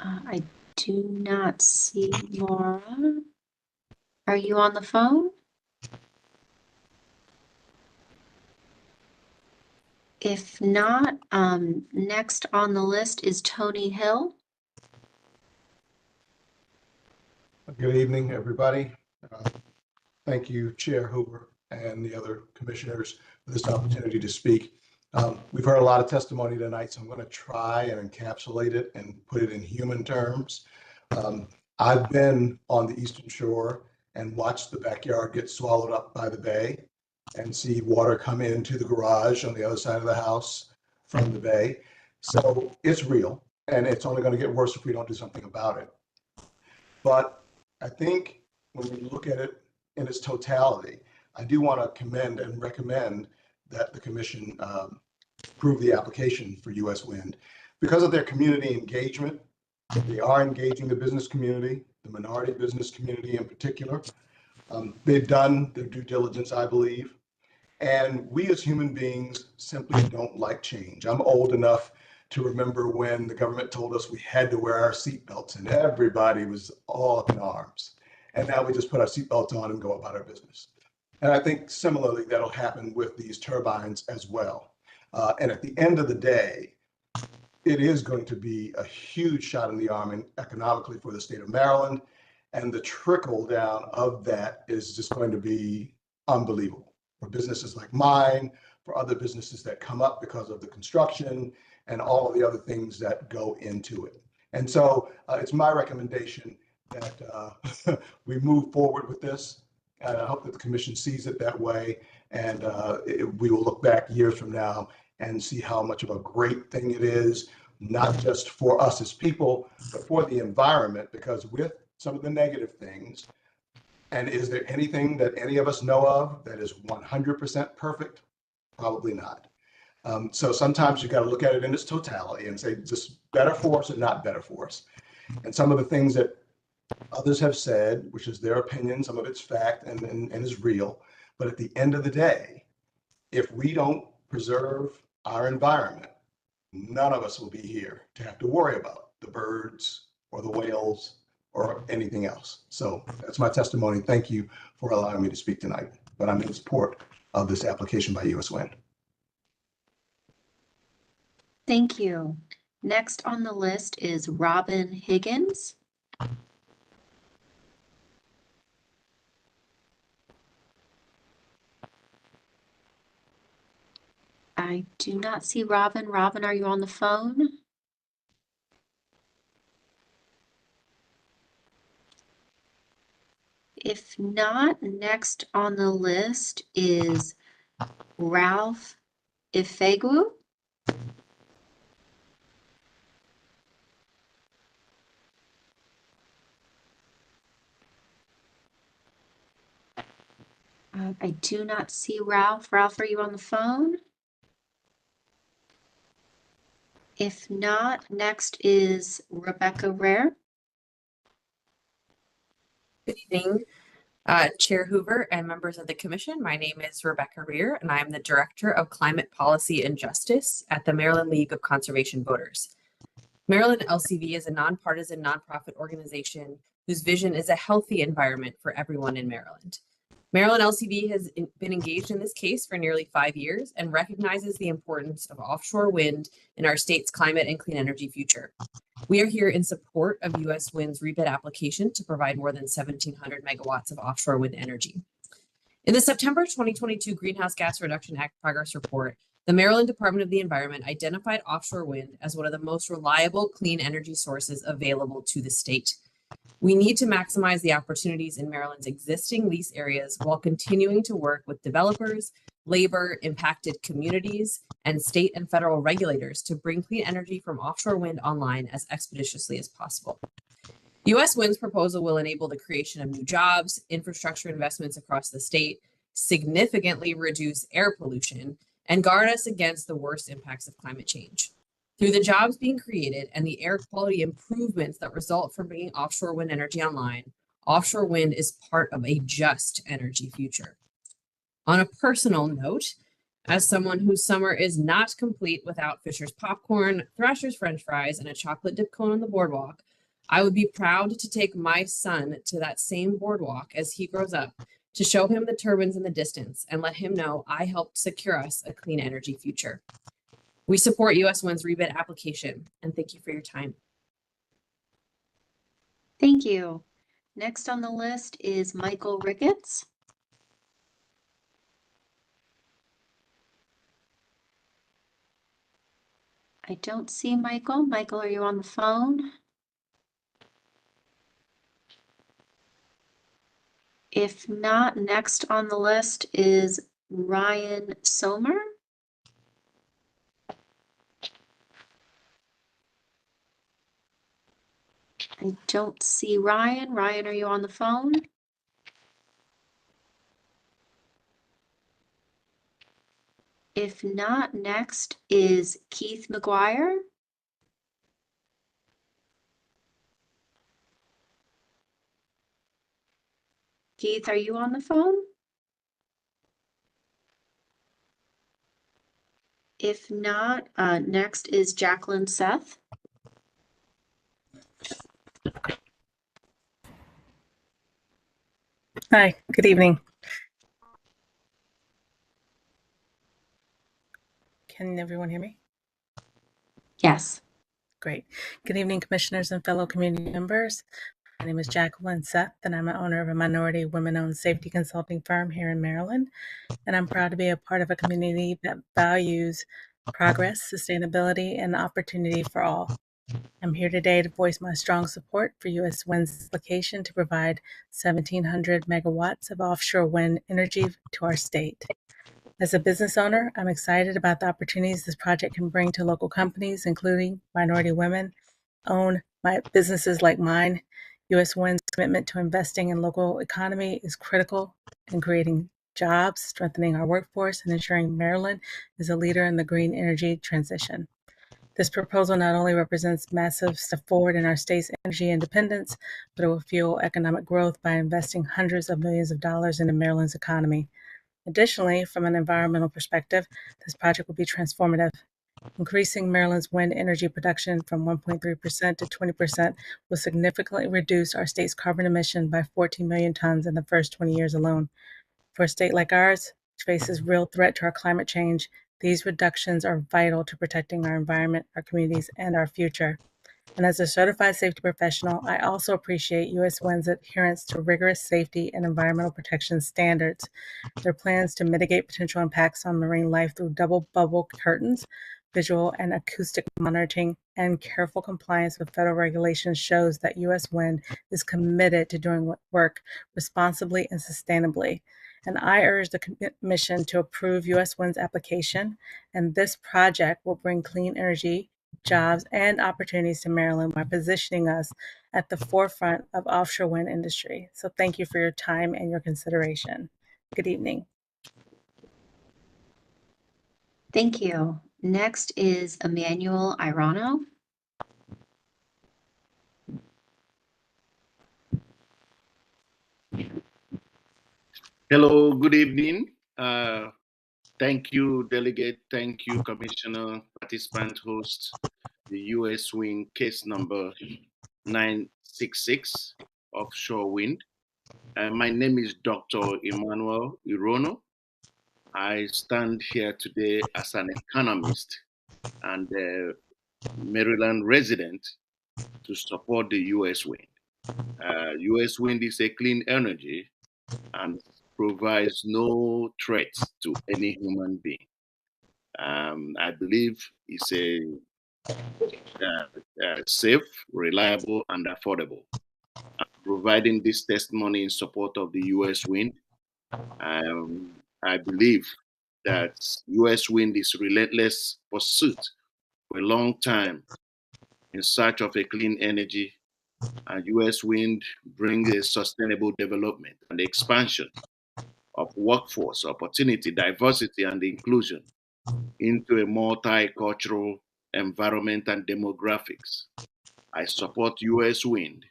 I do not see Maura. Are you on the phone? If not, next on the list is Tony Hill. Good evening, everybody. Thank you, Chair Hoover and the other commissioners for this opportunity to speak. We've heard a lot of testimony tonight, so I'm going to try and encapsulate it and put it in human terms. I've been on the Eastern Shore and watched the backyard get swallowed up by the bay and see water come into the garage on the other side of the house from the bay. So it's real, and it's only going to get worse if we don't do something about it. But I think when we look at it in its totality, I do want to commend and recommend that the commission approve the application for U.S. Wind. Because of their community engagement, they are engaging the business community, the minority business community in particular. They've done their due diligence, I believe. And we as human beings simply don't like change. I'm old enough to remember when the government told us we had to wear our seatbelts and everybody was all up in arms. And now we just put our seatbelts on and go about our business. And I think similarly, that'll happen with these turbines as well. And at the end of the day, it is going to be a huge shot in the arm economically for the state of Maryland. And the trickle down of that is just going to be unbelievable for businesses like mine, for other businesses that come up because of the construction and all of the other things that go into it. And so it's my recommendation that we move forward with this. And I hope that the commission sees it that way. And we will look back years from now and see how much of a great thing it is, not just for us as people, but for the environment, because with some of the negative things, and is there anything that any of us know of that is 100% perfect? Probably not. So sometimes you got to look at it in its totality and say, just better for us or not better for us. And some of the things that others have said, which is their opinion, some of it's fact and is real. But at the end of the day, if we don't preserve our environment, none of us will be here to have to worry about the birds or the whales or anything else. So that's my testimony. Thank you for allowing me to speak tonight. But I'm in support of this application by US Wind. Thank you. Next on the list is Robin Higgins. I do not see Robin. Robin, are you on the phone? If not, next on the list is Ralph Ifegwu. I do not see Ralph. Ralph, are you on the phone? If not, next is Rebecca Rare. Good evening, Chair Hoover and members of the Commission. My name is Rebecca Rear, and I am the Director of Climate Policy and Justice at the Maryland League of Conservation Voters. Maryland LCV is a nonpartisan nonprofit organization whose vision is a healthy environment for everyone in Maryland. Maryland LCV has been engaged in this case for nearly 5 years and recognizes the importance of offshore wind in our state's climate and clean energy future. We are here in support of US Wind's rebid application to provide more than 1,700 megawatts of offshore wind energy. In the September 2022 Greenhouse Gas Reduction Act Progress Report, the Maryland Department of the Environment identified offshore wind as one of the most reliable clean energy sources available to the state. We need to maximize the opportunities in Maryland's existing lease areas while continuing to work with developers, labor, impacted communities, and state and federal regulators to bring clean energy from offshore wind online as expeditiously as possible. US Wind's proposal will enable the creation of new jobs, infrastructure investments across the state, significantly reduce air pollution, and guard us against the worst impacts of climate change. Through the jobs being created and the air quality improvements that result from bringing offshore wind energy online, offshore wind is part of a just energy future. On a personal note, as someone whose summer is not complete without Fisher's popcorn, Thrasher's French fries, and a chocolate dip cone on the boardwalk, I would be proud to take my son to that same boardwalk as he grows up to show him the turbines in the distance and let him know I helped secure us a clean energy future. We support US Wind's rebid application, and thank you for your time. Thank you. Next on the list is Michael Ricketts. I don't see Michael. Michael, are you on the phone? If not, next on the list is Ryan Somer. I don't see Ryan. Ryan, are you on the phone? If not, next is Keith McGuire. Keith, are you on the phone? If not, next is Jacqueline Seth. Hi, good evening. Can everyone hear me? Yes. Great. Good evening, commissioners and fellow community members. My name is Jacqueline Seth, and I'm an owner of a minority women-owned safety consulting firm here in Maryland. And I'm proud to be a part of a community that values progress, sustainability, and opportunity for all. I'm here today to voice my strong support for U.S. Wind's application to provide 1,700 megawatts of offshore wind energy to our state. As a business owner, I'm excited about the opportunities this project can bring to local companies, including minority women-owned businesses like mine. U.S. Wind's commitment to investing in local economy is critical in creating jobs, strengthening our workforce, and ensuring Maryland is a leader in the green energy transition. This proposal not only represents massive step forward in our state's energy independence, but it will fuel economic growth by investing hundreds of millions of dollars into Maryland's economy. Additionally, from an environmental perspective, this project will be transformative. Increasing Maryland's wind energy production from 1.3% to 20% will significantly reduce our state's carbon emission by 14 million tons in the first 20 years alone. For a state like ours, which faces real threat to our climate change, these reductions are vital to protecting our environment, our communities, and our future. And as a certified safety professional, I also appreciate U.S. Wind's adherence to rigorous safety and environmental protection standards. Their plans to mitigate potential impacts on marine life through double bubble curtains, visual and acoustic monitoring, and careful compliance with federal regulations shows that U.S. Wind is committed to doing work responsibly and sustainably. And I urge the Commission to approve U.S. Wind's application, and this project will bring clean energy, jobs, and opportunities to Maryland by positioning us at the forefront of offshore wind industry. So thank you for your time and your consideration. Good evening. Thank you. Next is Emmanuel Irano. Hello, good evening. Thank you, Delegate. Thank you, Commissioner, participant, host, the U.S. Wind case number 966, offshore wind. My name is Dr. Emmanuel Irono. I stand here today as an economist and a Maryland resident to support the U.S. Wind. U.S. Wind is a clean energy and provides no threat to any human being. I believe it's a safe, reliable, and affordable. Providing this testimony in support of the U.S. Wind, I believe that U.S. Wind is relentless pursuit for a long time in search of a clean energy, and U.S. Wind brings a sustainable development and expansion of workforce, opportunity, diversity, and inclusion into a multicultural environment and demographics. I support U.S. Wind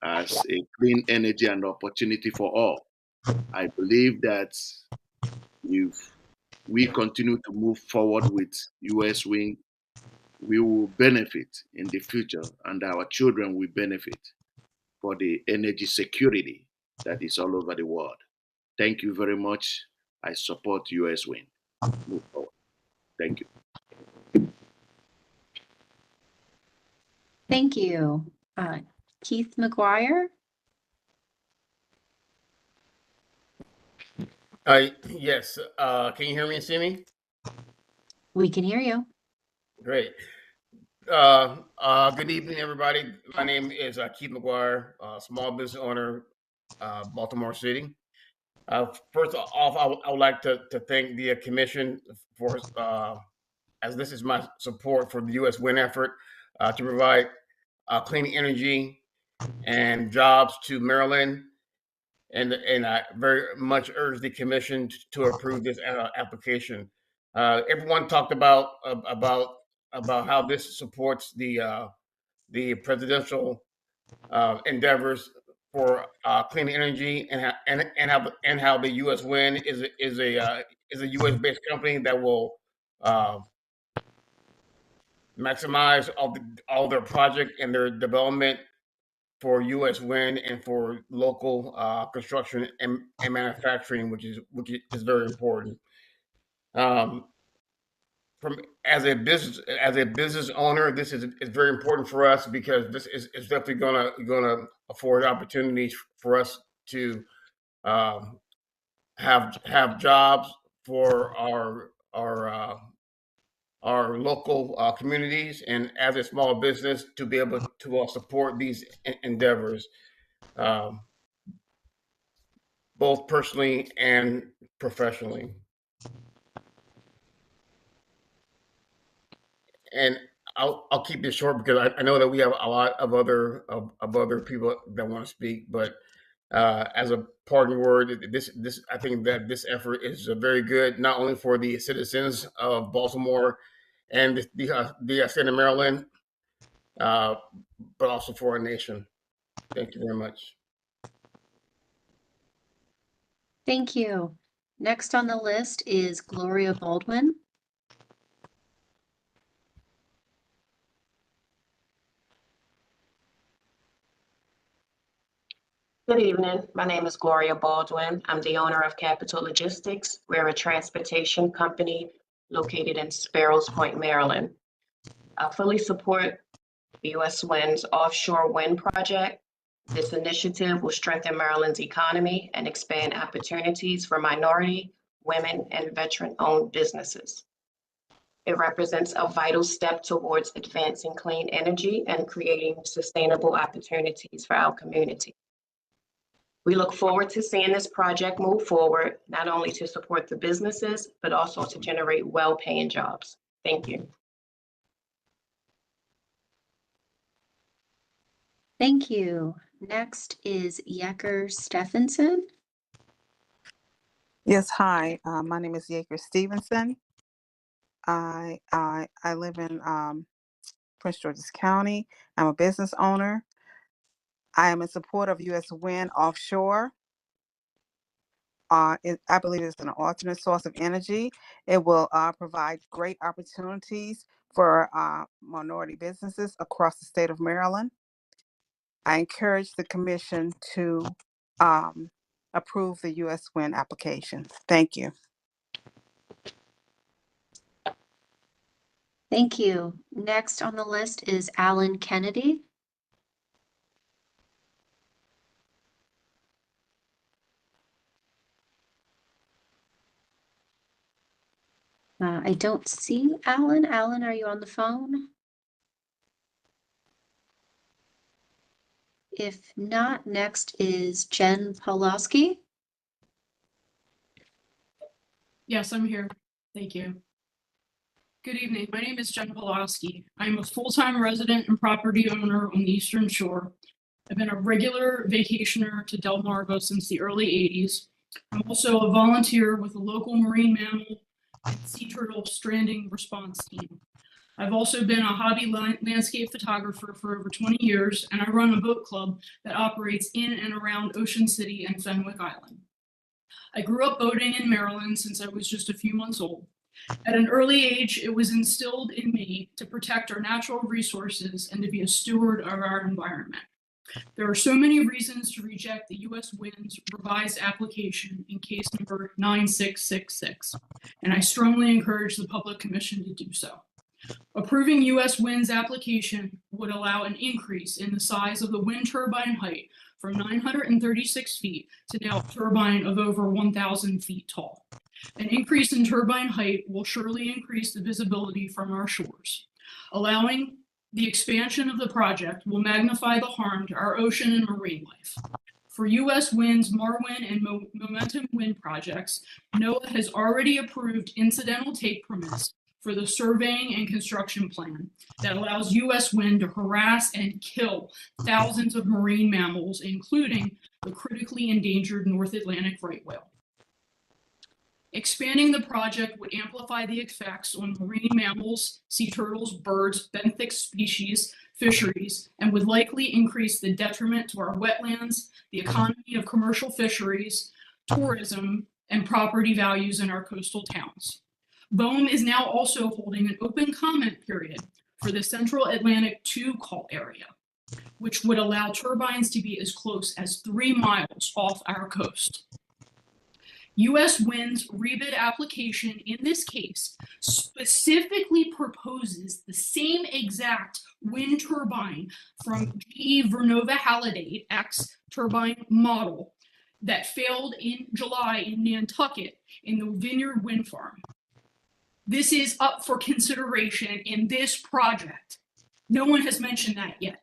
as a clean energy and opportunity for all. I believe that if we continue to move forward with U.S. Wind, we will benefit in the future and our children will benefit for the energy security that is all over the world. Thank you very much. I support U.S. Wind. Move forward. Thank you. Thank you. Keith McGuire. Yes. Can you hear me and see me? We can hear you. Great. Good evening, everybody. My name is Keith McGuire, small business owner, Baltimore City. First off, I would like to thank the commission for, as this is my support for the U.S. Wind effort to provide clean energy and jobs to Maryland. And I very much urge the commission to approve this application. Everyone talked about how this supports the presidential endeavors for clean energy and how the U.S. Wind is a U.S. based company that will maximize all their project and their development for U.S. Wind and for local construction and manufacturing, which is very important. As a business owner, this is very important for us because this is definitely gonna afford opportunities for us to have jobs for our local communities, and as a small business to be able to support these endeavors, both personally and professionally. And I'll keep this short because I know that we have a lot of other people that want to speak, but as a parting word, this I think that this effort is very good, not only for the citizens of Baltimore and the state of Maryland, but also for our nation. Thank you very much. Thank you. Next on the list is Gloria Baldwin. Good evening. My name is Gloria Baldwin. I'm the owner of Capital Logistics. We're a transportation company located in Sparrows Point, Maryland. I fully support the U.S. Wind's offshore wind project. This initiative will strengthen Maryland's economy and expand opportunities for minority, women, and veteran-owned businesses. It represents a vital step towards advancing clean energy and creating sustainable opportunities for our community. We look forward to seeing this project move forward, not only to support the businesses, but also to generate well-paying jobs. Thank you. Thank you. Next is Yecker Stephenson. Yes, hi. My name is Yecker Stevenson. I live in Prince George's County. I'm a business owner. I am in support of U.S. wind offshore. I believe it's an alternate source of energy. It will provide great opportunities for minority businesses across the state of Maryland. I encourage the commission to approve the U.S. wind application. Thank you. Thank you. Next on the list is Alan Kennedy. I don't see Alan. Alan, are you on the phone? If not, next is Jen Pawlowski. Yes, I'm here. Thank you. Good evening. My name is Jen Pawlowski. I'm a full-time resident and property owner on the Eastern Shore. I've been a regular vacationer to Delmarva since the early 80s. I'm also a volunteer with a local marine mammal and sea turtle stranding response team. I've also been a hobby landscape photographer for over 20 years, and I run a boat club that operates in and around Ocean City and Fenwick Island. I grew up boating in Maryland since I was just a few months old. At an early age, it was instilled in me to protect our natural resources and to be a steward of our environment. There are so many reasons to reject the U.S. Wind's revised application in case number 9666, and I strongly encourage the Public Commission to do so. Approving U.S. Wind's application would allow an increase in the size of the wind turbine height from 936 feet to now a turbine of over 1,000 feet tall. An increase in turbine height will surely increase the visibility from our shores. Allowing the expansion of the project will magnify the harm to our ocean and marine life. For U.S. Wind's Marwin and Momentum Wind projects, NOAA has already approved incidental take permits for the surveying and construction plan that allows U.S. Wind to harass and kill thousands of marine mammals, including the critically endangered North Atlantic right whale. Expanding the project would amplify the effects on marine mammals, sea turtles, birds, benthic species, fisheries, and would likely increase the detriment to our wetlands, the economy of commercial fisheries, tourism, and property values in our coastal towns. BOEM is now also holding an open comment period for the Central Atlantic 2 call area, which would allow turbines to be as close as 3 miles off our coast. U.S. Wind's rebid application in this case specifically proposes the same exact wind turbine from GE Vernova Halliday X turbine model that failed in July in Nantucket in the Vineyard Wind Farm. This is up for consideration in this project. No one has mentioned that yet.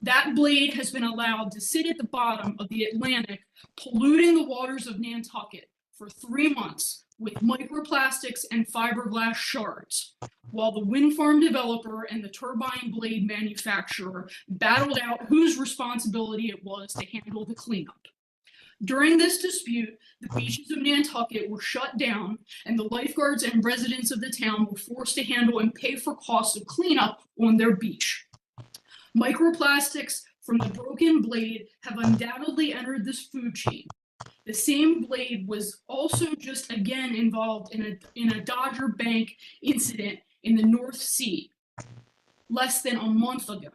That blade has been allowed to sit at the bottom of the Atlantic, polluting the waters of Nantucket for 3 months with microplastics and fiberglass shards, while the wind farm developer and the turbine blade manufacturer battled out whose responsibility it was to handle the cleanup. During this dispute, the beaches of Nantucket were shut down, and the lifeguards and residents of the town were forced to handle and pay for costs of cleanup on their beach. Microplastics from the broken blade have undoubtedly entered this food chain. The same blade was also just again involved in a Dodger Bank incident in the North Sea less than a month ago.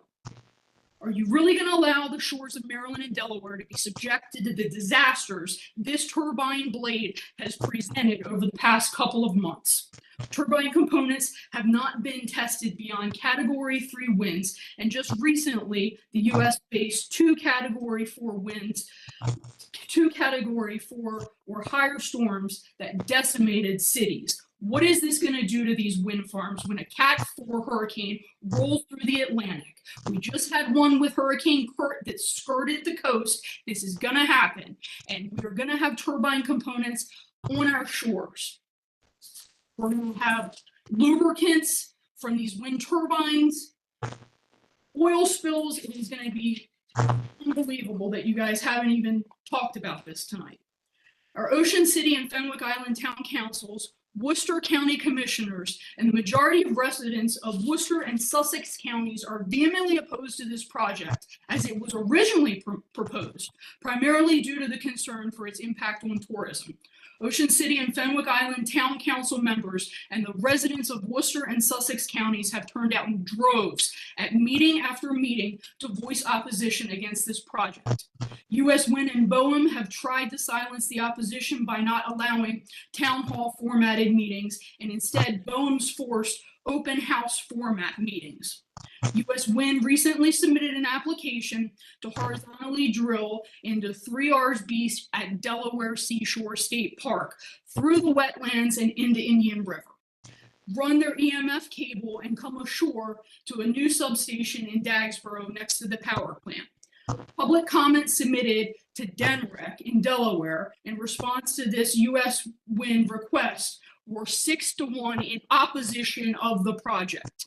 Are you really going to allow the shores of Maryland and Delaware to be subjected to the disasters this turbine blade has presented over the past couple of months? Turbine components have not been tested beyond Category 3 winds, and just recently, the U.S. faced 2 Category 4 winds, 2 Category 4 or higher storms that decimated cities. What is this going to do to these wind farms when a Cat 4 hurricane rolls through the Atlantic? We just had one with Hurricane Kurt that skirted the coast. This is going to happen, and we're going to have turbine components on our shores. We're going to have lubricants from these wind turbines, oil spills. It is going to be unbelievable that you guys haven't even talked about this tonight. Our Ocean City and Fenwick Island town councils, Worcester County commissioners, and the majority of residents of Worcester and Sussex counties are vehemently opposed to this project as it was originally proposed, primarily due to the concern for its impact on tourism. Ocean City and Fenwick Island town council members and the residents of Worcester and Sussex counties have turned out in droves at meeting after meeting to voice opposition against this project. U.S. Wind and BOEM have tried to silence the opposition by not allowing town hall formatted meetings, and instead BOEM's forced open house format meetings. U.S. Wind recently submitted an application to horizontally drill into 3R's Beach at Delaware Seashore State Park through the wetlands and into Indian River, run their EMF cable, and come ashore to a new substation in Dagsboro next to the power plant. Public comments submitted to DENREC in Delaware in response to this U.S. Wind request were 6-1 in opposition of the project.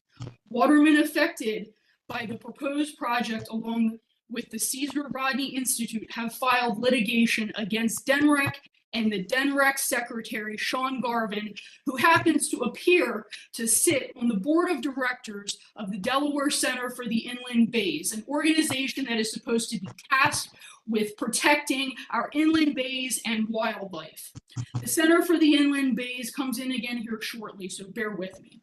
Watermen affected by the proposed project, along with the Caesar Rodney Institute, have filed litigation against DENREC and the DENREC secretary, Sean Garvin, who happens to appear to sit on the board of directors of the Delaware Center for the Inland Bays, an organization that is supposed to be tasked with protecting our inland bays and wildlife. The Center for the Inland Bays comes in again here shortly, so bear with me.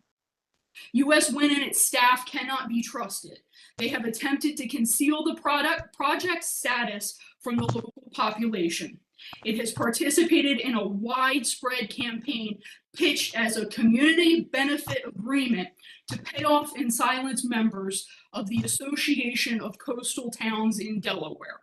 U.S. Wind and its staff cannot be trusted. They have attempted to conceal the project status from the local population. It has participated in a widespread campaign pitched as a community benefit agreement to pay off and silence members of the Association of Coastal Towns in Delaware,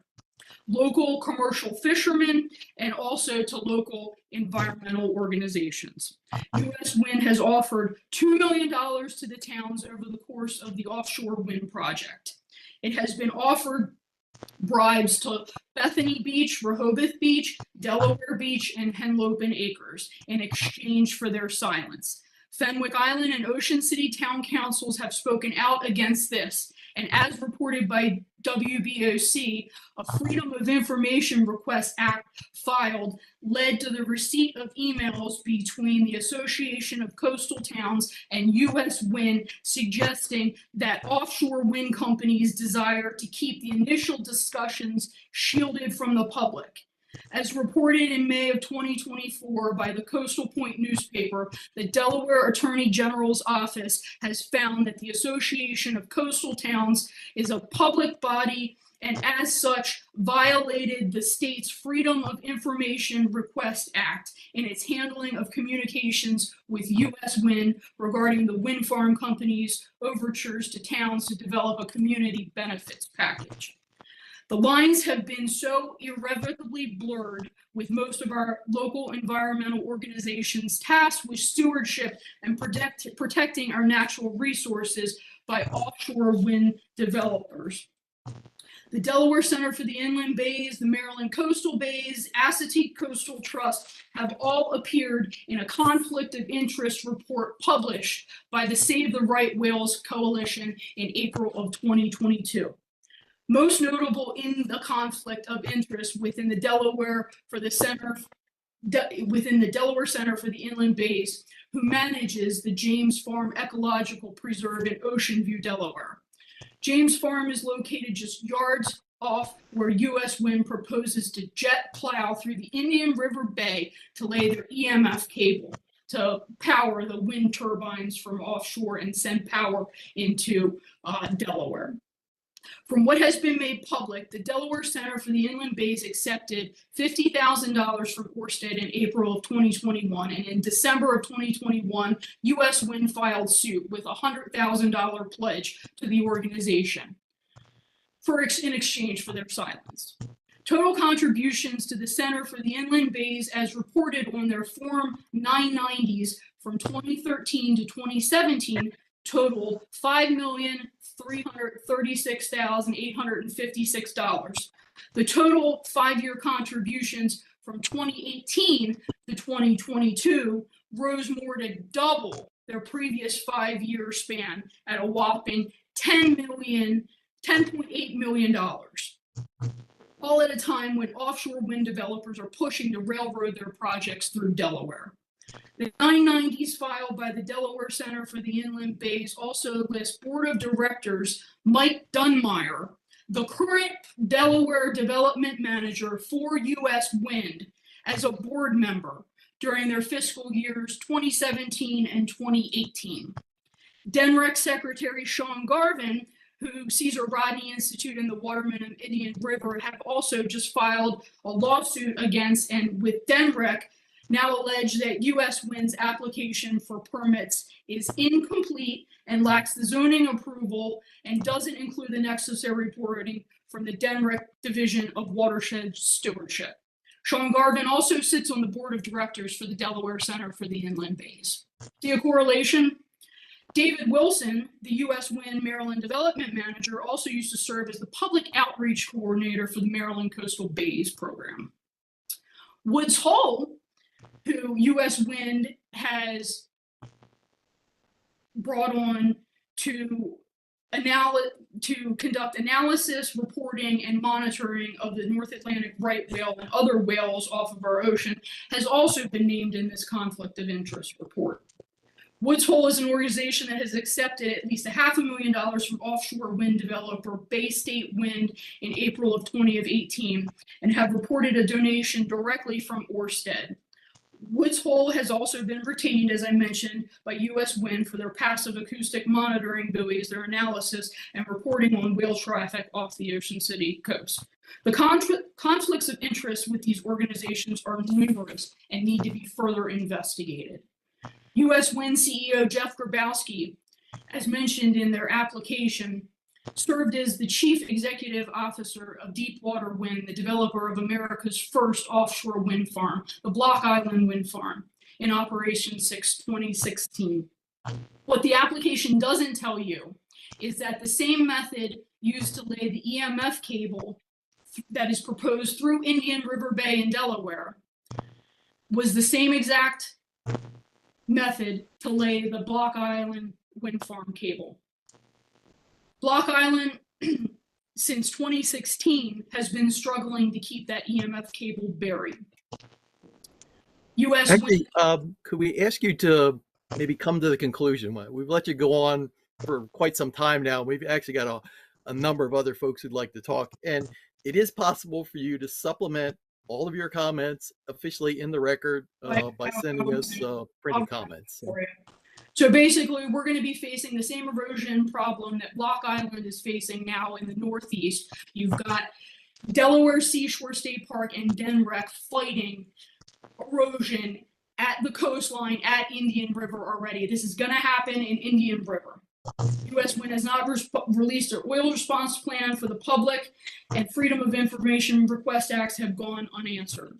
local commercial fishermen, and also to local environmental organizations. U.S. Wind has offered $2 million to the towns over the course of the offshore wind project. It has been offered bribes to Bethany Beach, Rehoboth Beach, Delaware Beach, and Henlopen Acres in exchange for their silence. Fenwick Island and Ocean City town councils have spoken out against this, and as reported by WBOC, a Freedom of Information Request Act filed led to the receipt of emails between the Association of Coastal Towns and U.S. Wind suggesting that offshore wind companies desire to keep the initial discussions shielded from the public. As reported in May of 2024 by the Coastal Point newspaper, the Delaware Attorney General's office has found that the Association of Coastal Towns is a public body and as such violated the state's Freedom of Information Request Act in its handling of communications with U.S. Wind regarding the wind farm company's overtures to towns to develop a community benefits package. The lines have been so irrevocably blurred with most of our local environmental organizations tasked with stewardship and protecting our natural resources by offshore wind developers. The Delaware Center for the Inland Bays, the Maryland Coastal Bays, Assateague Coastal Trust have all appeared in a conflict of interest report published by the Save the Right Whales Coalition in April of 2022. Most notable in the conflict of interest within the Delaware for the Center within the Delaware Center for the Inland Bays, who manages the James Farm Ecological Preserve in Ocean View, Delaware. James Farm is located just yards off where U.S. Wind proposes to jet plow through the Indian River Bay to lay their EMF cable to power the wind turbines from offshore and send power into Delaware. From what has been made public, the Delaware Center for the Inland Bays accepted $50,000 from Ørsted in April of 2021, and in December of 2021, U.S. Wind filed suit with a $100,000 pledge to the organization in exchange for their silence. Total contributions to the Center for the Inland Bays, as reported on their Form 990s from 2013 to 2017, total $5,336,856. The total 5-year contributions from 2018 to 2022 rose more than double their previous 5-year span at a whopping $10.8 million. All at a time when offshore wind developers are pushing to railroad their projects through Delaware. The 990s filed by the Delaware Center for the Inland Bays also list Board of Directors Mike Dunmeyer, the current Delaware Development Manager for U.S. Wind, as a board member during their fiscal years 2017 and 2018. DENREC Secretary Sean Garvin, who Cesar Rodney Institute and the Watermen of Indian River have also just filed a lawsuit against and with DENREC, now allege that U.S. Wind's application for permits is incomplete and lacks the zoning approval and doesn't include the necessary reporting from the DENREC Division of Watershed Stewardship. Sean Garvin also sits on the board of directors for the Delaware Center for the Inland Bays. See a correlation? David Wilson, the U.S. Wind Maryland Development Manager, also used to serve as the public outreach coordinator for the Maryland Coastal Bays program. Woods Hole, who U.S. Wind has brought on to conduct analysis, reporting, and monitoring of the North Atlantic right whale and other whales off of our ocean, has also been named in this conflict of interest report. Woods Hole is an organization that has accepted at least $500,000 from offshore wind developer Bay State Wind in April of 2018 and have reported a donation directly from Ørsted. Woods Hole has also been retained, as I mentioned, by U.S. Wind for their passive acoustic monitoring buoys, their analysis, and reporting on whale traffic off the Ocean City coast. The conflicts of interest with these organizations are numerous and need to be further investigated. U.S. Wind CEO Jeff Grabowski, as mentioned in their application, served as the chief executive officer of Deepwater Wind, the developer of America's first offshore wind farm, the Block Island Wind Farm, in Operation 6 2016. What the application doesn't tell you is that the same method used to lay the EMF cable that is proposed through Indian River Bay in Delaware was the same exact method to lay the Block Island Wind Farm cable. Block Island, since 2016, has been struggling to keep that EMF cable buried. U.S. Actually, could we ask you to maybe come to the conclusion? We've let you go on for quite some time now. We've actually got a number of other folks who'd like to talk, and it is possible for you to supplement all of your comments officially in the record by sending us printed comments. So basically, we're going to be facing the same erosion problem that Block Island is facing now in the Northeast. You've got Delaware Seashore State Park and Denrec fighting erosion at the coastline at Indian River already. This is going to happen in Indian River. U.S. Wind has not released their oil response plan for the public, and Freedom of Information Request Acts have gone unanswered.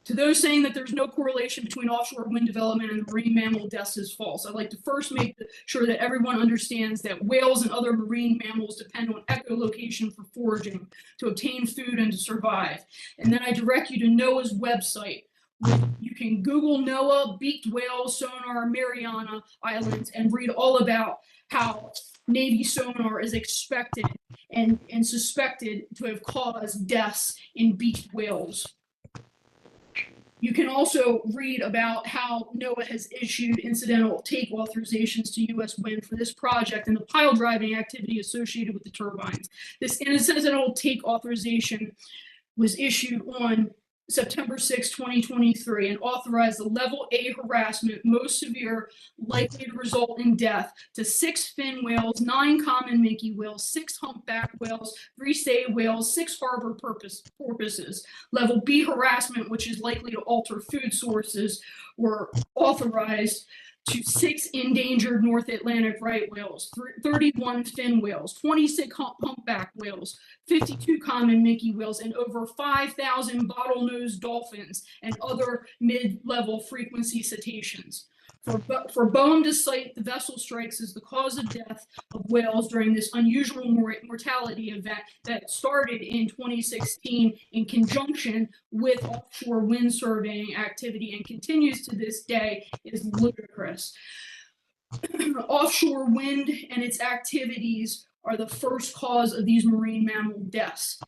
To those saying that there's no correlation between offshore wind development and marine mammal deaths is false. I'd like to first make sure that everyone understands that whales and other marine mammals depend on echolocation for foraging, to obtain food and to survive. And then I direct you to NOAA's website. You can Google NOAA, beaked whales, sonar, Mariana Islands, and read all about how Navy sonar is expected and suspected to have caused deaths in beaked whales. You can also read about how NOAA has issued incidental take authorizations to U.S. Wind for this project and the pile driving activity associated with the turbines. This incidental take authorization was issued on September 6, 2023, and authorized the level A harassment most severe, likely to result in death to 6 fin whales, 9 common minke whales, 6 humpback whales, 3 sei whales, 6 harbor porpoises. Level B harassment, which is likely to alter food sources, were authorized to 6 endangered North Atlantic right whales, 31 fin whales, 26 humpback whales, 52 common minke whales, and over 5,000 bottlenose dolphins and other mid-level frequency cetaceans. For BOEM to cite the vessel strikes as the cause of death of whales during this unusual mortality event that started in 2016 in conjunction with offshore wind surveying activity and continues to this day is ludicrous. Offshore wind and its activities are the first cause of these marine mammal deaths.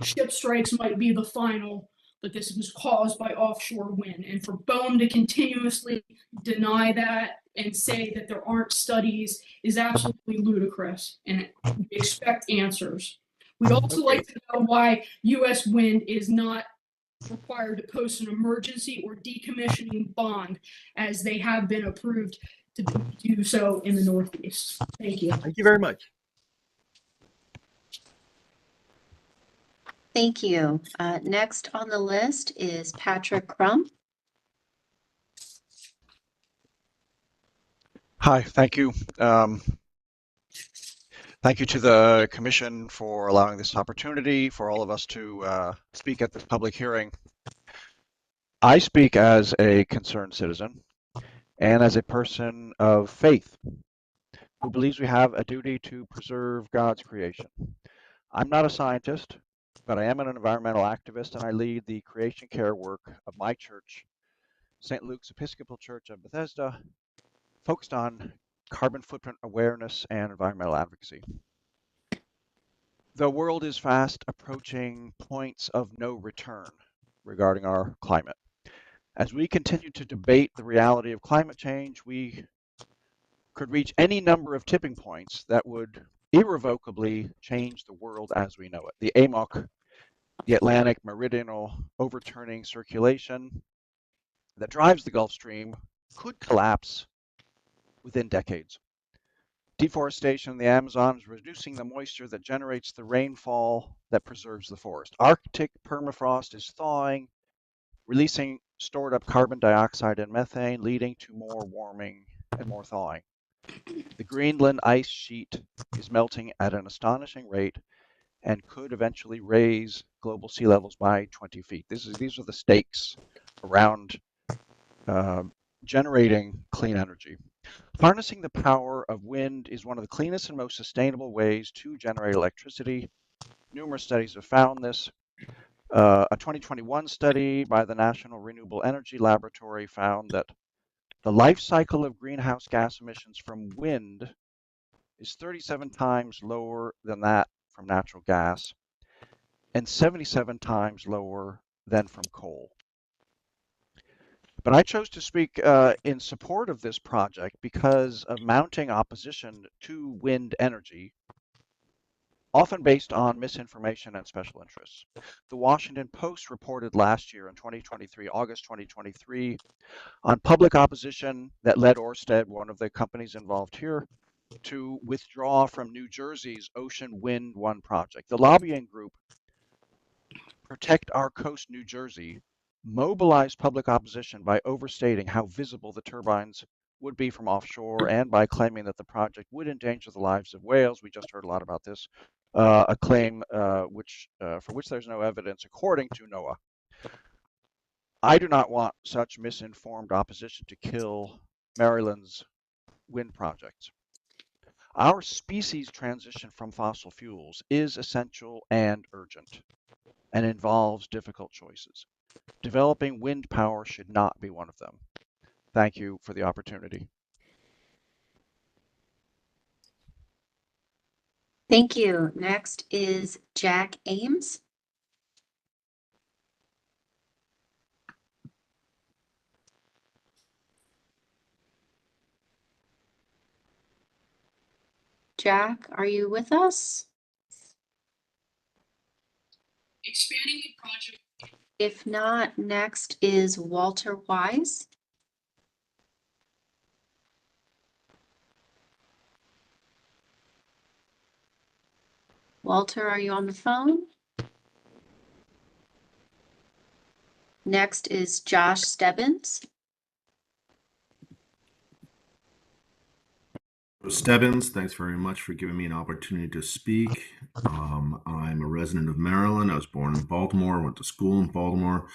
Ship strikes might be the final, but this was caused by offshore wind. And for BOEM to continuously deny that and say that there aren't studies is absolutely ludicrous, and we expect answers. We'd also like to know why U.S. Wind is not required to post an emergency or decommissioning bond, as they have been approved to do so in the Northeast. Thank you. Thank you very much. Thank you. Next on the list is Patrick Crum. Hi, thank you. Thank you to the Commission for allowing this opportunity for all of us to speak at this public hearing. I speak as a concerned citizen and as a person of faith who believes we have a duty to preserve God's creation. I'm not a scientist, but I am an environmental activist, and I lead the creation care work of my church, St. Luke's Episcopal Church of Bethesda, focused on carbon footprint awareness and environmental advocacy. The world is fast approaching points of no return regarding our climate. As we continue to debate the reality of climate change, we could reach any number of tipping points that would irrevocably change the world as we know it. The AMOC, the Atlantic Meridional Overturning Circulation that drives the Gulf Stream, could collapse within decades. Deforestation in the Amazon is reducing the moisture that generates the rainfall that preserves the forest. Arctic permafrost is thawing, releasing stored up carbon dioxide and methane, leading to more warming and more thawing. The Greenland ice sheet is melting at an astonishing rate and could eventually raise global sea levels by 20 feet. These are the stakes around generating clean energy. Harnessing the power of wind is one of the cleanest and most sustainable ways to generate electricity. Numerous studies have found this. A 2021 study by the National Renewable Energy Laboratory found that the life cycle of greenhouse gas emissions from wind is 37 times lower than that from natural gas and 77 times lower than from coal. But I chose to speak in support of this project because of mounting opposition to wind energy often based on misinformation and special interests. The Washington Post reported last year in 2023, August 2023, on public opposition that led Ørsted, one of the companies involved here, to withdraw from New Jersey's Ocean Wind 1 project. The lobbying group Protect Our Coast New Jersey mobilized public opposition by overstating how visible the turbines would be from offshore and by claiming that the project would endanger the lives of whales. We just heard a lot about this, a claim for which there's no evidence according to NOAA. I do not want such misinformed opposition to kill Maryland's wind projects. Our species transition from fossil fuels is essential and urgent and involves difficult choices. Developing wind power should not be one of them. Thank you for the opportunity. Thank you. Next is Jack Ames. Jack, are you with us? Expanding the project. If not, next is Walter Wise. Walter, are you on the phone? Next is Josh Stebbins. Stebbins, thanks very much for giving me an opportunity to speak. I'm a resident of Maryland. I was born in Baltimore, went to school in Baltimore.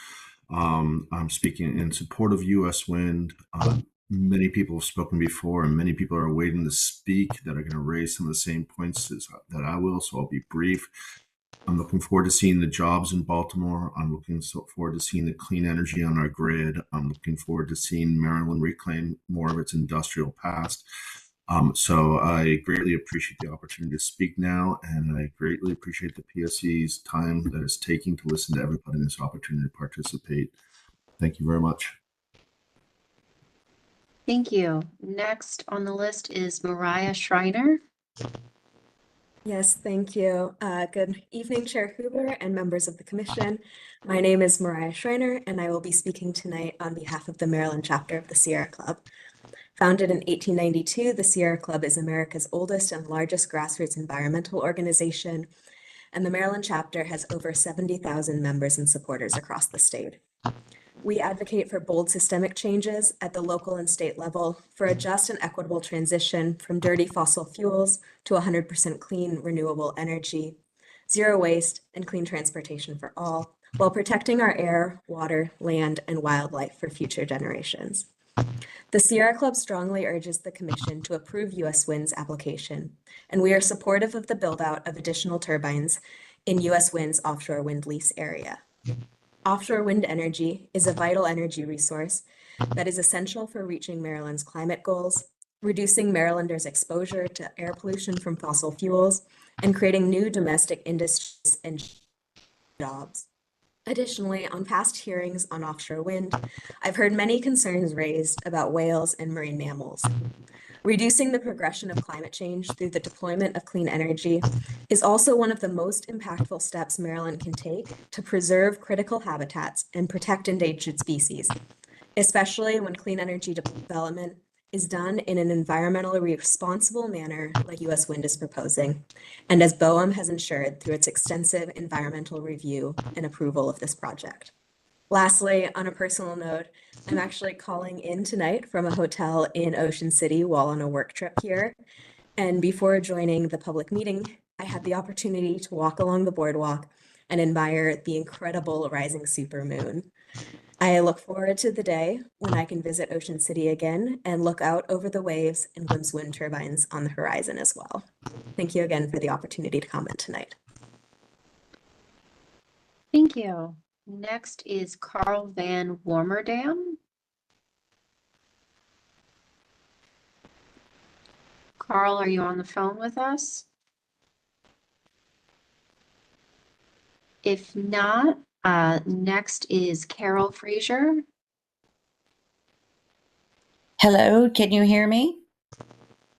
I'm speaking in support of U.S. Wind. Many people have spoken before, and many people are waiting to speak that are going to raise some of the same points that I will, so I'll be brief. I'm looking forward to seeing the jobs in Baltimore. I'm looking forward to seeing the clean energy on our grid. I'm looking forward to seeing Maryland reclaim more of its industrial past. So I greatly appreciate the opportunity to speak now, and I greatly appreciate the PSC's time that it's taking to listen to everybody in this opportunity to participate. Thank you very much. Thank you. Next on the list is Mariah Schreiner. Yes, thank you. Good evening, Chair Hoover and members of the Commission. My name is Mariah Schreiner, and I will be speaking tonight on behalf of the Maryland chapter of the Sierra Club. Founded in 1892, the Sierra Club is America's oldest and largest grassroots environmental organization, and the Maryland chapter has over 70,000 members and supporters across the state. We advocate for bold systemic changes at the local and state level for a just and equitable transition from dirty fossil fuels to 100% clean, renewable energy, zero waste, and clean transportation for all, while protecting our air, water, land, and wildlife for future generations. The Sierra Club strongly urges the Commission to approve U.S. Wind's application, and we are supportive of the build-out of additional turbines in U.S. Wind's offshore wind lease area. Offshore wind energy is a vital energy resource that is essential for reaching Maryland's climate goals, reducing Marylanders' exposure to air pollution from fossil fuels, and creating new domestic industries and jobs. Additionally, on past hearings on offshore wind, I've heard many concerns raised about whales and marine mammals. Reducing the progression of climate change through the deployment of clean energy is also one of the most impactful steps Maryland can take to preserve critical habitats and protect endangered species, especially when clean energy development is done in an environmentally responsible manner like U.S. Wind is proposing, and as BOEM has ensured through its extensive environmental review and approval of this project. Lastly, on a personal note, I'm actually calling in tonight from a hotel in Ocean City while on a work trip here. And before joining the public meeting, I had the opportunity to walk along the boardwalk and admire the incredible rising supermoon. I look forward to the day when I can visit Ocean City again and look out over the waves and glimpse wind turbines on the horizon as well. Thank you again for the opportunity to comment tonight. Thank you. Next is Carl Van Warmerdam. Carl, are you on the phone with us? If not, next is Carol Frazier. Hello, can you hear me?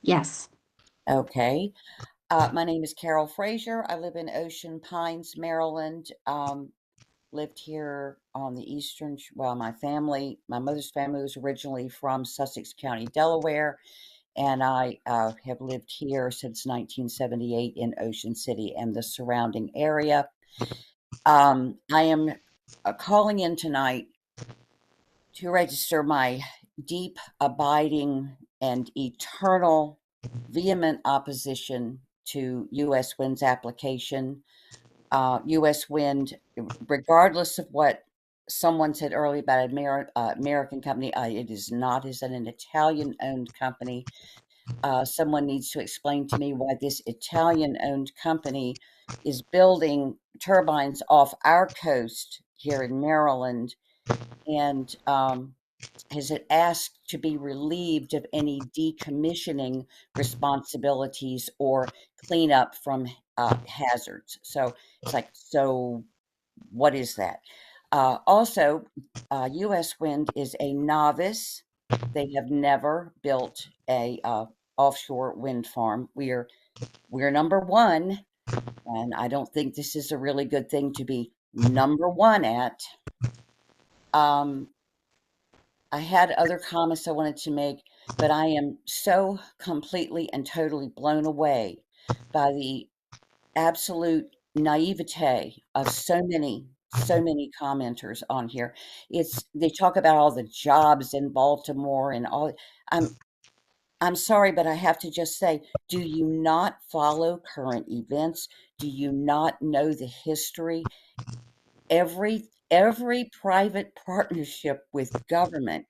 Yes. Okay. My name is Carol Frazier. I live in Ocean Pines, Maryland. Lived here on the eastern, well, my mother's family was originally from Sussex County, Delaware, and I have lived here since 1978 in Ocean City and the surrounding area. I am calling in tonight to register my deep, abiding, and eternal vehement opposition to U.S. Wind's application. U.S. Wind, regardless of what someone said earlier about an American company, it is not. It's an Italian-owned company. Someone needs to explain to me why this Italian-owned company is building turbines off our coast here in Maryland and has it asked to be relieved of any decommissioning responsibilities or cleanup from hazards. So it's like, so what is that? Also, U.S. Wind is a novice. They have never built a offshore wind farm. We're number one, and I don't think this is a really good thing to be number one at. I had other comments I wanted to make, but I am so completely and totally blown away by the absolute naivete of so many commenters on here. They talk about all the jobs in Baltimore and all. I'm sorry, but I have to just say, do you not follow current events? Do you not know the history? Every private partnership with government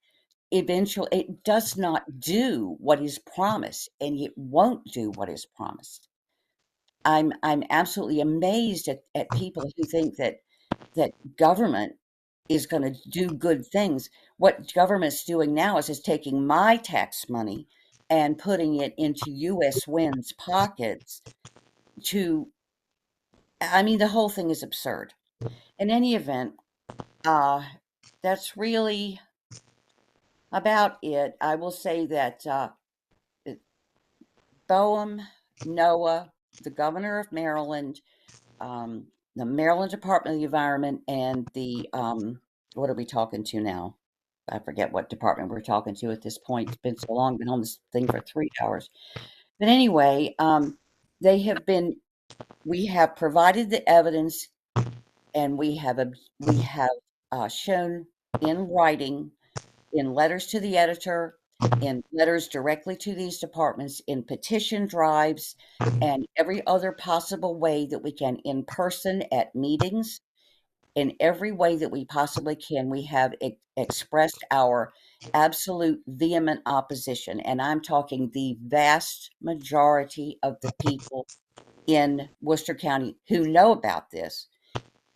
eventually it does not do what is promised, and it won't do what is promised. I'm absolutely amazed at people who think that government is going to do good things. What government's doing now is taking my tax money and putting it into U.S. Wind's pockets the whole thing is absurd. In any event, that's really about it. I will say that Boehm, Noah, the governor of Maryland, the Maryland Department of the Environment, and the what are we talking to now? I forget what department we're talking to at this point. It's been so long, been on this thing for 3 hours. But anyway, we have provided the evidence, and we have shown in writing, in letters to the editor, in letters directly to these departments, in petition drives, and every other possible way that we can, in person at meetings, in every way that we possibly can, we have expressed our absolute vehement opposition. And I'm talking the vast majority of the people in Worcester County who know about this.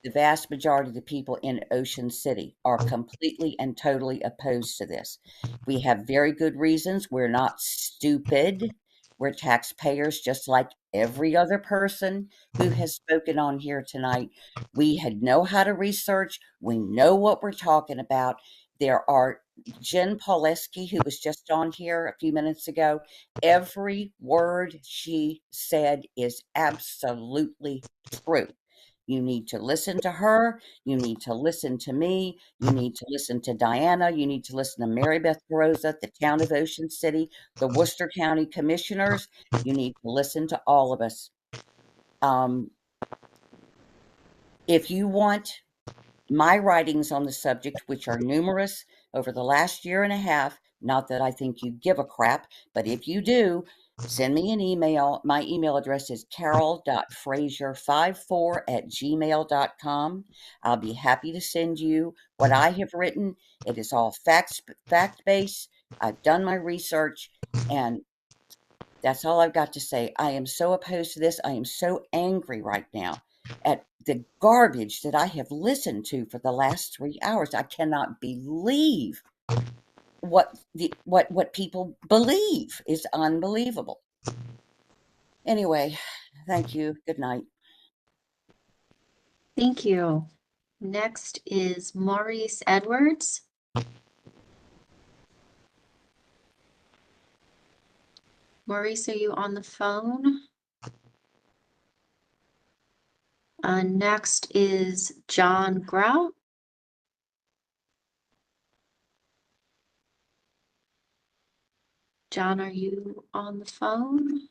The vast majority of the people in Ocean City are completely and totally opposed to this. We have very good reasons. We're not stupid. We're taxpayers just like every other person who has spoken on here tonight. We know how to research. We know what we're talking about. There are Jen Poleski, who was just on here a few minutes ago. Every word she said is absolutely true. You need to listen to her. You need to listen to me. You need to listen to Diana. You need to listen to Mary Beth Carosa, the town of Ocean City, the Worcester County Commissioners. You need to listen to all of us. If you want my writings on the subject, which are numerous over the last year and a half, not that I think you give a crap, but if you do, send me an email. My email address is carol.frazier54@gmail.com. I'll be happy to send you what I have written. It is all fact-based. I've done my research, and that's all I've got to say. I am so opposed to this. I am so angry right now at the garbage that I have listened to for the last 3 hours. I cannot believe what people believe is unbelievable. Anyway, thank you. Good night. Thank you. Next is Maurice Edwards. Maurice, are you on the phone? Next is John Groud. John, are you on the phone?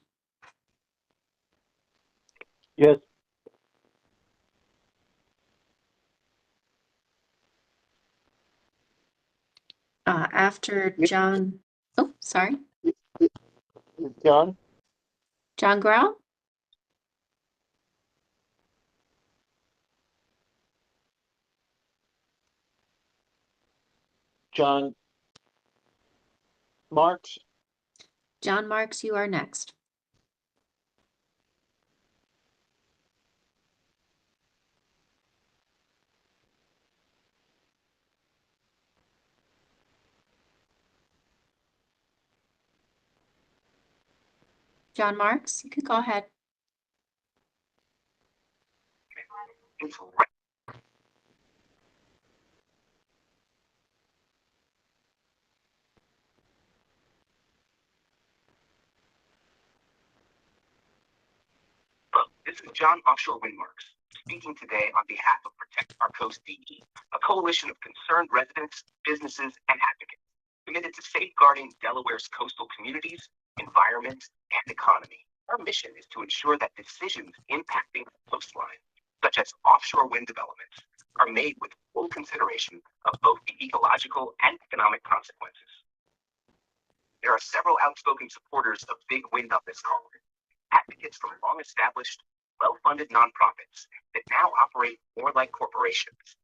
Yes. After John, oh, sorry. John? John Groud? John Marks? John Marks, you are next. John Marks, you can go ahead. This is John Offshore Windmarks, speaking today on behalf of Protect Our Coast DE, a coalition of concerned residents, businesses, and advocates committed to safeguarding Delaware's coastal communities, environment, and economy. Our mission is to ensure that decisions impacting the coastline, such as offshore wind developments, are made with full consideration of both the ecological and economic consequences. There are several outspoken supporters of big wind on this call, advocates from long-established, well-funded nonprofits that now operate more like corporations.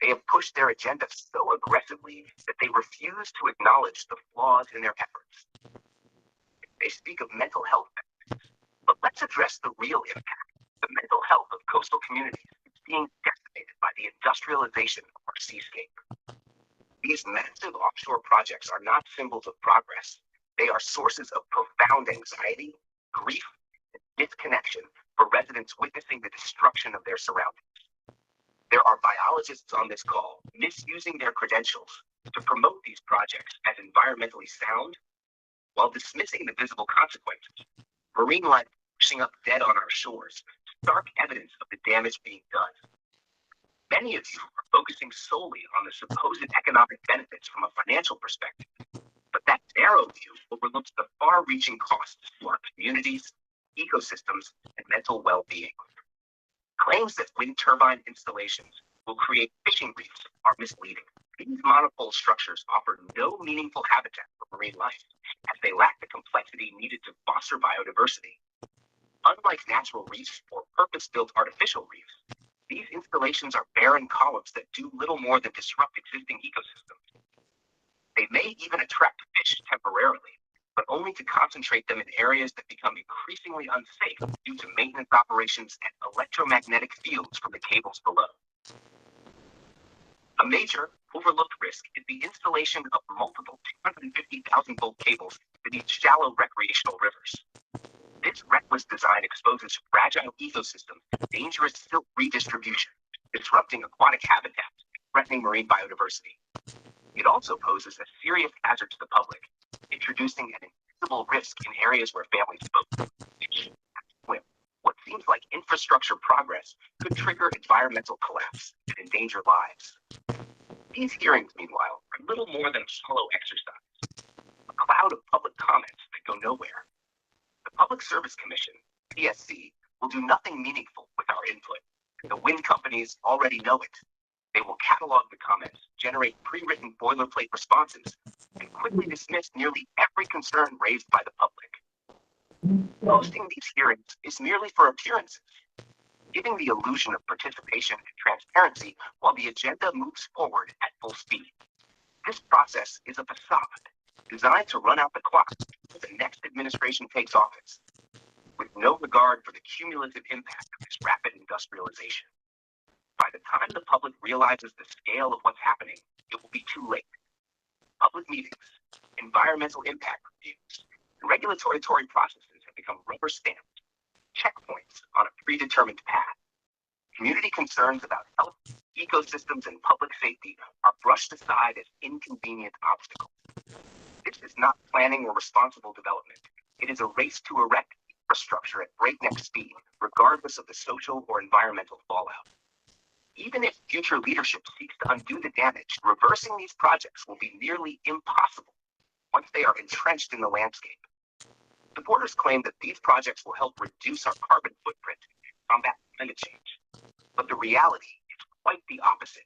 They have pushed their agenda so aggressively that they refuse to acknowledge the flaws in their efforts. They speak of mental health benefits, but let's address the real impact. The mental health of coastal communities is being decimated by the industrialization of our seascape. These massive offshore projects are not symbols of progress. They are sources of profound anxiety, grief, and disconnection for residents witnessing the destruction of their surroundings. There are biologists on this call misusing their credentials to promote these projects as environmentally sound while dismissing the visible consequences. Marine life washing up dead on our shores, stark evidence of the damage being done. Many of you are focusing solely on the supposed economic benefits from a financial perspective, but that narrow view overlooks the far-reaching costs to our communities, ecosystems, and mental well-being. Claims that wind turbine installations will create fishing reefs are misleading. These monopole structures offer no meaningful habitat for marine life, as they lack the complexity needed to foster biodiversity. Unlike natural reefs or purpose-built artificial reefs, these installations are barren columns that do little more than disrupt existing ecosystems. They may even attract fish temporarily, but only to concentrate them in areas that become increasingly unsafe due to maintenance operations and electromagnetic fields from the cables below. A major, overlooked risk is the installation of multiple 250,000-volt cables to these shallow recreational rivers. This reckless design exposes fragile ecosystems to dangerous silt redistribution, disrupting aquatic habitats, threatening marine biodiversity. It also poses a serious hazard to the public, introducing an invisible risk in areas where families boat, fish, and swim. What seems like infrastructure progress could trigger environmental collapse and endanger lives. These hearings, meanwhile, are little more than a hollow exercise, a cloud of public comments that go nowhere. The Public Service Commission, PSC, will do nothing meaningful with our input. The wind companies already know it. They will catalog the comments, generate pre-written boilerplate responses, and quickly dismiss nearly every concern raised by the public. Hosting these hearings is merely for appearances, giving the illusion of participation and transparency while the agenda moves forward at full speed. This process is a facade designed to run out the clock until the next administration takes office, with no regard for the cumulative impact of this rapid industrialization. By the time the public realizes the scale of what's happening, it will be too late. Public meetings, environmental impact reviews, and regulatory processes have become rubber stamped, checkpoints on a predetermined path. Community concerns about health, ecosystems, and public safety are brushed aside as inconvenient obstacles. This is not planning or responsible development. It is a race to erect infrastructure at breakneck speed, regardless of the social or environmental fallout. Even if future leadership seeks to undo the damage, reversing these projects will be nearly impossible once they are entrenched in the landscape. Supporters claim that these projects will help reduce our carbon footprint and combat climate change. But the reality is quite the opposite.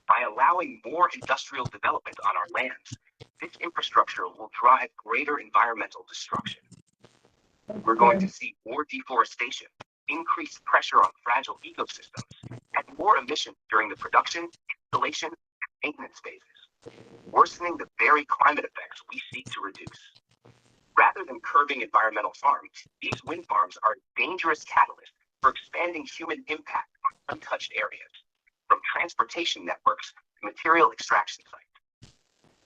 By allowing more industrial development on our lands, this infrastructure will drive greater environmental destruction. We're going to see more deforestation, increased pressure on fragile ecosystems, and more emissions during the production, installation, and maintenance phases, worsening the very climate effects we seek to reduce. Rather than curbing environmental harm, these wind farms are a dangerous catalyst for expanding human impact on untouched areas, from transportation networks to material extraction sites.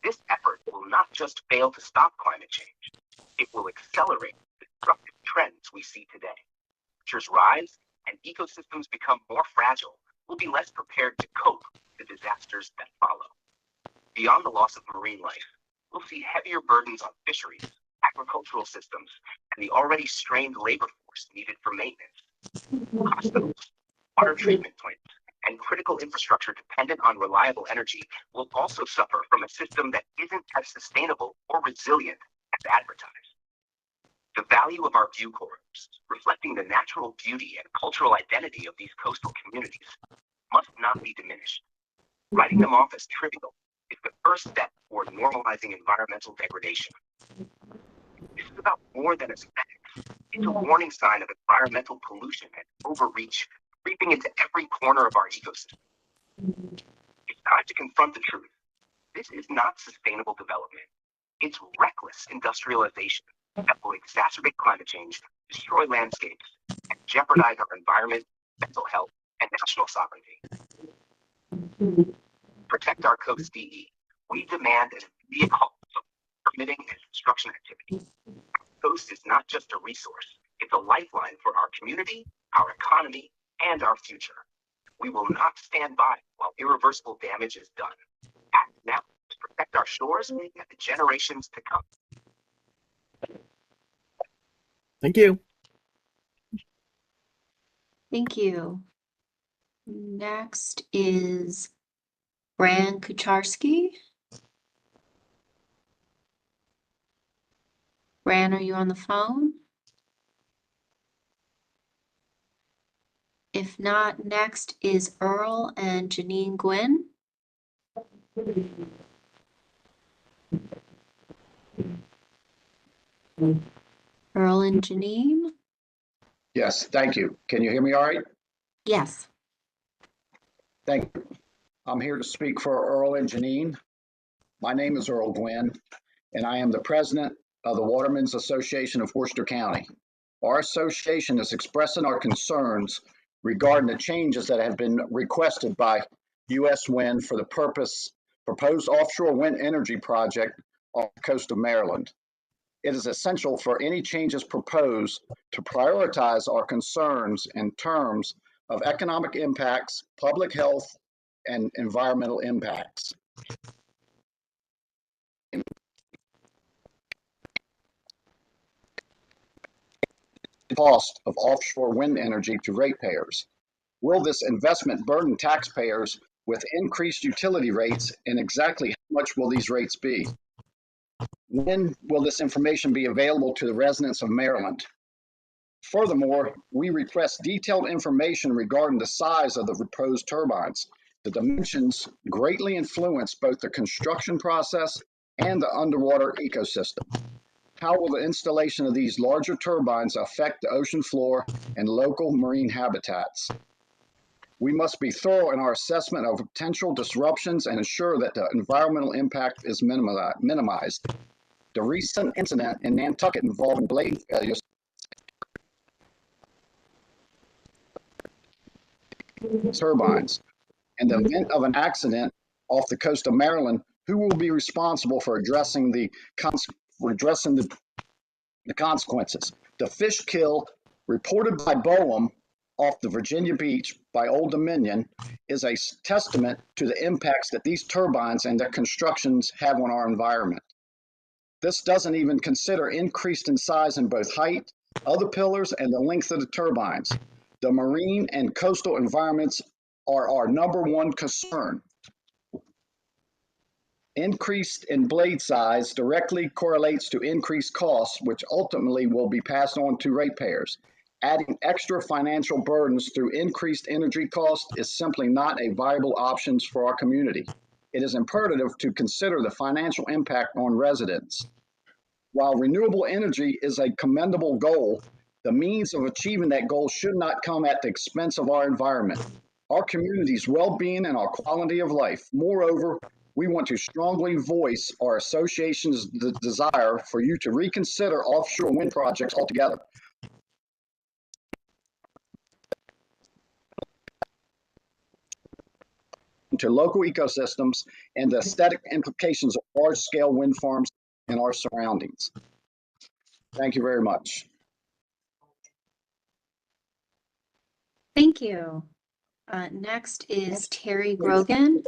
This effort will not just fail to stop climate change, it will accelerate the destructive trends we see today. Temperatures rise and ecosystems become more fragile. We'll be less prepared to cope with the disasters that follow. Beyond the loss of marine life, we'll see heavier burdens on fisheries, agricultural systems, and the already strained labor force needed for maintenance. Hospitals, water treatment plants, and critical infrastructure dependent on reliable energy will also suffer from a system that isn't as sustainable or resilient as advertised. The value of our view corridors, reflecting the natural beauty and cultural identity of these coastal communities, must not be diminished. Writing them off as trivial is the first step toward normalizing environmental degradation. This is about more than aesthetics. It's a warning sign of environmental pollution and overreach creeping into every corner of our ecosystem. It's time to confront the truth. This is not sustainable development. It's reckless industrialization that will exacerbate climate change, destroy landscapes, and jeopardize our environment, mental health, and national sovereignty. Protect our coast DE. We demand an immediate halt of permitting and construction activity. Our coast is not just a resource, it's a lifeline for our community, our economy, and our future. We will not stand by while irreversible damage is done. Act now to protect our shores and the generations to come. Thank you. Thank you. Next is Bran Kucharski. Bran, are you on the phone? If not, next is Earl and Janine Gwynn. Earl and Janine? Yes, thank you. Can you hear me all right? Yes. Thank you. I'm here to speak for Earl and Janine. My name is Earl Gwynn, and I am the president of the Watermen's Association of Worcester County. Our association is expressing our concerns regarding the changes that have been requested by U.S. Wind for the proposed offshore wind energy project off the coast of Maryland. It is essential for any changes proposed to prioritize our concerns in terms of economic impacts, public health, and environmental impacts. Cost of offshore wind energy to ratepayers. Will this investment burden taxpayers with increased utility rates, and exactly how much will these rates be? When will this information be available to the residents of Maryland? Furthermore, we request detailed information regarding the size of the proposed turbines. The dimensions greatly influence both the construction process and the underwater ecosystem. How will the installation of these larger turbines affect the ocean floor and local marine habitats? We must be thorough in our assessment of potential disruptions and ensure that the environmental impact is minimized. The recent incident in Nantucket involving blade failures turbines. In the event of an accident off the coast of Maryland, who will be responsible for addressing the consequences? The fish kill reported by BOEM off the Virginia beach by Old Dominion is a testament to the impacts that these turbines and their constructions have on our environment. This doesn't even consider increased in size in both height other pillars, and the length of the turbines. The marine and coastal environments are our number one concern. Increase in blade size directly correlates to increased costs, which ultimately will be passed on to ratepayers. Adding extra financial burdens through increased energy costs is simply not a viable option for our community. It is imperative to consider the financial impact on residents. While renewable energy is a commendable goal, the means of achieving that goal should not come at the expense of our environment, our community's well-being, and our quality of life. Moreover, we want to strongly voice our association's desire for you to reconsider offshore wind projects altogether. To local ecosystems and the aesthetic implications of large-scale wind farms in our surroundings. Thank you very much. Thank you. Next is Terry Grogan.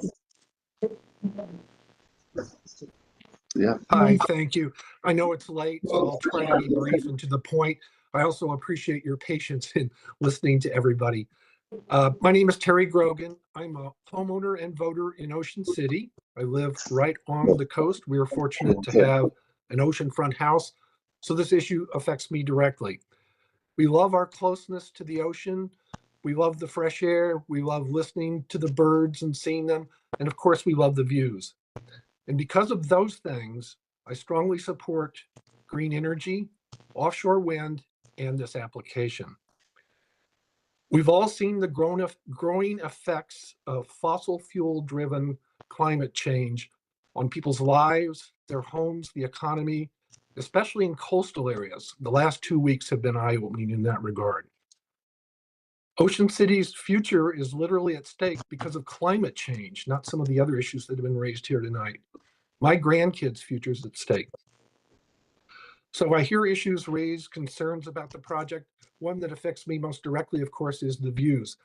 Yeah. Hi, thank you. I know it's late, so I'll try to be brief and to the point. I also appreciate your patience in listening to everybody. My name is Terry Grogan. I'm a homeowner and voter in Ocean City. I live right on the coast. We are fortunate to have an oceanfront house, so this issue affects me directly. We love our closeness to the ocean. We love the fresh air. We love listening to the birds and seeing them. And of course, we love the views. And because of those things, I strongly support green energy, offshore wind, and this application. We've all seen the growing effects of fossil fuel-driven climate change on people's lives, their homes, the economy, especially in coastal areas. The last 2 weeks have been eye-opening in that regard. Ocean City's future is literally at stake because of climate change, not some of the other issues that have been raised here tonight. My grandkids' future is at stake. So I hear issues raised, concerns about the project. One that affects me most directly, of course, is the views.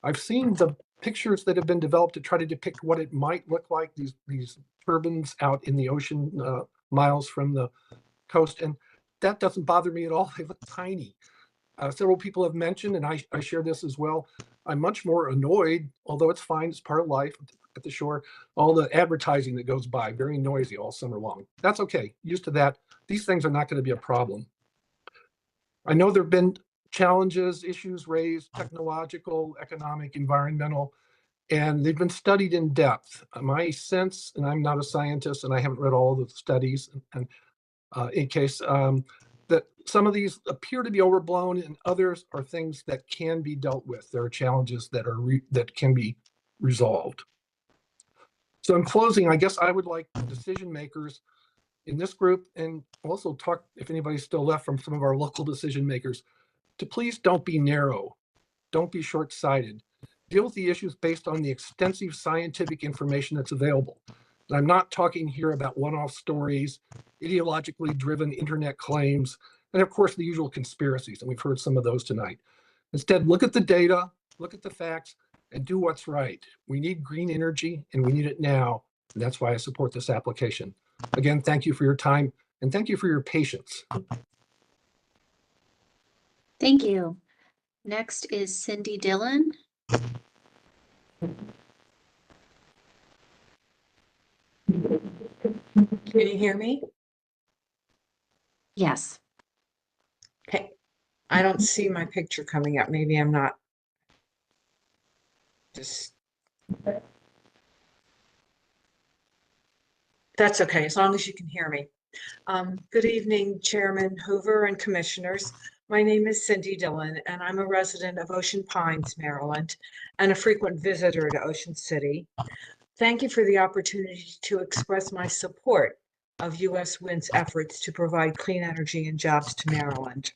I've seen the pictures that have been developed to try to depict what it might look like, these turbines out in the ocean miles from the coast, and that doesn't bother me at all. They look tiny. Several people have mentioned, and I share this as well, I'm much more annoyed, although it's fine, it's part of life at the shore, all the advertising that goes by, very noisy all summer long. That's okay, used to that. These things are not going to be a problem. I know there have been challenges, issues raised, technological, economic, environmental, and they've been studied in depth. My sense, and I'm not a scientist and I haven't read all the studies, and in case that some of these appear to be overblown and others are things that can be dealt with. There are challenges that that can be resolved. So in closing, I guess I would like decision makers in this group, and also talk, if anybody's still left from some of our local decision makers, to please don't be narrow, don't be short-sighted. Deal with the issues based on the extensive scientific information that's available. And I'm not talking here about one-off stories, ideologically driven internet claims, and of course the usual conspiracies, and we've heard some of those tonight. Instead, look at the data, look at the facts, and do what's right. We need green energy, and we need it now, and that's why I support this application. Again, thank you for your time, and thank you for your patience. Thank you. Next is Cindy Dillon. Can you hear me? Yes. Okay. I don't see my picture coming up. Maybe I'm not just. That's okay, as long as you can hear me. Good evening, Chairman Hoover and Commissioners. My name is Cindy Dillon, and I'm a resident of Ocean Pines, Maryland, and a frequent visitor to Ocean City. Thank you for the opportunity to express my support of U.S. Wind's efforts to provide clean energy and jobs to Maryland.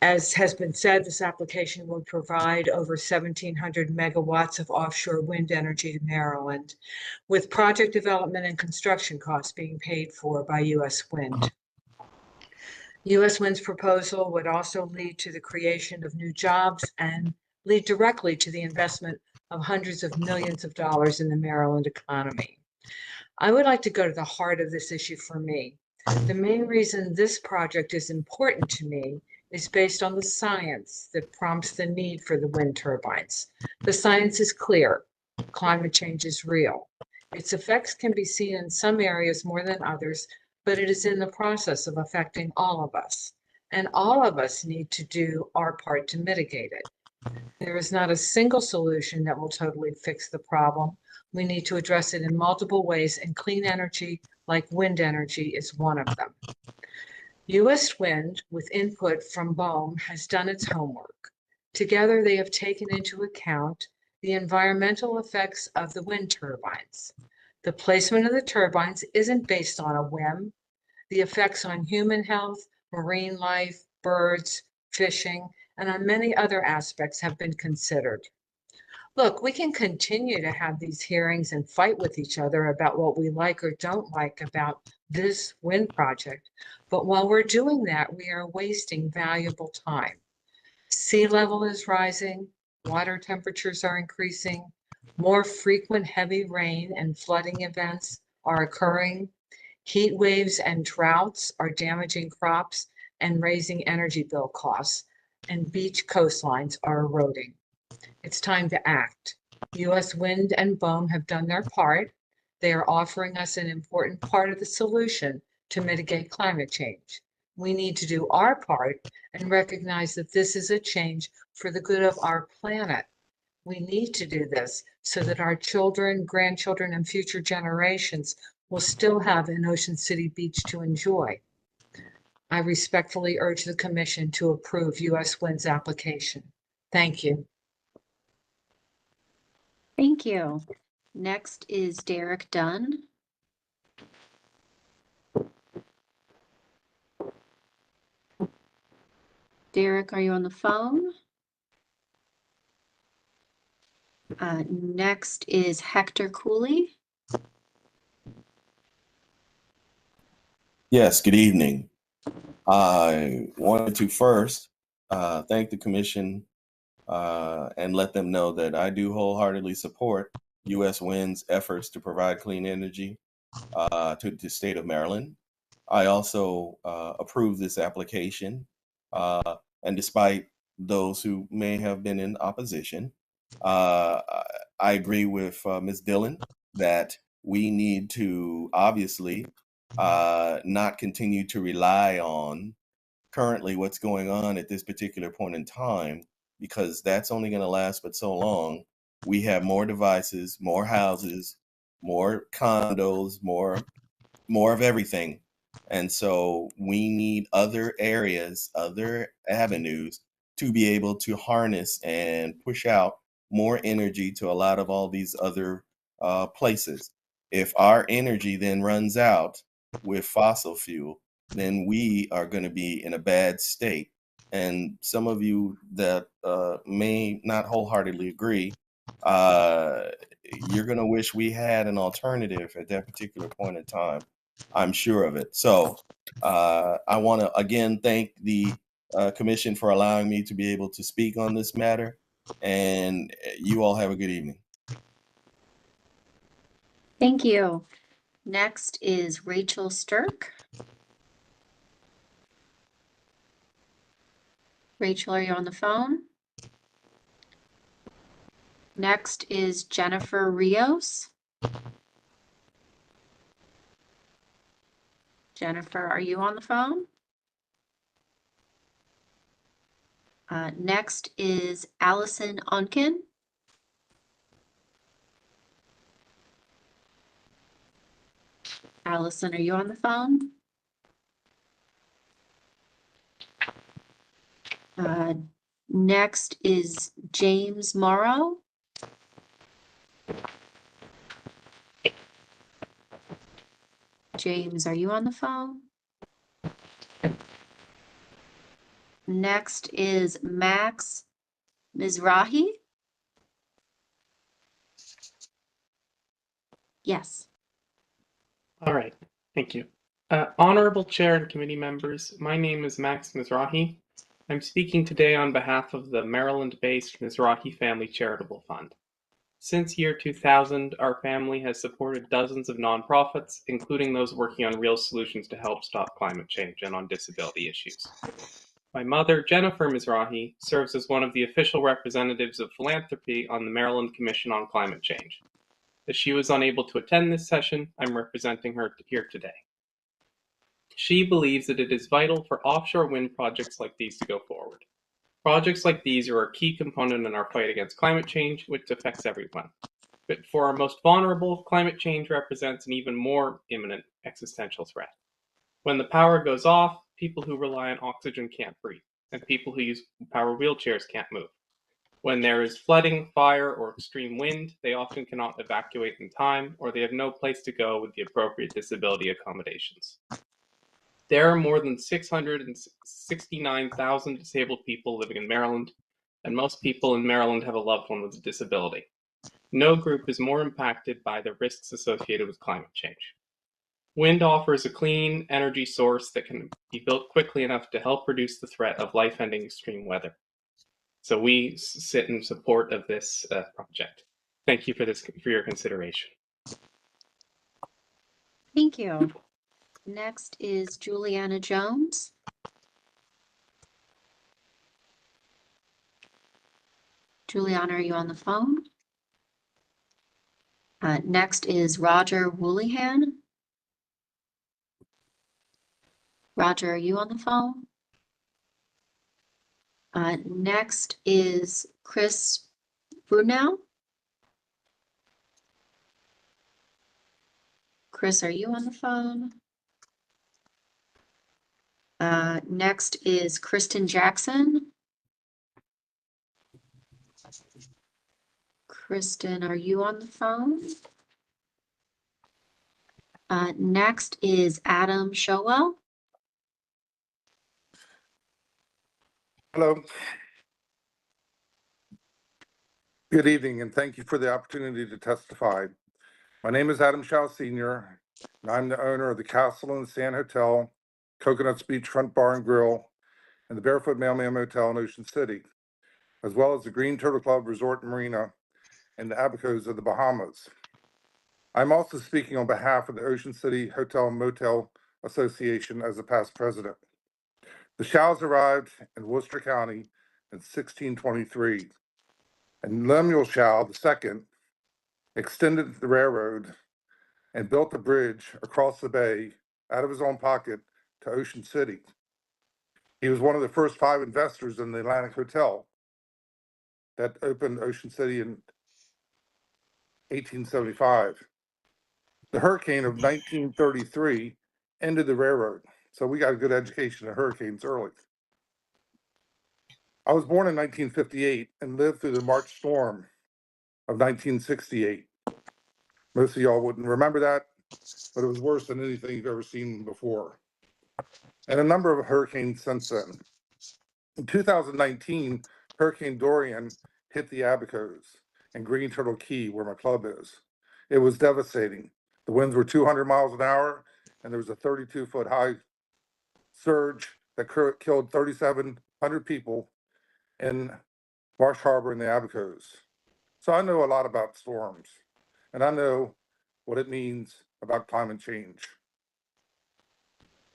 As has been said, this application will provide over 1,700 megawatts of offshore wind energy to Maryland, with project development and construction costs being paid for by U.S. Wind. U.S. Wind's proposal would also lead to the creation of new jobs and lead directly to the investment of hundreds of millions of dollars in the Maryland economy. I would like to go to the heart of this issue for me. The main reason this project is important to me is based on the science that prompts the need for the wind turbines. The science is clear. Climate change is real. Its effects can be seen in some areas more than others, but it is in the process of affecting all of us. And all of us need to do our part to mitigate it. There is not a single solution that will totally fix the problem. We need to address it in multiple ways, and clean energy, like wind energy, is one of them. U.S. Wind, with input from Vaugh, has done its homework. Together, they have taken into account the environmental effects of the wind turbines. The placement of the turbines isn't based on a whim. The effects on human health, marine life, birds, fishing, and on many other aspects have been considered. Look, we can continue to have these hearings and fight with each other about what we like or don't like about this wind project, but while we're doing that, we are wasting valuable time. Sea level is rising, water temperatures are increasing, more frequent heavy rain and flooding events are occurring, heat waves and droughts are damaging crops and raising energy bill costs, and beach coastlines are eroding. It's time to act. U.S. Wind and Vaugh have done their part. They are offering us an important part of the solution to mitigate climate change. We need to do our part and recognize that this is a change for the good of our planet. We need to do this so that our children, grandchildren, and future generations will still have an Ocean City beach to enjoy. I respectfully urge the Commission to approve U.S. Wind's application. Thank you. Thank you. Next is Derek Dunn. Derek, are you on the phone? Next is Hector Cooley. Yes, good evening. I wanted to first thank the Commission and let them know that I do wholeheartedly support U.S. Wind's efforts to provide clean energy to the state of Maryland. I also approve this application, and despite those who may have been in opposition, I agree with Ms. Dillon that we need to obviously not continue to rely on currently what's going on at this particular point in time, because that's only going to last but so long. We have more devices, more houses, more condos, more of everything. And so we need other areas, other avenues to be able to harness and push out more energy to a lot of all these other places. If our energy then runs out with fossil fuel, then we are going to be in a bad state. And some of you that may not wholeheartedly agree, you're going to wish we had an alternative at that particular point in time. I'm sure of it. So I want to again thank the Commission for allowing me to be able to speak on this matter. And you all have a good evening. Thank you. Next is Rachel Stirk. Rachel, are you on the phone? Next is Jennifer Rios. Jennifer, are you on the phone? Next is Allison Unkin. Allison, are you on the phone? Next is James Morrow. James, are you on the phone? Next is Max Mizrahi. Yes. All right, thank you. Honorable Chair and committee members, my name is Max Mizrahi. I'm speaking today on behalf of the Maryland-based Mizrahi Family Charitable Fund. Since year 2000, our family has supported dozens of nonprofits, including those working on real solutions to help stop climate change and on disability issues. My mother, Jennifer Mizrahi, serves as one of the official representatives of philanthropy on the Maryland Commission on Climate Change. As she was unable to attend this session, I'm representing her here today. She believes that it is vital for offshore wind projects like these to go forward. Projects like these are a key component in our fight against climate change, which affects everyone. But for our most vulnerable, climate change represents an even more imminent existential threat. When the power goes off, people who rely on oxygen can't breathe, and people who use power wheelchairs can't move. When there is flooding, fire, or extreme wind, they often cannot evacuate in time, or they have no place to go with the appropriate disability accommodations. There are more than 669,000 disabled people living in Maryland, and most people in Maryland have a loved one with a disability. No group is more impacted by the risks associated with climate change. Wind offers a clean energy source that can be built quickly enough to help reduce the threat of life-ending extreme weather. So we sit in support of this project. Thank you for your consideration. Thank you. Next is Juliana Jones. Juliana, are you on the phone? Next is Roger Woolleyhan. Roger, are you on the phone? Next is Chris Brunel. Chris, are you on the phone? Next is Kristen Jackson. Kristen, are you on the phone? Next is Adam Showell. Hello. Good evening, and thank you for the opportunity to testify. My name is Adam Shaw Sr., and I'm the owner of the Castle and Sand Hotel, Coconuts Beachfront Bar and Grill, and the Barefoot Mailman Motel in Ocean City, as well as the Green Turtle Club Resort and Marina and the Abacos of the Bahamas. I'm also speaking on behalf of the Ocean City Hotel and Motel Association as a past president. The Shaws arrived in Worcester County in 1623, and Lemuel Shaw II extended the railroad and built a bridge across the bay out of his own pocket to Ocean City. He was one of the first 5 investors in the Atlantic Hotel that opened Ocean City in 1875. The hurricane of 1933 ended the railroad, so we got a good education of hurricanes early. I was born in 1958 and lived through the March storm of 1968. Most of y'all wouldn't remember that, but it was worse than anything you've ever seen before. And a number of hurricanes since then. In 2019, Hurricane Dorian hit the Abacos and Green Turtle Key, where my club is. It was devastating. The winds were 200 miles an hour, and there was a 32-foot high surge that killed 3,700 people in Marsh Harbor and the Abacos. So I know a lot about storms, and I know what it means about climate change.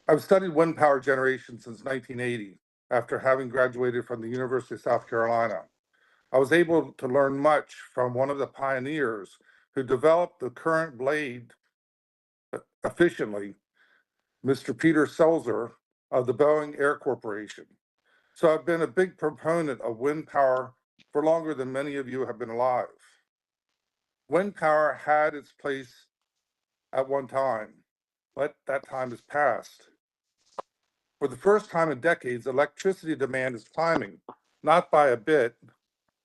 I've studied wind power generation since 1980 after having graduated from the University of South Carolina. I was able to learn much from one of the pioneers who developed the current blade efficiently, Mr. Peter Selzer of the Boeing Air Corporation. So I've been a big proponent of wind power for longer than many of you have been alive. Wind power had its place at one time, but that time has passed. For the first time in decades, electricity demand is climbing, not by a bit,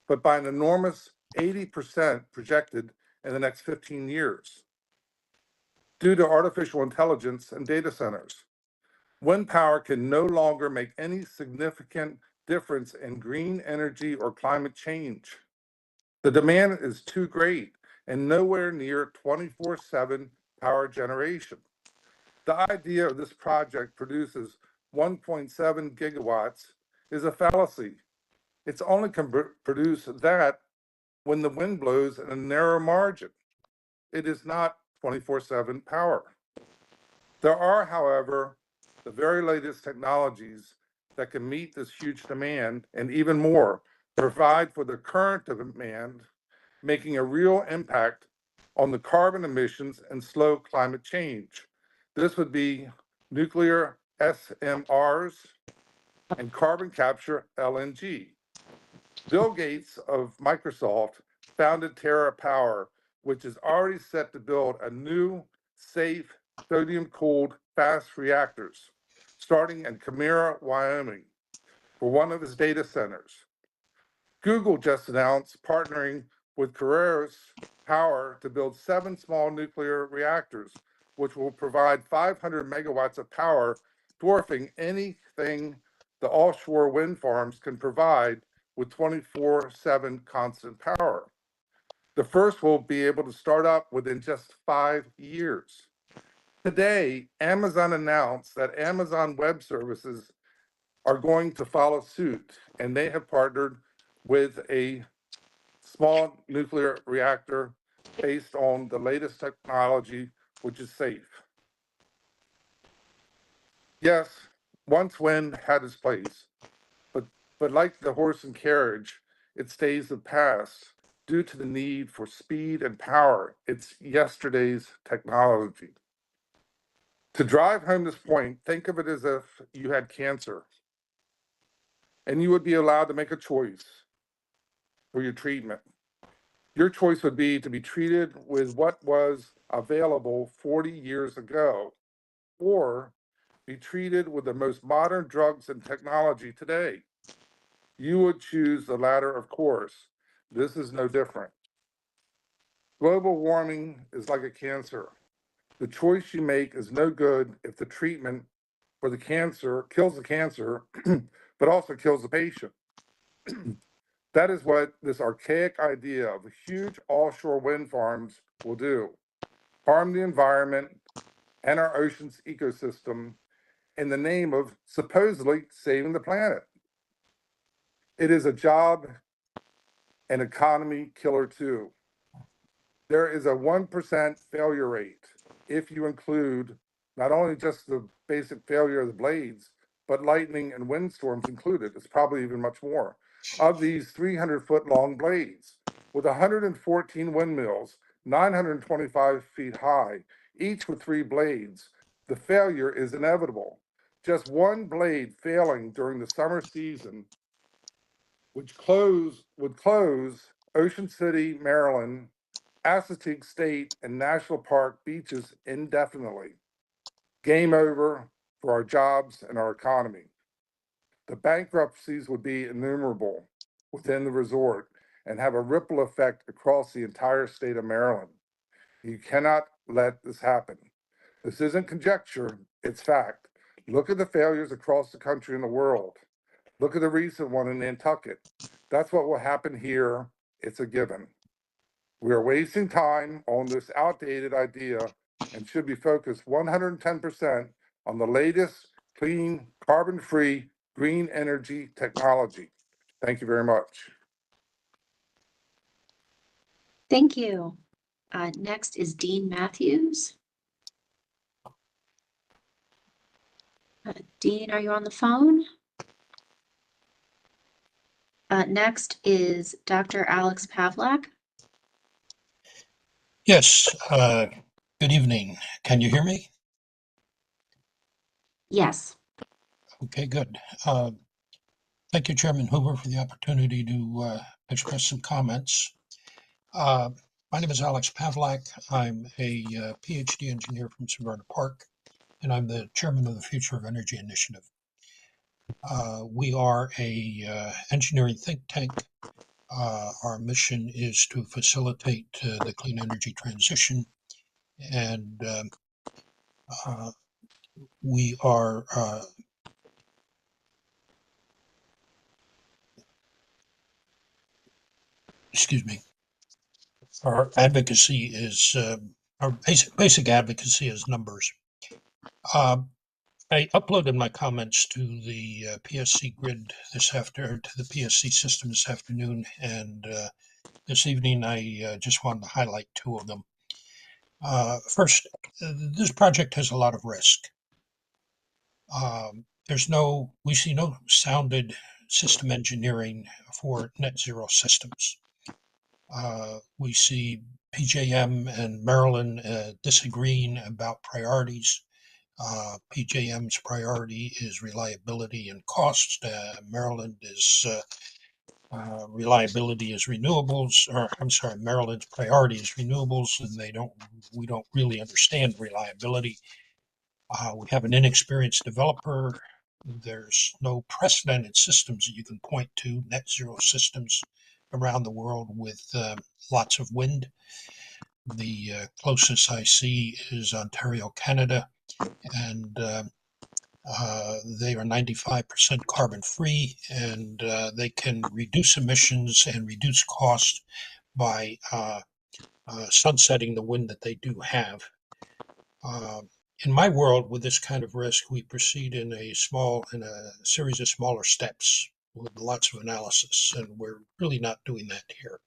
but by an enormous 80% projected in the next 15 years. Due to artificial intelligence and data centers, wind power can no longer make any significant difference in green energy or climate change. The demand is too great and nowhere near 24/7 power generation. The idea of this project produces 1.7 gigawatts is a fallacy. It's only can produce that when the wind blows in a narrow margin. It is not 24/7 power. There are, however, the very latest technologies that can meet this huge demand and even more, provide for the current demand, making a real impact on the carbon emissions and slow climate change. This would be nuclear SMRs and carbon capture LNG. Bill Gates of Microsoft founded Terra Power, which is already set to build a new, safe, sodium-cooled fast reactors, starting in Chimera, Wyoming, for one of his data centers. Google just announced partnering with Carosa Power to build 7 small nuclear reactors, which will provide 500 megawatts of power, dwarfing anything the offshore wind farms can provide with 24/7 constant power. The first will be able to start up within just 5 years. Today, Amazon announced that Amazon Web Services are going to follow suit, and they have partnered with a small nuclear reactor based on the latest technology, which is safe. Yes, once wind had its place, but like the horse and carriage, it stays the past due to the need for speed and power. It's yesterday's technology. To drive home this point, think of it as if you had cancer and you would be allowed to make a choice for your treatment. Your choice would be to be treated with what was available 40 years ago, or be treated with the most modern drugs and technology today. You would choose the latter, of course. This is no different. Global warming is like a cancer. The choice you make is no good if the treatment for the cancer kills the cancer, but also kills the patient. That is what this archaic idea of huge offshore wind farms will do. Harm the environment and our ocean's ecosystem in the name of supposedly saving the planet. It is a job and economy killer too. There is a 1% failure rate if you include not only just the basic failure of the blades, but lightning and windstorms included. It's probably even much more. Of these 300-foot long blades, with 114 windmills, 925 feet high, each with 3 blades, the failure is inevitable. Just one blade failing during the summer season would close Ocean City, Maryland, Assateague State, and National Park beaches indefinitely. Game over for our jobs and our economy. The bankruptcies would be innumerable within the resort and have a ripple effect across the entire state of Maryland. You cannot let this happen. This isn't conjecture, it's fact. Look at the failures across the country and the world. Look at the recent one in Nantucket. That's what will happen here. It's a given. We are wasting time on this outdated idea and should be focused 110% on the latest clean, carbon-free, green energy technology. Thank you very much. Thank you. Next is Dean Matthews. Dean, are you on the phone? Next is Dr. Alex Pavlak. Yes, good evening. Can you hear me? Yes. Okay, good. Thank you, Chairman Hoover, for the opportunity to express some comments. My name is Alex Pavlak. I'm a PhD engineer from Severna Park, and I'm the chairman of the Future of Energy Initiative. We are a engineering think tank. Our mission is to facilitate the clean energy transition, and we are excuse me. Our advocacy is our basic advocacy is numbers. I uploaded my comments to the PSC grid to the PSC system this afternoon, and this evening. I just wanted to highlight two of them. First, this project has a lot of risk. We see no sounded system engineering for net zero systems. We see PJM and Maryland disagreeing about priorities. PJM's priority is reliability and cost. Maryland is reliability is renewables, or I'm sorry, Maryland's priority is renewables, and we don't really understand reliability. We have an inexperienced developer. There's no precedented systems that you can point to, net zero systems around the world with lots of wind. The closest I see is Ontario, Canada, and they are 95% carbon free, and they can reduce emissions and reduce cost by sunsetting the wind that they do have. In my world, with this kind of risk, we proceed in a series of smaller steps with lots of analysis, and we're really not doing that here.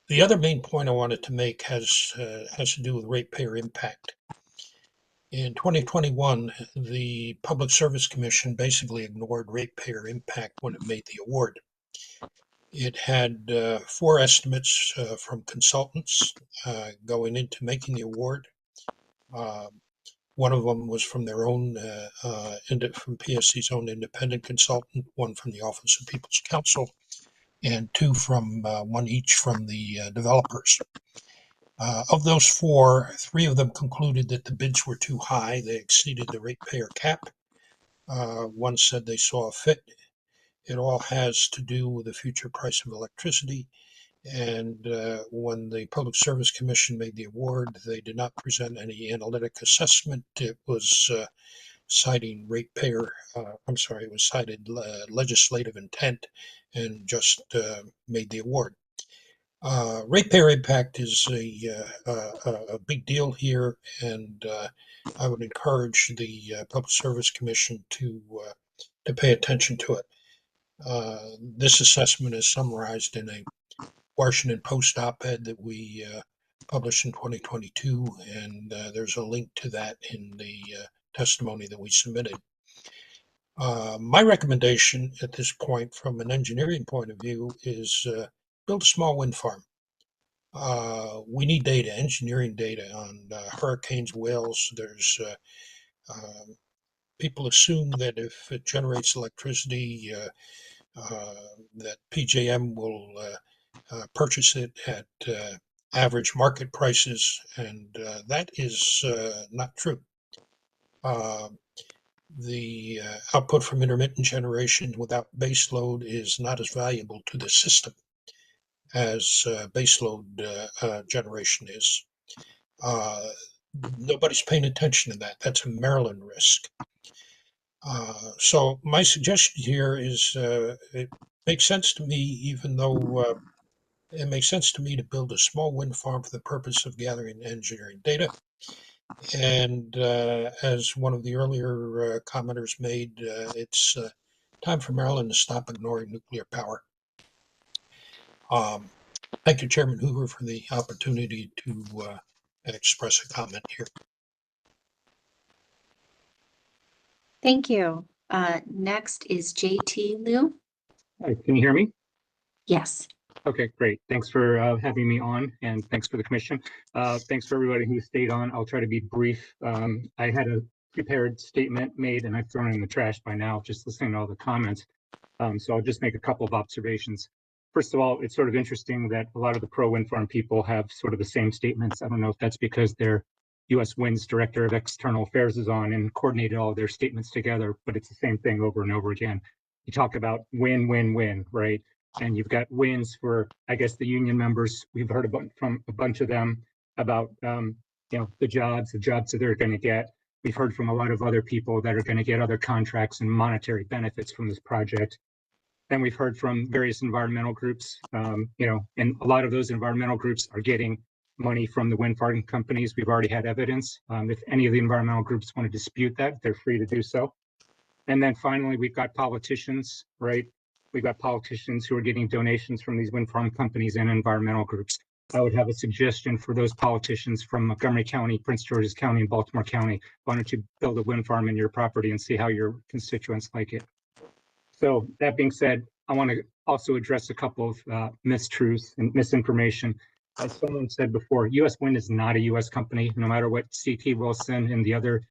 The other main point I wanted to make has to do with ratepayer impact. In 2021, the Public Service Commission basically ignored ratepayer impact when it made the award. It had 4 estimates from consultants going into making the award. One of them was from their own, from PSC's own independent consultant, one from the Office of People's Counsel, and 2 from one each from the developers. Of those 4, 3 of them concluded that the bids were too high. They exceeded the ratepayer cap. One said they saw a fit. It all has to do with the future price of electricity. And when the Public Service Commission made the award, they did not present any analytic assessment. It was citing it was cited legislative intent and just made the award. Ratepayer impact is a big deal here, and I would encourage the Public Service Commission to pay attention to it. This assessment is summarized in a Washington Post op-ed that we published in 2022, and there's a link to that in the testimony that we submitted. My recommendation at this point, from an engineering point of view, is build a small wind farm. We need data, engineering data on hurricanes, whales. There's people assume that if it generates electricity, that PJM will purchase it at average market prices, and that is not true. The output from intermittent generation without baseload is not as valuable to the system as baseload generation is. Nobody's paying attention to that. That's a Maryland risk. So my suggestion here is it makes sense to me, even though it makes sense to me to build a small wind farm for the purpose of gathering engineering data. And as one of the earlier commenters made, it's time for Maryland to stop ignoring nuclear power. Thank you, Chairman Hoover, for the opportunity to express a comment here. Thank you. Next is JT Liu. Hi, can you hear me? Yes. Okay, great. Thanks for having me on, and thanks for the commission. Thanks for everybody who stayed on. I'll try to be brief. I had a prepared statement made, and I've thrown it in the trash by now, just listening to all the comments. So I'll just make a couple of observations. First of all, it's sort of interesting that a lot of the pro-wind farm people have sort of the same statements. I don't know if that's because their U.S. Wind's Director of External Affairs is on and coordinated all of their statements together, but it's the same thing over and over again. You talk about win, win, win, right? And you've got wins for, I guess, the union members. We've heard about from a bunch of them about, the jobs that they're going to get. We've heard from a lot of other people that are going to get other contracts and monetary benefits from this project. Then we've heard from various environmental groups, and a lot of those environmental groups are getting money from the wind farm companies. We've already had evidence. If any of the environmental groups want to dispute that, they're free to do so. And then finally, we've got politicians, right? We've got politicians who are getting donations from these wind farm companies and environmental groups. I would have a suggestion for those politicians from Montgomery County, Prince George's County, and Baltimore County. Why don't you build a wind farm in your property and see how your constituents like it? So that being said, I want to also address a couple of mistruths and misinformation. As someone said before, U.S. Wind is not a U.S. company, no matter what C.T. Wilson and the other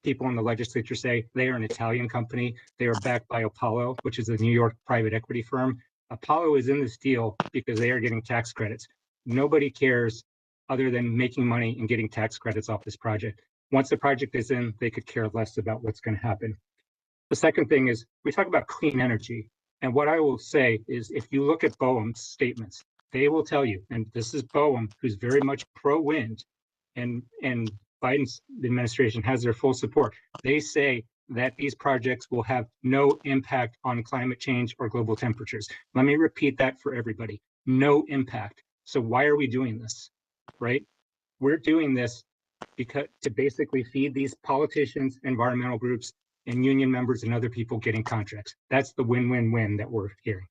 people in the legislature say. They are an Italian company. They are backed by Apollo, which is a New York private equity firm. Apollo is in this deal because they are getting tax credits. Nobody cares other than making money and getting tax credits off this project. Once the project is in, they could care less about what's going to happen. The second thing is we talk about clean energy. And what I will say is if you look at Boehm's statements, they will tell you, and this is Boehm, who's very much pro-wind, and Biden's administration has their full support. They say that these projects will have no impact on climate change or global temperatures. Let me repeat that for everybody. No impact. So why are we doing this, right? We're doing this because to basically feed these politicians, environmental groups, and union members and other people getting contracts. That's the win-win-win that we're hearing.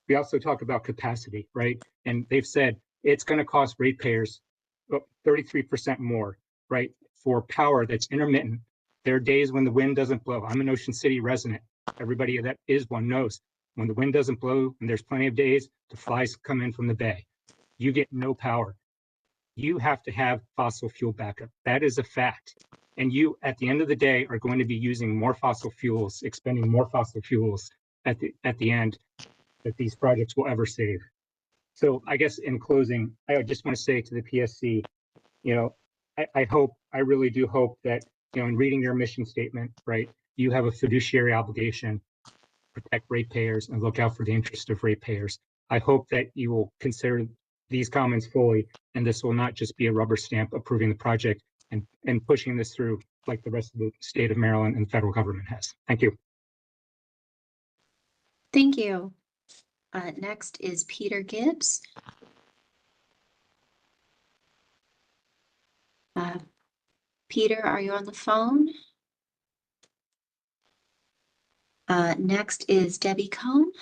We also talk about capacity, right? And they've said it's going to cost ratepayers 33% more, right? For power that's intermittent. There are days when the wind doesn't blow. I'm an Ocean City resident. Everybody that is one knows when the wind doesn't blow and there's plenty of days, the flies come in from the bay. You get no power. You have to have fossil fuel backup. That is a fact. And you, at the end of the day, are going to be using more fossil fuels, expending more fossil fuels at the end that these projects will ever save. So I guess in closing, I just want to say to the PSC, you know, I really do hope that, you know, in reading your mission statement, right, you have a fiduciary obligation to protect ratepayers and look out for the interest of ratepayers. I hope that you will consider these comments fully, and this will not just be a rubber stamp approving the project and pushing this through like the rest of the state of Maryland and federal government has. Thank you. Thank you. Next is Peter Gibbs. Peter, are you on the phone? Next is Debbie Cohn.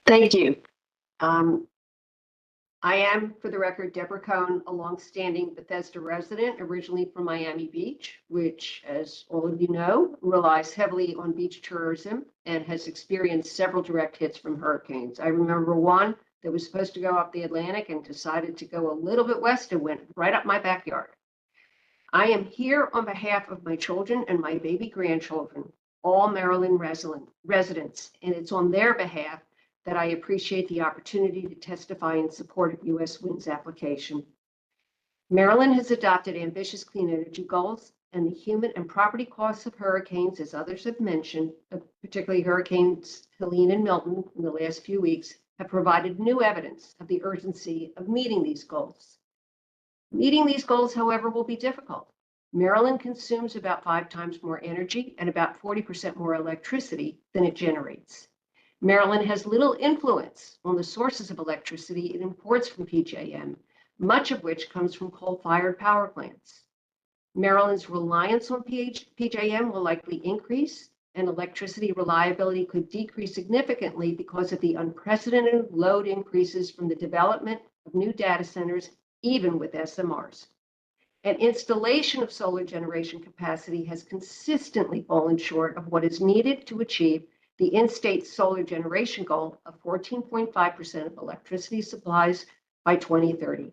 Thank you. I am, for the record, Deborah Cohn, a longstanding Bethesda resident, originally from Miami Beach, which, as all of you know, relies heavily on beach tourism and has experienced several direct hits from hurricanes. I remember one that was supposed to go up the Atlantic and decided to go a little bit west and went right up my backyard. I am here on behalf of my children and my baby grandchildren, all Maryland residents, and it's on their behalf that I appreciate the opportunity to testify in support of U.S. Wind's application. Maryland has adopted ambitious clean energy goals, and the human and property costs of hurricanes, as others have mentioned, particularly Hurricanes Helene and Milton in the last few weeks, have provided new evidence of the urgency of meeting these goals. Meeting these goals, however, will be difficult. Maryland consumes about 5 times more energy and about 40% more electricity than it generates. Maryland has little influence on the sources of electricity it imports from PJM, much of which comes from coal-fired power plants. Maryland's reliance on PJM will likely increase, and electricity reliability could decrease significantly because of the unprecedented load increases from the development of new data centers, even with SMRs. And installation of solar generation capacity has consistently fallen short of what is needed to achieve the in-state solar generation goal of 14.5% of electricity supplies by 2030.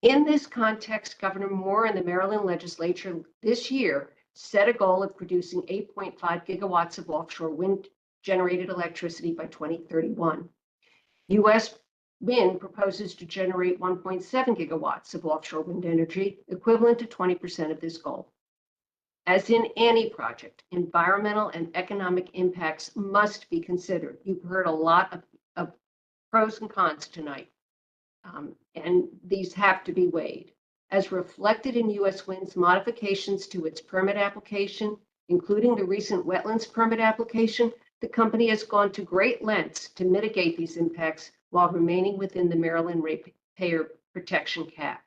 In this context, Governor Moore and the Maryland legislature this year set a goal of producing 8.5 gigawatts of offshore wind-generated electricity by 2031. U.S. Wind proposes to generate 1.7 gigawatts of offshore wind energy, equivalent to 20% of this goal. As in any project, environmental and economic impacts must be considered. You've heard a lot of pros and cons tonight, and these have to be weighed. As reflected in U.S. Wind's modifications to its permit application, including the recent wetlands permit application, the company has gone to great lengths to mitigate these impacts while remaining within the Maryland ratepayer protection cap.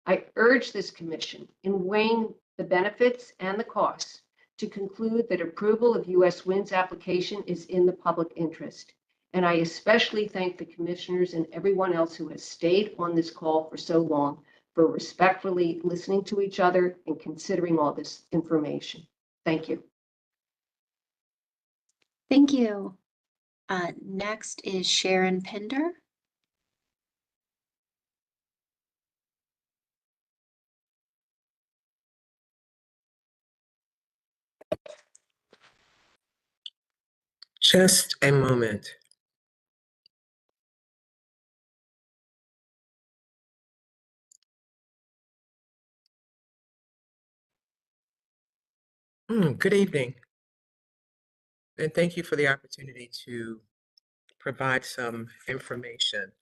I urge this commission, in weighing the benefits and the costs, to conclude that approval of U.S. Wind's application is in the public interest. And I especially thank the commissioners and everyone else who has stayed on this call for so long for respectfully listening to each other and considering all this information. Thank you. Thank you. Next is Sharon Pinder. Just a moment. Good evening, and thank you for the opportunity to provide some information.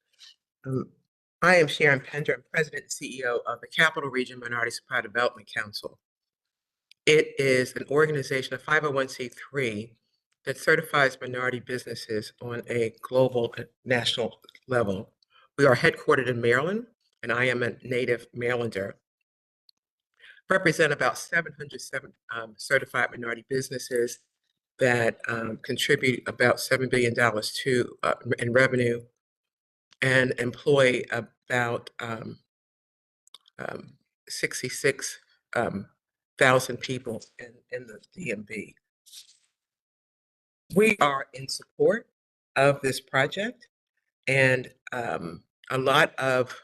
I am Sharon Pender. I'm President and CEO of the Capital Region Minority Supply Development Council. It is an organization, a 501c3, that certifies minority businesses on a global and national level. We are headquartered in Maryland, and I am a native Marylander. Represent about 700 certified minority businesses that contribute about $7 billion in revenue and employ about 66,000 people in the DMV. We are in support of this project, and a lot of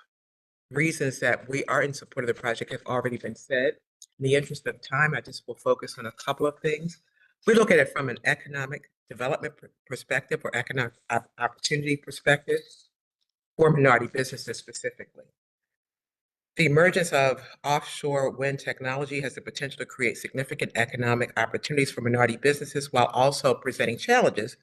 reasons that we are in support of the project have already been said. In the interest of time, I just will focus on a couple of things. We look at it from an economic development perspective or economic opportunity perspective for minority businesses specifically. The emergence of offshore wind technology has the potential to create significant economic opportunities for minority businesses while also presenting challenges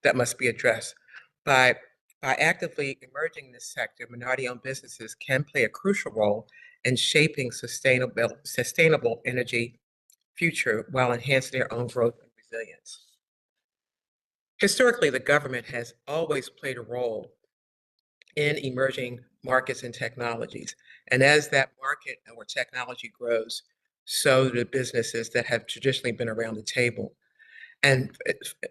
that must be addressed. By actively emerging in this sector, minority-owned businesses can play a crucial role in shaping sustainable energy future while enhancing their own growth and resilience. Historically, the government has always played a role in emerging markets and technologies. And as that market or technology grows, so do businesses that have traditionally been around the table. And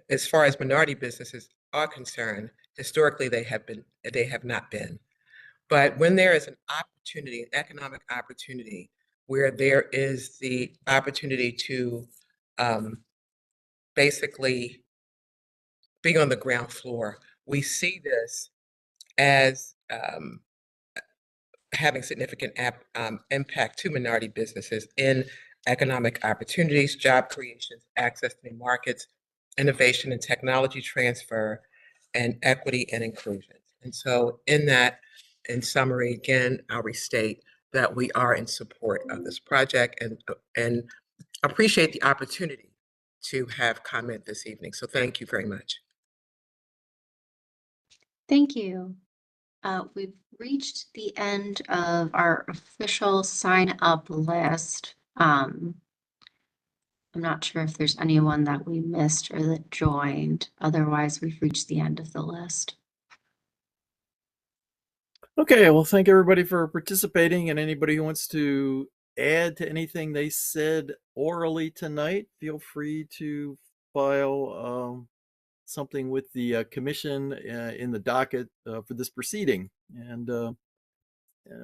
as far as minority businesses are concerned, historically they have not been. But when there is an opportunity, an economic opportunity, where there is the opportunity to basically be on the ground floor, we see this as having significant impact to minority businesses in economic opportunities, job creations, access to new markets, innovation and technology transfer, and equity and inclusion. And so in that, in summary, again, I'll restate that we are in support of this project and appreciate the opportunity to have comment this evening. So thank you very much. Thank you. We've reached the end of our official sign-up list. I'm not sure if there's anyone that we missed or that joined. Otherwise, we've reached the end of the list. Okay, well, thank everybody for participating, and anybody who wants to add to anything they said orally tonight, feel free to file something with the commission in the docket for this proceeding. And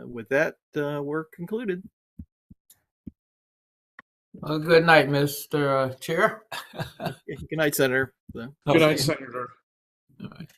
with that, we're concluded. Well, good night, Mr. Chair. Good night, Senator. Good night, Senator. All right.